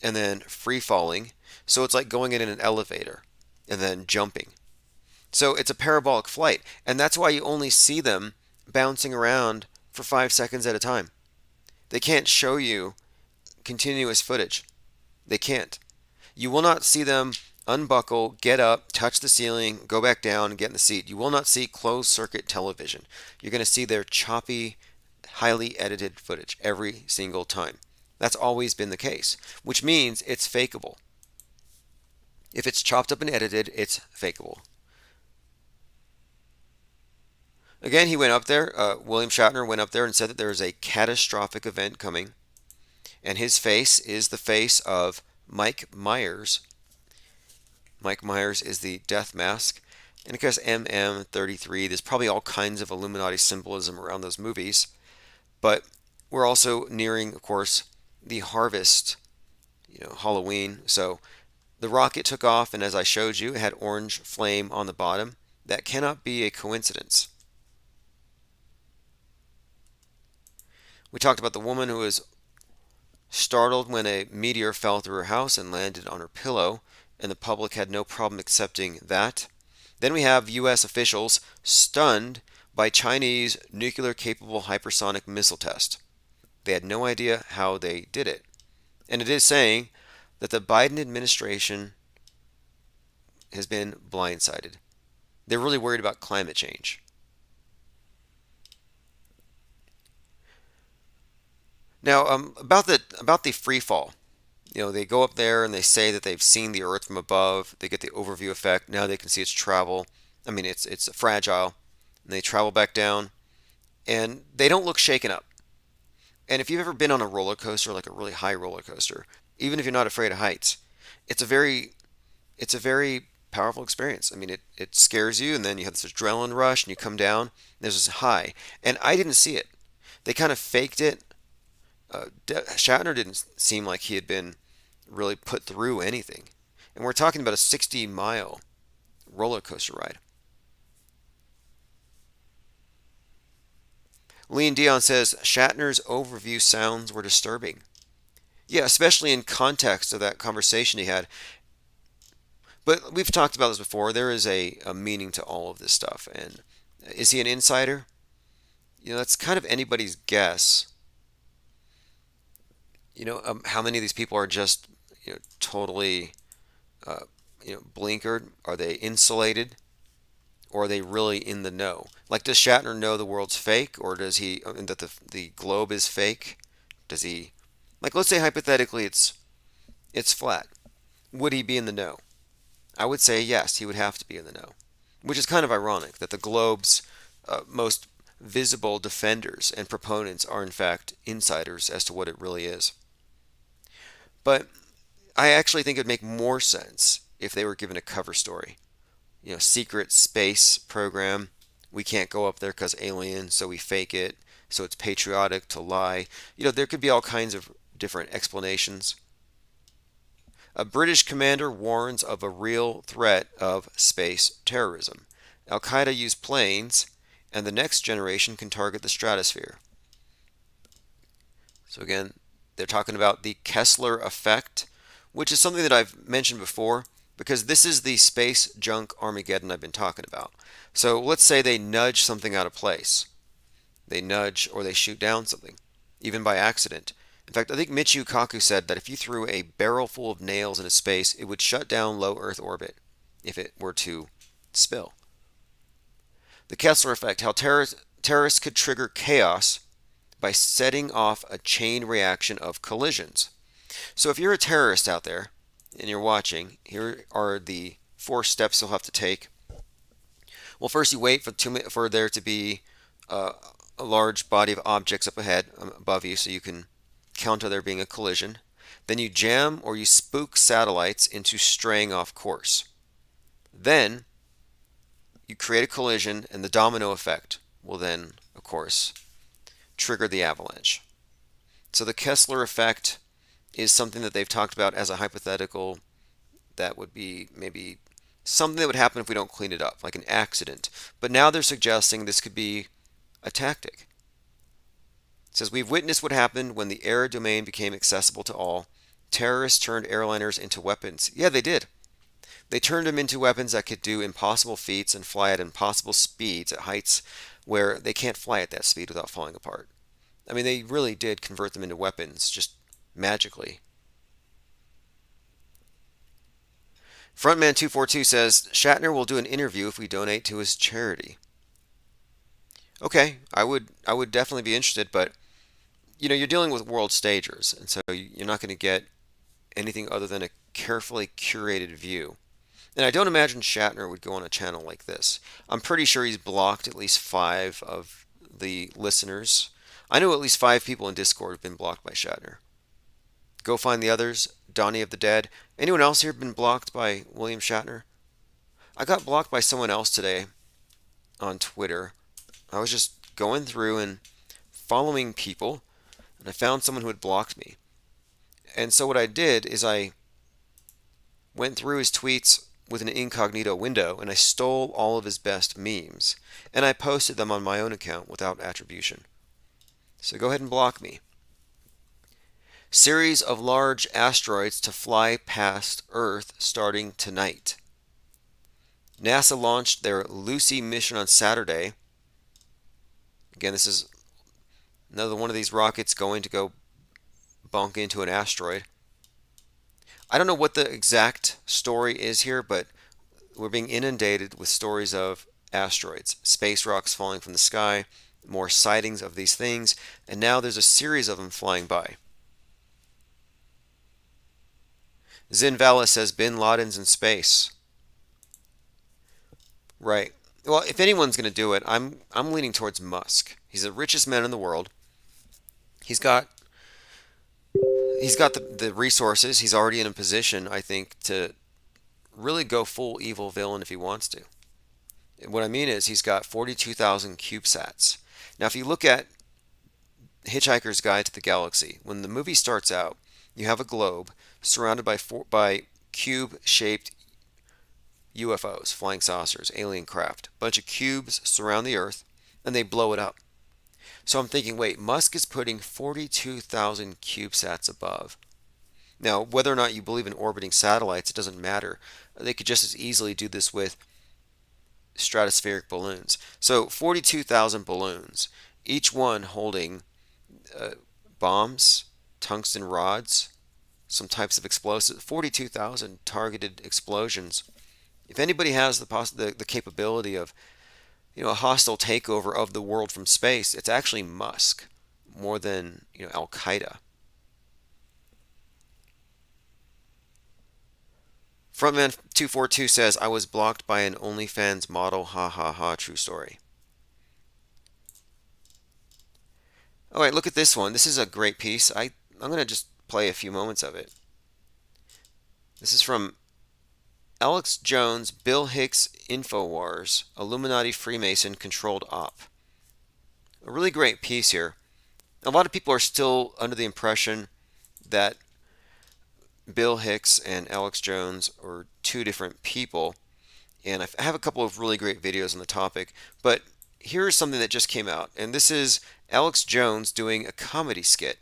and then free falling. So it's like going in an elevator and then jumping. So it's a parabolic flight. And that's why you only see them bouncing around for 5 seconds at a time. They can't show you continuous footage. They can't. You will not see them unbuckle, get up, touch the ceiling, go back down, and get in the seat. You will not see closed-circuit television. You're going to see their choppy, highly edited footage every single time. That's always been the case, which means it's fakeable. If it's chopped up and edited, it's fakeable. Again, he went up there, William Shatner went up there and said that there is a catastrophic event coming, and his face is the face of Mike Myers. Mike Myers is the death mask. And of course, MM33, there's probably all kinds of Illuminati symbolism around those movies. But we're also nearing, of course, the harvest, Halloween. So the rocket took off, and as I showed you, it had orange flame on the bottom. That cannot be a coincidence. We talked about the woman who was startled when a meteor fell through her house and landed on her pillow, and the public had no problem accepting that. Then we have U.S. officials stunned by Chinese nuclear-capable hypersonic missile test. They had no idea how they did it. And it is saying that the Biden administration has been blindsided. They're really worried about climate change. Now, about the free fall. They go up there and they say that they've seen the Earth from above. They get the overview effect. Now they can see its travel. I mean, it's fragile. And they travel back down, and they don't look shaken up. And if you've ever been on a roller coaster, like a really high roller coaster, even if you're not afraid of heights, it's a very powerful experience. I mean, it scares you, and then you have this adrenaline rush, and you come down, and there's this high. And I didn't see it. They kind of faked it. Shatner didn't seem like he had been really put through anything. And we're talking about a 60-mile roller coaster ride. Lean Dion says, Shatner's overview sounds were disturbing. Yeah, especially in context of that conversation he had. But we've talked about this before. There is a meaning to all of this stuff. And is he an insider? That's kind of anybody's guess. How many of these people are just, totally, uh, blinkered? Are they insulated? Or are they really in the know? Like, does Shatner know the world's fake, or does he that the globe is fake? Does he, like, let's say hypothetically it's flat? Would he be in the know? I would say yes, he would have to be in the know, which is kind of ironic that the globe's most visible defenders and proponents are in fact insiders as to what it really is. But I actually think it would make more sense if they were given a cover story. Secret space program. We can't go up there because aliens, so we fake it. So it's patriotic to lie. There could be all kinds of different explanations. A British commander warns of a real threat of space terrorism. Al Qaeda use planes, and the next generation can target the stratosphere. So again, they're talking about the Kessler effect, which is something that I've mentioned before, because this is the space junk Armageddon I've been talking about. So let's say they nudge something out of place. They nudge or they shoot down something, even by accident. In fact, I think Michio Kaku said that if you threw a barrel full of nails into space, it would shut down low Earth orbit if it were to spill. The Kessler effect, how terrorists could trigger chaos by setting off a chain reaction of collisions. So if you're a terrorist out there and you're watching, here are the 4 steps you'll have to take. Well, first you wait for there to be a large body of objects up ahead, above you, so you can counter there being a collision. Then you jam or you spook satellites into straying off course. Then you create a collision, and the domino effect will then, of course, trigger the avalanche. So the Kessler effect is something that they've talked about as a hypothetical that would be maybe something that would happen if we don't clean it up, like an accident. But now they're suggesting this could be a tactic. It says, we've witnessed what happened when the air domain became accessible to all. Terrorists turned airliners into weapons. Yeah, they did. They turned them into weapons that could do impossible feats and fly at impossible speeds at heights where they can't fly at that speed without falling apart. I mean, they really did convert them into weapons, just magically. Frontman242 says, Shatner will do an interview if we donate to his charity. Okay, I would definitely be interested, but you're dealing with world stagers, and so you're not going to get anything other than a carefully curated view. And I don't imagine Shatner would go on a channel like this. I'm pretty sure he's blocked at least 5 of the listeners. I know at least 5 people in Discord have been blocked by Shatner. Go find the others. Donnie of the Dead. Anyone else here been blocked by William Shatner? I got blocked by someone else today on Twitter. I was just going through and following people, and I found someone who had blocked me. And so what I did is I went through his tweets with an incognito window, and I stole all of his best memes, and I posted them on my own account without attribution. So go ahead and block me. Series of large asteroids to fly past Earth starting tonight. NASA launched their Lucy mission on Saturday. Again, this is another one of these rockets going to go bonk into an asteroid. I don't know what the exact story is here, but we're being inundated with stories of asteroids, space rocks falling from the sky, more sightings of these things, and now there's a series of them flying by. Zinvala says Bin Laden's in space. Right. Well, if anyone's going to do it, I'm leaning towards Musk. He's the richest man in the world. He's got the resources. He's already in a position, I think, to really go full evil villain if he wants to. And what I mean is he's got 42,000 CubeSats. Now, if you look at Hitchhiker's Guide to the Galaxy, when the movie starts out, you have a globe surrounded by cube-shaped UFOs, flying saucers, alien craft. A bunch of cubes surround the Earth, and they blow it up. So I'm thinking, wait, Musk is putting 42,000 CubeSats above. Now, whether or not you believe in orbiting satellites, it doesn't matter. They could just as easily do this with stratospheric balloons. So 42,000 balloons, each one holding bombs, tungsten rods, some types of explosives. 42,000 targeted explosions. If anybody has the capability of, a hostile takeover of the world from space, it's actually Musk more than, Al Qaeda. Frontman 242 says, I was blocked by an OnlyFans model, ha ha ha, true story. Alright, look at this one. This is a great piece. I'm going to just play a few moments of it. This is from Alex Jones, Bill Hicks, InfoWars, Illuminati Freemason Controlled Op. A really great piece here. A lot of people are still under the impression that Bill Hicks and Alex Jones are two different people, and I have a couple of really great videos on the topic, but here's something that just came out, and this is Alex Jones doing a comedy skit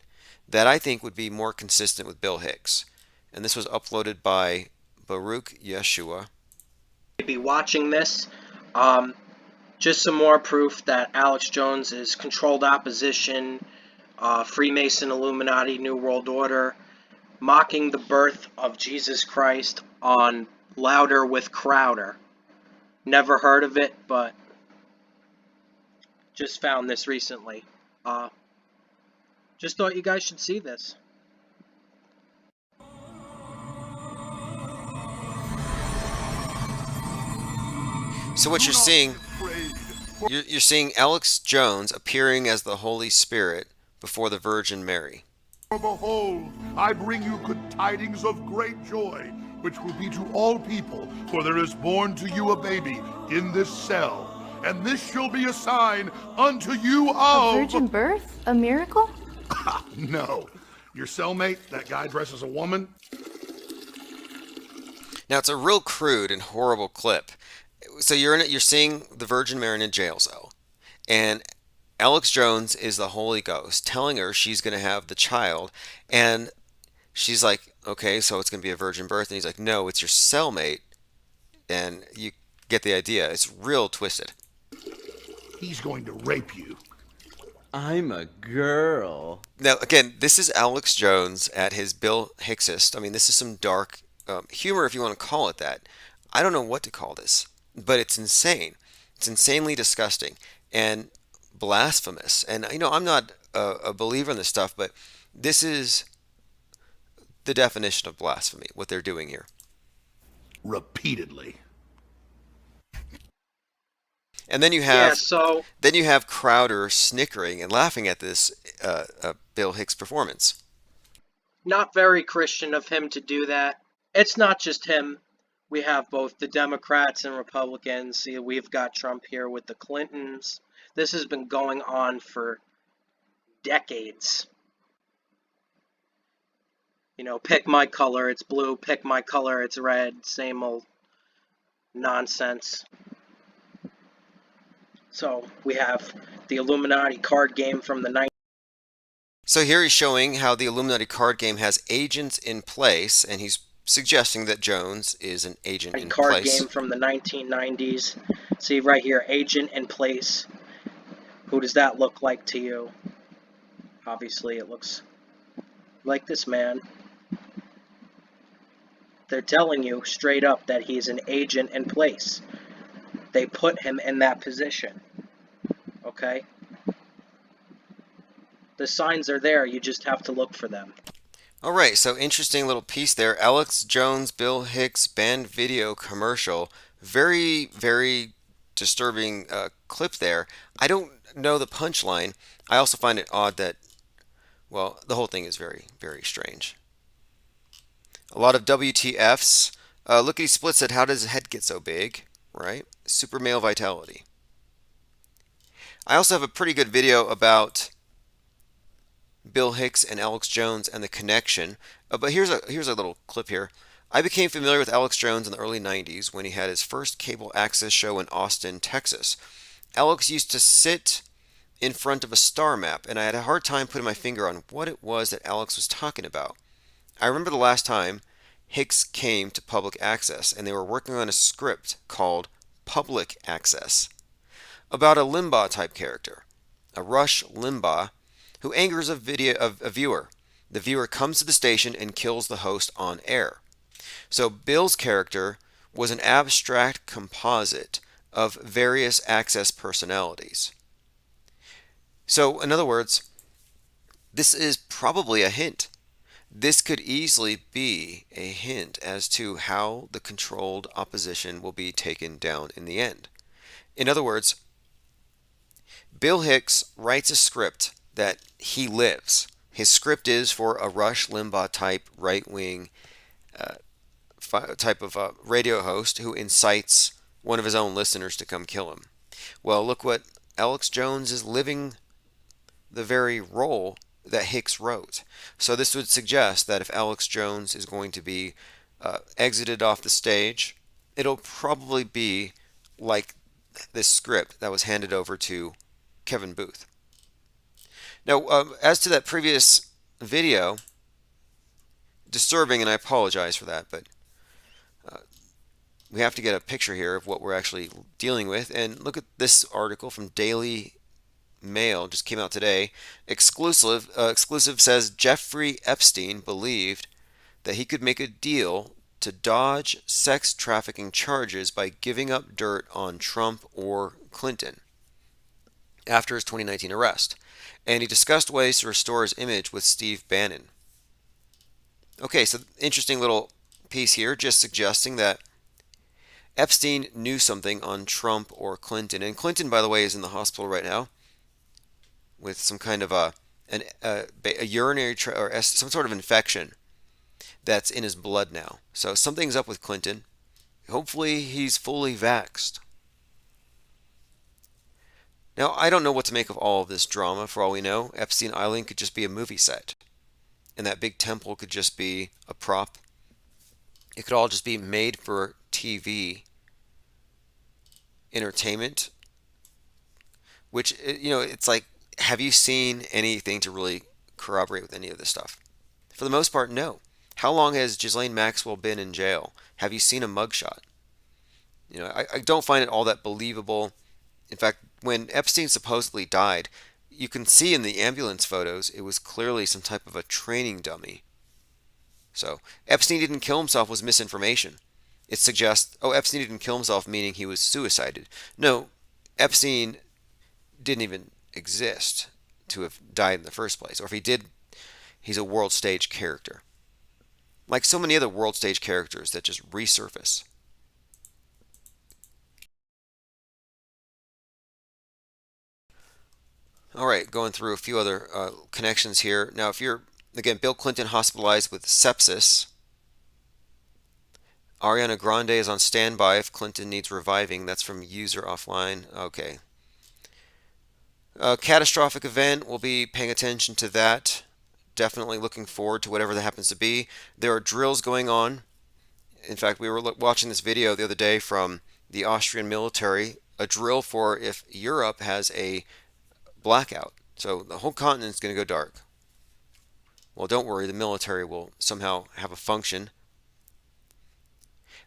that I think would be more consistent with Bill Hicks, and this was uploaded by Baruch Yeshua. Be watching this. Just some more proof that Alex Jones is controlled opposition, Freemason, Illuminati, New World Order, mocking the birth of Jesus Christ on Louder with Crowder. Never heard of it, but just found this recently. Just thought you guys should see this. So what you're seeing, you're seeing Alex Jones appearing as the Holy Spirit before the Virgin Mary. Behold, I bring you good tidings of great joy, which will be to all people, for there is born to you a baby in this cell, and this shall be a sign unto you of... A virgin birth? A miracle? No. Your cellmate, that guy dressed as a woman? Now, it's a real crude and horrible clip. So you're seeing the Virgin Mary in a jail cell, and Alex Jones is the Holy Ghost telling her she's going to have the child, and she's like, okay, so it's going to be a virgin birth, and he's like, no, it's your cellmate, and you get the idea. It's real twisted. He's going to rape you. I'm a girl. Now, again, this is Alex Jones at his Bill Hicksist. I mean, this is some dark humor, if you want to call it that. I don't know what to call this, but it's insane. It's insanely disgusting and blasphemous. And, I'm not a believer in this stuff, but this is the definition of blasphemy, what they're doing here. Repeatedly. And then you have Crowder snickering and laughing at this Bill Hicks performance. Not very Christian of him to do that. It's not just him. We have both the Democrats and Republicans. See, we've got Trump here with the Clintons. This has been going on for decades. Pick my color, it's blue. Pick my color, it's red. Same old nonsense. So we have the Illuminati card game from the 90s. So here he's showing how the Illuminati card game has agents in place, and he's suggesting that Jones is an agent in card place. Game from the 1990s. See right here, agent in place. Who does that look like to you? Obviously, it looks like this man. They're telling you straight up that he's an agent in place. They put him in that position. Okay? The signs are there, you just have to look for them. Alright, so interesting little piece there. Alex Jones, Bill Hicks, banned video commercial. Very, very disturbing clip there. I don't know the punchline. I also find it odd that, well, the whole thing is very, very strange. A lot of WTFs. Lickety Split said, how does his head get so big? Right? Super male vitality. I also have a pretty good video about Bill Hicks and Alex Jones and the connection. But here's a little clip here. I became familiar with Alex Jones in the early 90s when he had his first cable access show in Austin, Texas. Alex used to sit in front of a star map, and I had a hard time putting my finger on what it was that Alex was talking about. I remember the last time Hicks came to public access, and they were working on a script called Public Access about a Limbaugh type character, a Rush Limbaugh, who angers a viewer. The viewer comes to the station and kills the host on air. So Bill's character was an abstract composite of various access personalities. So, in other words, this is probably a hint. This could easily be a hint as to how the controlled opposition will be taken down in the end. In other words, Bill Hicks writes a script that he lives. His script is for a Rush Limbaugh type right wing type of radio host who incites one of his own listeners to come kill him. Well, look what Alex Jones is living the very role that Hicks wrote. So this would suggest that if Alex Jones is going to be exited off the stage, it'll probably be like this script that was handed over to Kevin Booth. Now, as to that previous video, disturbing, and I apologize for that, but we have to get a picture here of what we're actually dealing with. And look at this article from Daily Mail, just came out today. Exclusive says Jeffrey Epstein believed that he could make a deal to dodge sex trafficking charges by giving up dirt on Trump or Clinton after his 2019 arrest. And he discussed ways to restore his image with Steve Bannon. Okay, so interesting little piece here, just suggesting that Epstein knew something on Trump or Clinton. And Clinton, by the way, is in the hospital right now with some kind of a urinary or some sort of infection that's in his blood now. So something's up with Clinton. Hopefully he's fully vaxxed. Now, I don't know what to make of all of this drama. For all we know, Epstein Island could just be a movie set. And that big temple could just be a prop. It could all just be made for TV entertainment. Which, it's like, have you seen anything to really corroborate with any of this stuff? For the most part, no. How long has Ghislaine Maxwell been in jail? Have you seen a mugshot? I don't find it all that believable. In fact, when Epstein supposedly died, you can see in the ambulance photos it was clearly some type of a training dummy. So, Epstein didn't kill himself was misinformation. It suggests, Epstein didn't kill himself, meaning he was suicided. No, Epstein didn't even exist to have died in the first place. Or if he did, he's a world stage character. Like so many other world stage characters that just resurface. All right, going through a few other connections here. Now, if you're, again, Bill Clinton hospitalized with sepsis. Ariana Grande is on standby if Clinton needs reviving. That's from user offline. Okay. Catastrophic event, we'll be paying attention to that. Definitely looking forward to whatever that happens to be. There are drills going on. In fact, we were watching this video the other day from the Austrian military, a drill for if Europe has a blackout. So the whole continent is going to go dark. Well, don't worry, the military will somehow have a function.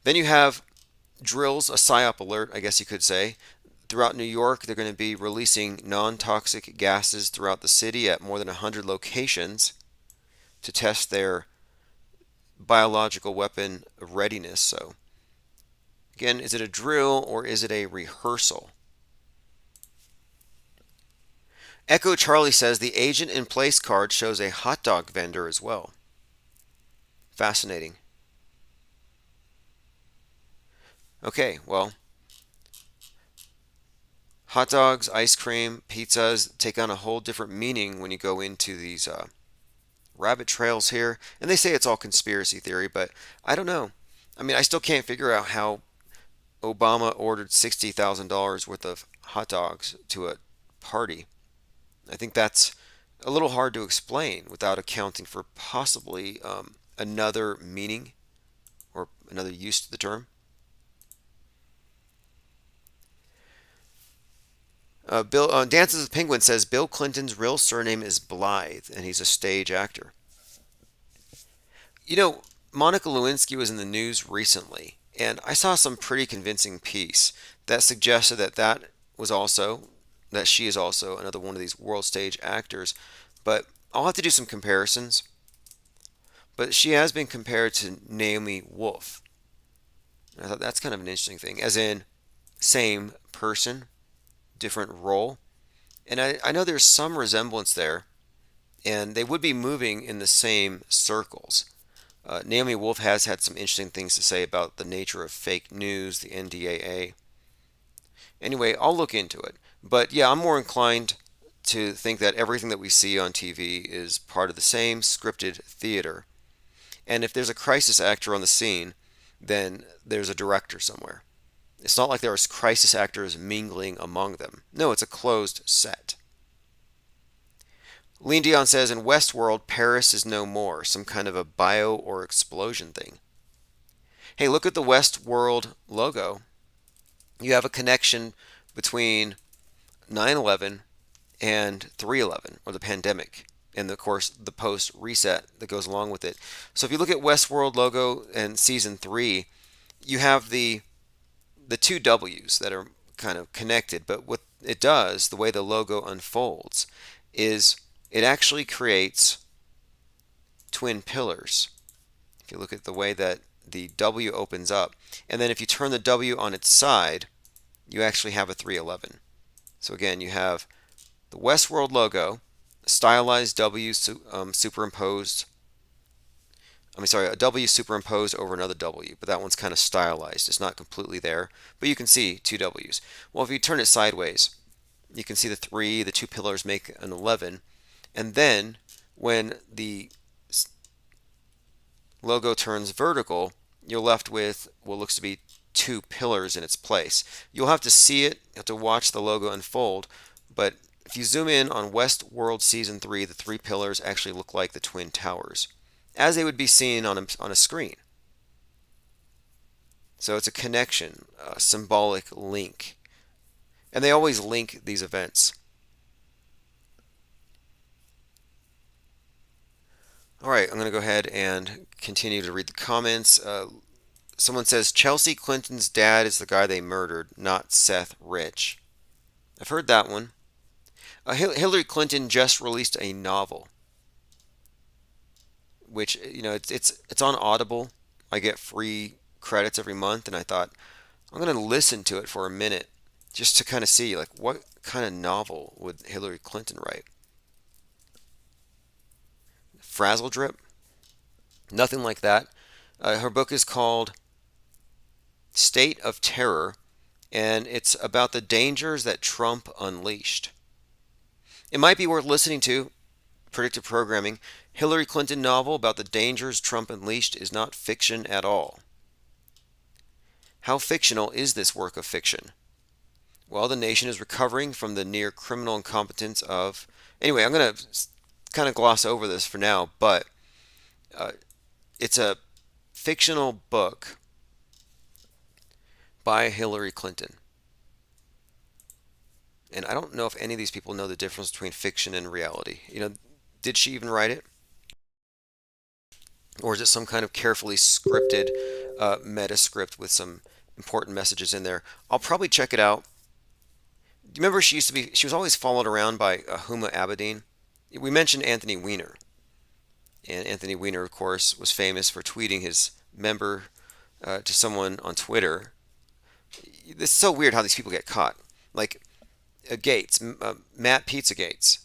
Then you have drills, a PSYOP alert, I guess you could say. Throughout New York, they're going to be releasing non-toxic gases throughout the city at more than 100 locations to test their biological weapon readiness. So, again, is it a drill or is it a rehearsal? Echo Charlie says the agent in place card shows a hot dog vendor as well. Fascinating. Okay, well, hot dogs, ice cream, pizzas take on a whole different meaning when you go into these rabbit trails here. And they say it's all conspiracy theory, but I don't know. I mean, I still can't figure out how Obama ordered $60,000 worth of hot dogs to a party. I think that's a little hard to explain without accounting for possibly another meaning or another use to the term. Bill Dances with Penguin says Bill Clinton's real surname is Blythe, and he's a stage actor. You know, Monica Lewinsky was in the news recently, and I saw some pretty convincing piece that suggested that she is also another one of these world stage actors. But I'll have to do some comparisons. But she has been compared to Naomi Wolf. I thought that's kind of an interesting thing, as in same person, different role. And I know there's some resemblance there, and they would be moving in the same circles. Naomi Wolf has had some interesting things to say about the nature of fake news, the NDAA. Anyway, I'll look into it. But yeah, I'm more inclined to think that everything that we see on TV is part of the same scripted theater. And if there's a crisis actor on the scene, then there's a director somewhere. It's not like there's crisis actors mingling among them. No, it's a closed set. Lean Dion says in Westworld, Paris is no more, some kind of a bio or explosion thing. Hey, look at the Westworld logo. You have a connection between 9/11 and 3/11, or the pandemic, and of course the post reset that goes along with it. So if you look at Westworld logo and season 3, you have the two W's that are kind of connected, but what it does, the way the logo unfolds, is it actually creates twin pillars. If you look at the way that the W opens up, and then if you turn the W on its side, you actually have a 311. So again, you have the Westworld logo, a stylized W superimposed. A W superimposed over another W, but that one's kind of stylized. It's not completely there, but you can see two W's. Well, if you turn it sideways, you can see the 3, the two pillars make an 11, and then when the logo turns vertical, you're left with what looks to be two pillars in its place. You'll have to see it, you have to watch the logo unfold, but if you zoom in on Westworld Season 3, the three pillars actually look like the Twin Towers, as they would be seen on a screen. So it's a connection, a symbolic link. And they always link these events. All right, I'm going to go ahead and continue to read the comments. Someone says, Chelsea Clinton's dad is the guy they murdered, not Seth Rich. I've heard that one. Hillary Clinton just released a novel, which, it's on Audible. I get free credits every month, and I thought, I'm going to listen to it for a minute just to kind of see, like, what kind of novel would Hillary Clinton write? Frazzle drip? Nothing like that. Her book is called State of Terror, and it's about the dangers that Trump unleashed. It might be worth listening to. Predictive programming. Hillary Clinton novel about the dangers Trump unleashed is not fiction at all. How fictional is this work of fiction? Well, the nation is recovering from the near criminal incompetence of... Anyway, I'm going to kind of gloss over this for now, but it's a fictional book by Hillary Clinton. And I don't know if any of these people know the difference between fiction and reality. Did she even write it? Or is it some kind of carefully scripted meta script with some important messages in there? I'll probably check it out. Do you remember she was always followed around by Huma Abedin? We mentioned Anthony Weiner. And Anthony Weiner, of course, was famous for tweeting his member to someone on Twitter. It's so weird how these people get caught. Like Gates, Matt Pizza Gates.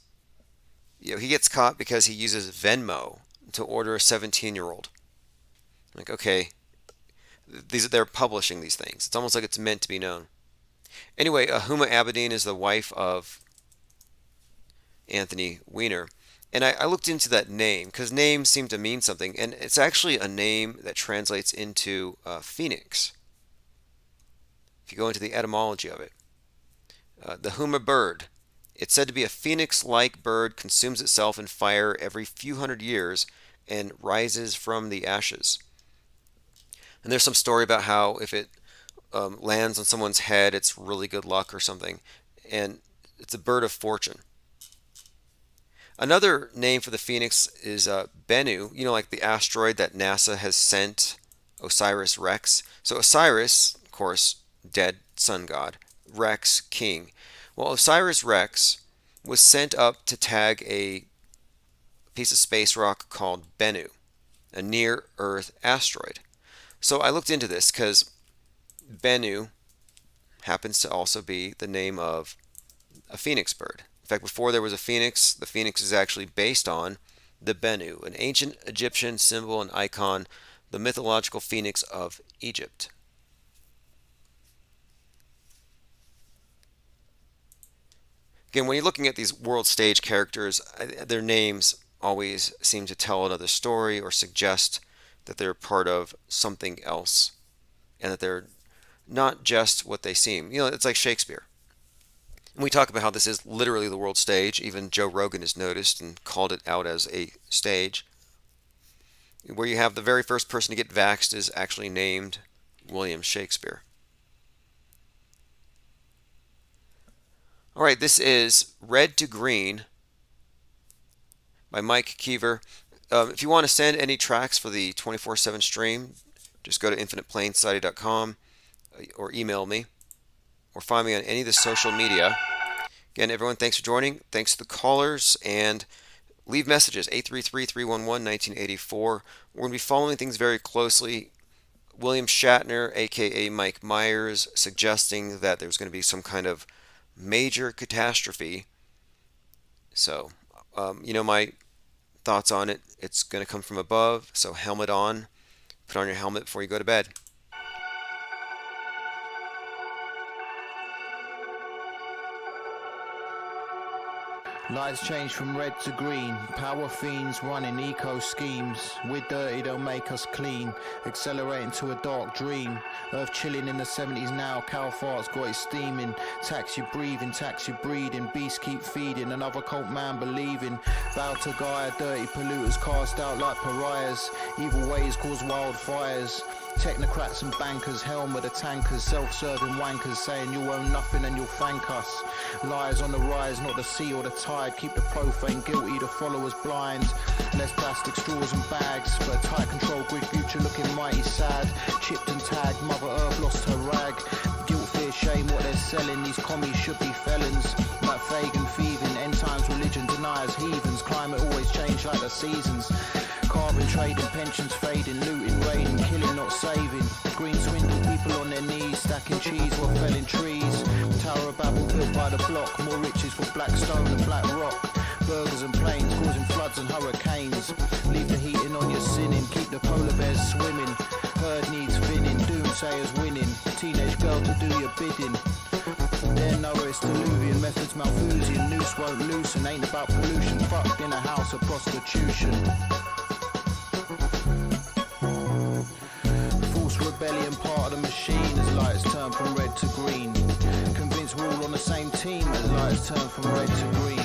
He gets caught because he uses Venmo to order a 17-year-old. Like, okay, they're publishing these things. It's almost like it's meant to be known. Anyway, Huma Abedin is the wife of Anthony Weiner. And I looked into that name because names seem to mean something. And it's actually a name that translates into phoenix. If you go into the etymology of it. The Huma bird. It's said to be a phoenix-like bird, consumes itself in fire every few hundred years, and rises from the ashes. And there's some story about how if it lands on someone's head, it's really good luck or something. And it's a bird of fortune. Another name for the phoenix is Bennu, like the asteroid that NASA has sent OSIRIS-REx. So Osiris, of course, dead sun god, Rex, king. Well, OSIRIS-REx was sent up to tag a piece of space rock called Bennu, a near-Earth asteroid. So I looked into this because Bennu happens to also be the name of a phoenix bird. In fact, before there was a phoenix, the phoenix is actually based on the Bennu, an ancient Egyptian symbol and icon, the mythological phoenix of Egypt. Again, when you're looking at these world stage characters, their names always seem to tell another story or suggest that they're part of something else and that they're not just what they seem. It's like Shakespeare. And we talk about how this is literally the world stage. Even Joe Rogan has noticed and called it out as a stage. Where you have the very first person to get vaxxed is actually named William Shakespeare. All right, this is Red to Green by Mike Keever. If you want to send any tracks for the 24/7 stream, just go to infiniteplainsociety.com or email me or find me on any of the social media. Again, everyone, thanks for joining. Thanks to the callers, and leave messages, 833-311-1984. We're going to be following things very closely. William Shatner, a.k.a. Mike Myers, suggesting that there's going to be some kind of major catastrophe. So, my thoughts on it. It's going to come from above, so helmet on. Put on your helmet before you go to bed. Lights change from red to green. Power fiends running eco schemes. We're dirty, they'll make us clean. Accelerating to a dark dream. Earth chilling in the 70s now. Cow farts got it steaming. Tax your breathing, tax your breeding. Beasts keep feeding. Another cult man believing. Bow to Gaia, dirty polluters cast out like pariahs. Evil ways cause wildfires. Technocrats and bankers, helm of the tankers, self-serving wankers saying you own nothing and you'll thank us. Lies on the rise, not the sea or the tide. Keep the profane guilty, the followers blind. Less plastic straws and bags, but a tight control grid future looking mighty sad. Chipped and tagged, Mother Earth lost her rag. Guilt, fear, shame, what they're selling. These commies should be felons. Like Fagin, thieving, end times religion deniers, heathens. Climate always change like the seasons. Carbon trading, pensions fading, looting, raiding, killing, not saving. Green swindle, people on their knees, stacking cheese while felling trees. Tower of Babel built by the block, more riches for black stone and black rock. Burgers and planes causing floods and hurricanes. Leave the heating on your sinning, keep the polar bears swimming. Herd needs thinning, doomsayers winning. Teenage girl to do your bidding. There nowhere it's diluvian, methods Malthusian. Noose won't loosen, ain't about pollution. Fucked in a house of prostitution. False rebellion, part of the machine as lights turn from red to green. Convinced we're all on the same team as lights turn from red to green.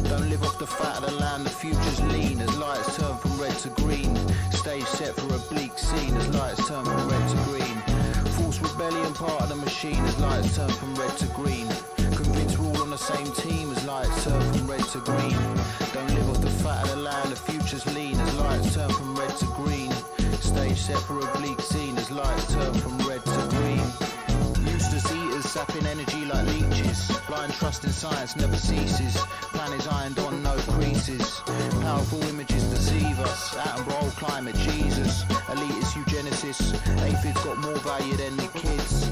Don't live off the fat of the land, the future's lean as lights turn from red to green. Stage set for a bleak scene as lights turn from red to green. False rebellion, part of the machine as lights turn from red to green. Convinced we're all on the same team as lights turn from red to green. Don't live off the fat of the land, the future's lean as lights turn from red to green. Stage set for a bleak scene as lights turn from red to green. Useless eaters sapping energy like leeches. Blind trust in science never ceases. Plan is ironed on, no creases. Powerful images deceive us. Attenborough, climate, Jesus. Elitist eugenesis. Aphids got more value than the kids.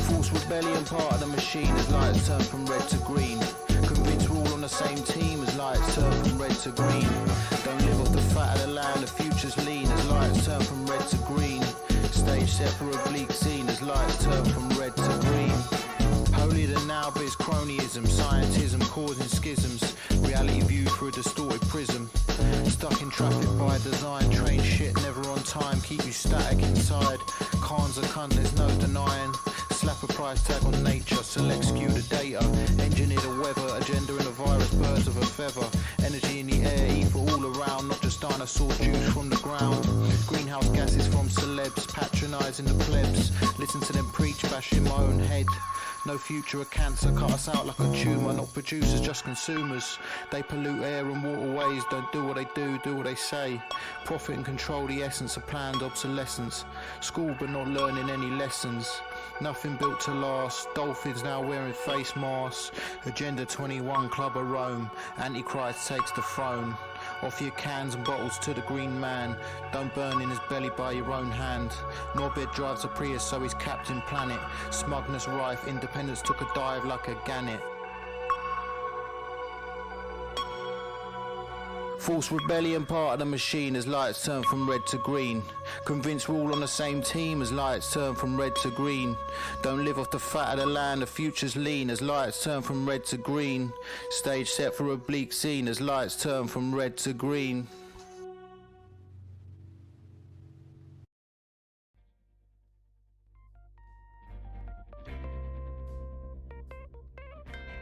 False rebellion, part of the machine as lights turn from red to green. Convinced we're all on the same team as lights turn from red to green. Don't live off the fat of the land, the future's lean as lights turn from red to green. Stage set for a bleak scene as lights turn from red to green. Holier than now, but it's cronyism, scientism causing schisms. Reality viewed through a distorted prism. Stuck in traffic by design, train shit never on time, keep you static inside. Khan's a cunt, there's no denying. Slap a price tag on nature, select skew the data. Engineer the weather, agenda in a virus, birds of a feather. Energy in the air, ether all around, not just dinosaur juice from the ground. Greenhouse gases from celebs, patronising the plebs. Listen to them preach, bashing my own head. No future of cancer, cut us out like a tumour. Not producers, just consumers. They pollute air and waterways. Don't do what they do what they say. Profit and control, the essence of planned obsolescence. School but not learning any lessons. Nothing built to last. Dolphins now wearing face masks. Agenda 21, Club of Rome. Antichrist takes the throne. Off your cans and bottles to the green man. Don't burn in his belly by your own hand. Norbert drives a Prius so he's Captain Planet. Smugness rife, independence took a dive like a gannet. False rebellion part of the machine as lights turn from red to green. Convinced we're all on the same team as lights turn from red to green. Don't live off the fat of the land, the future's lean as lights turn from red to green. Stage set for a bleak scene as lights turn from red to green.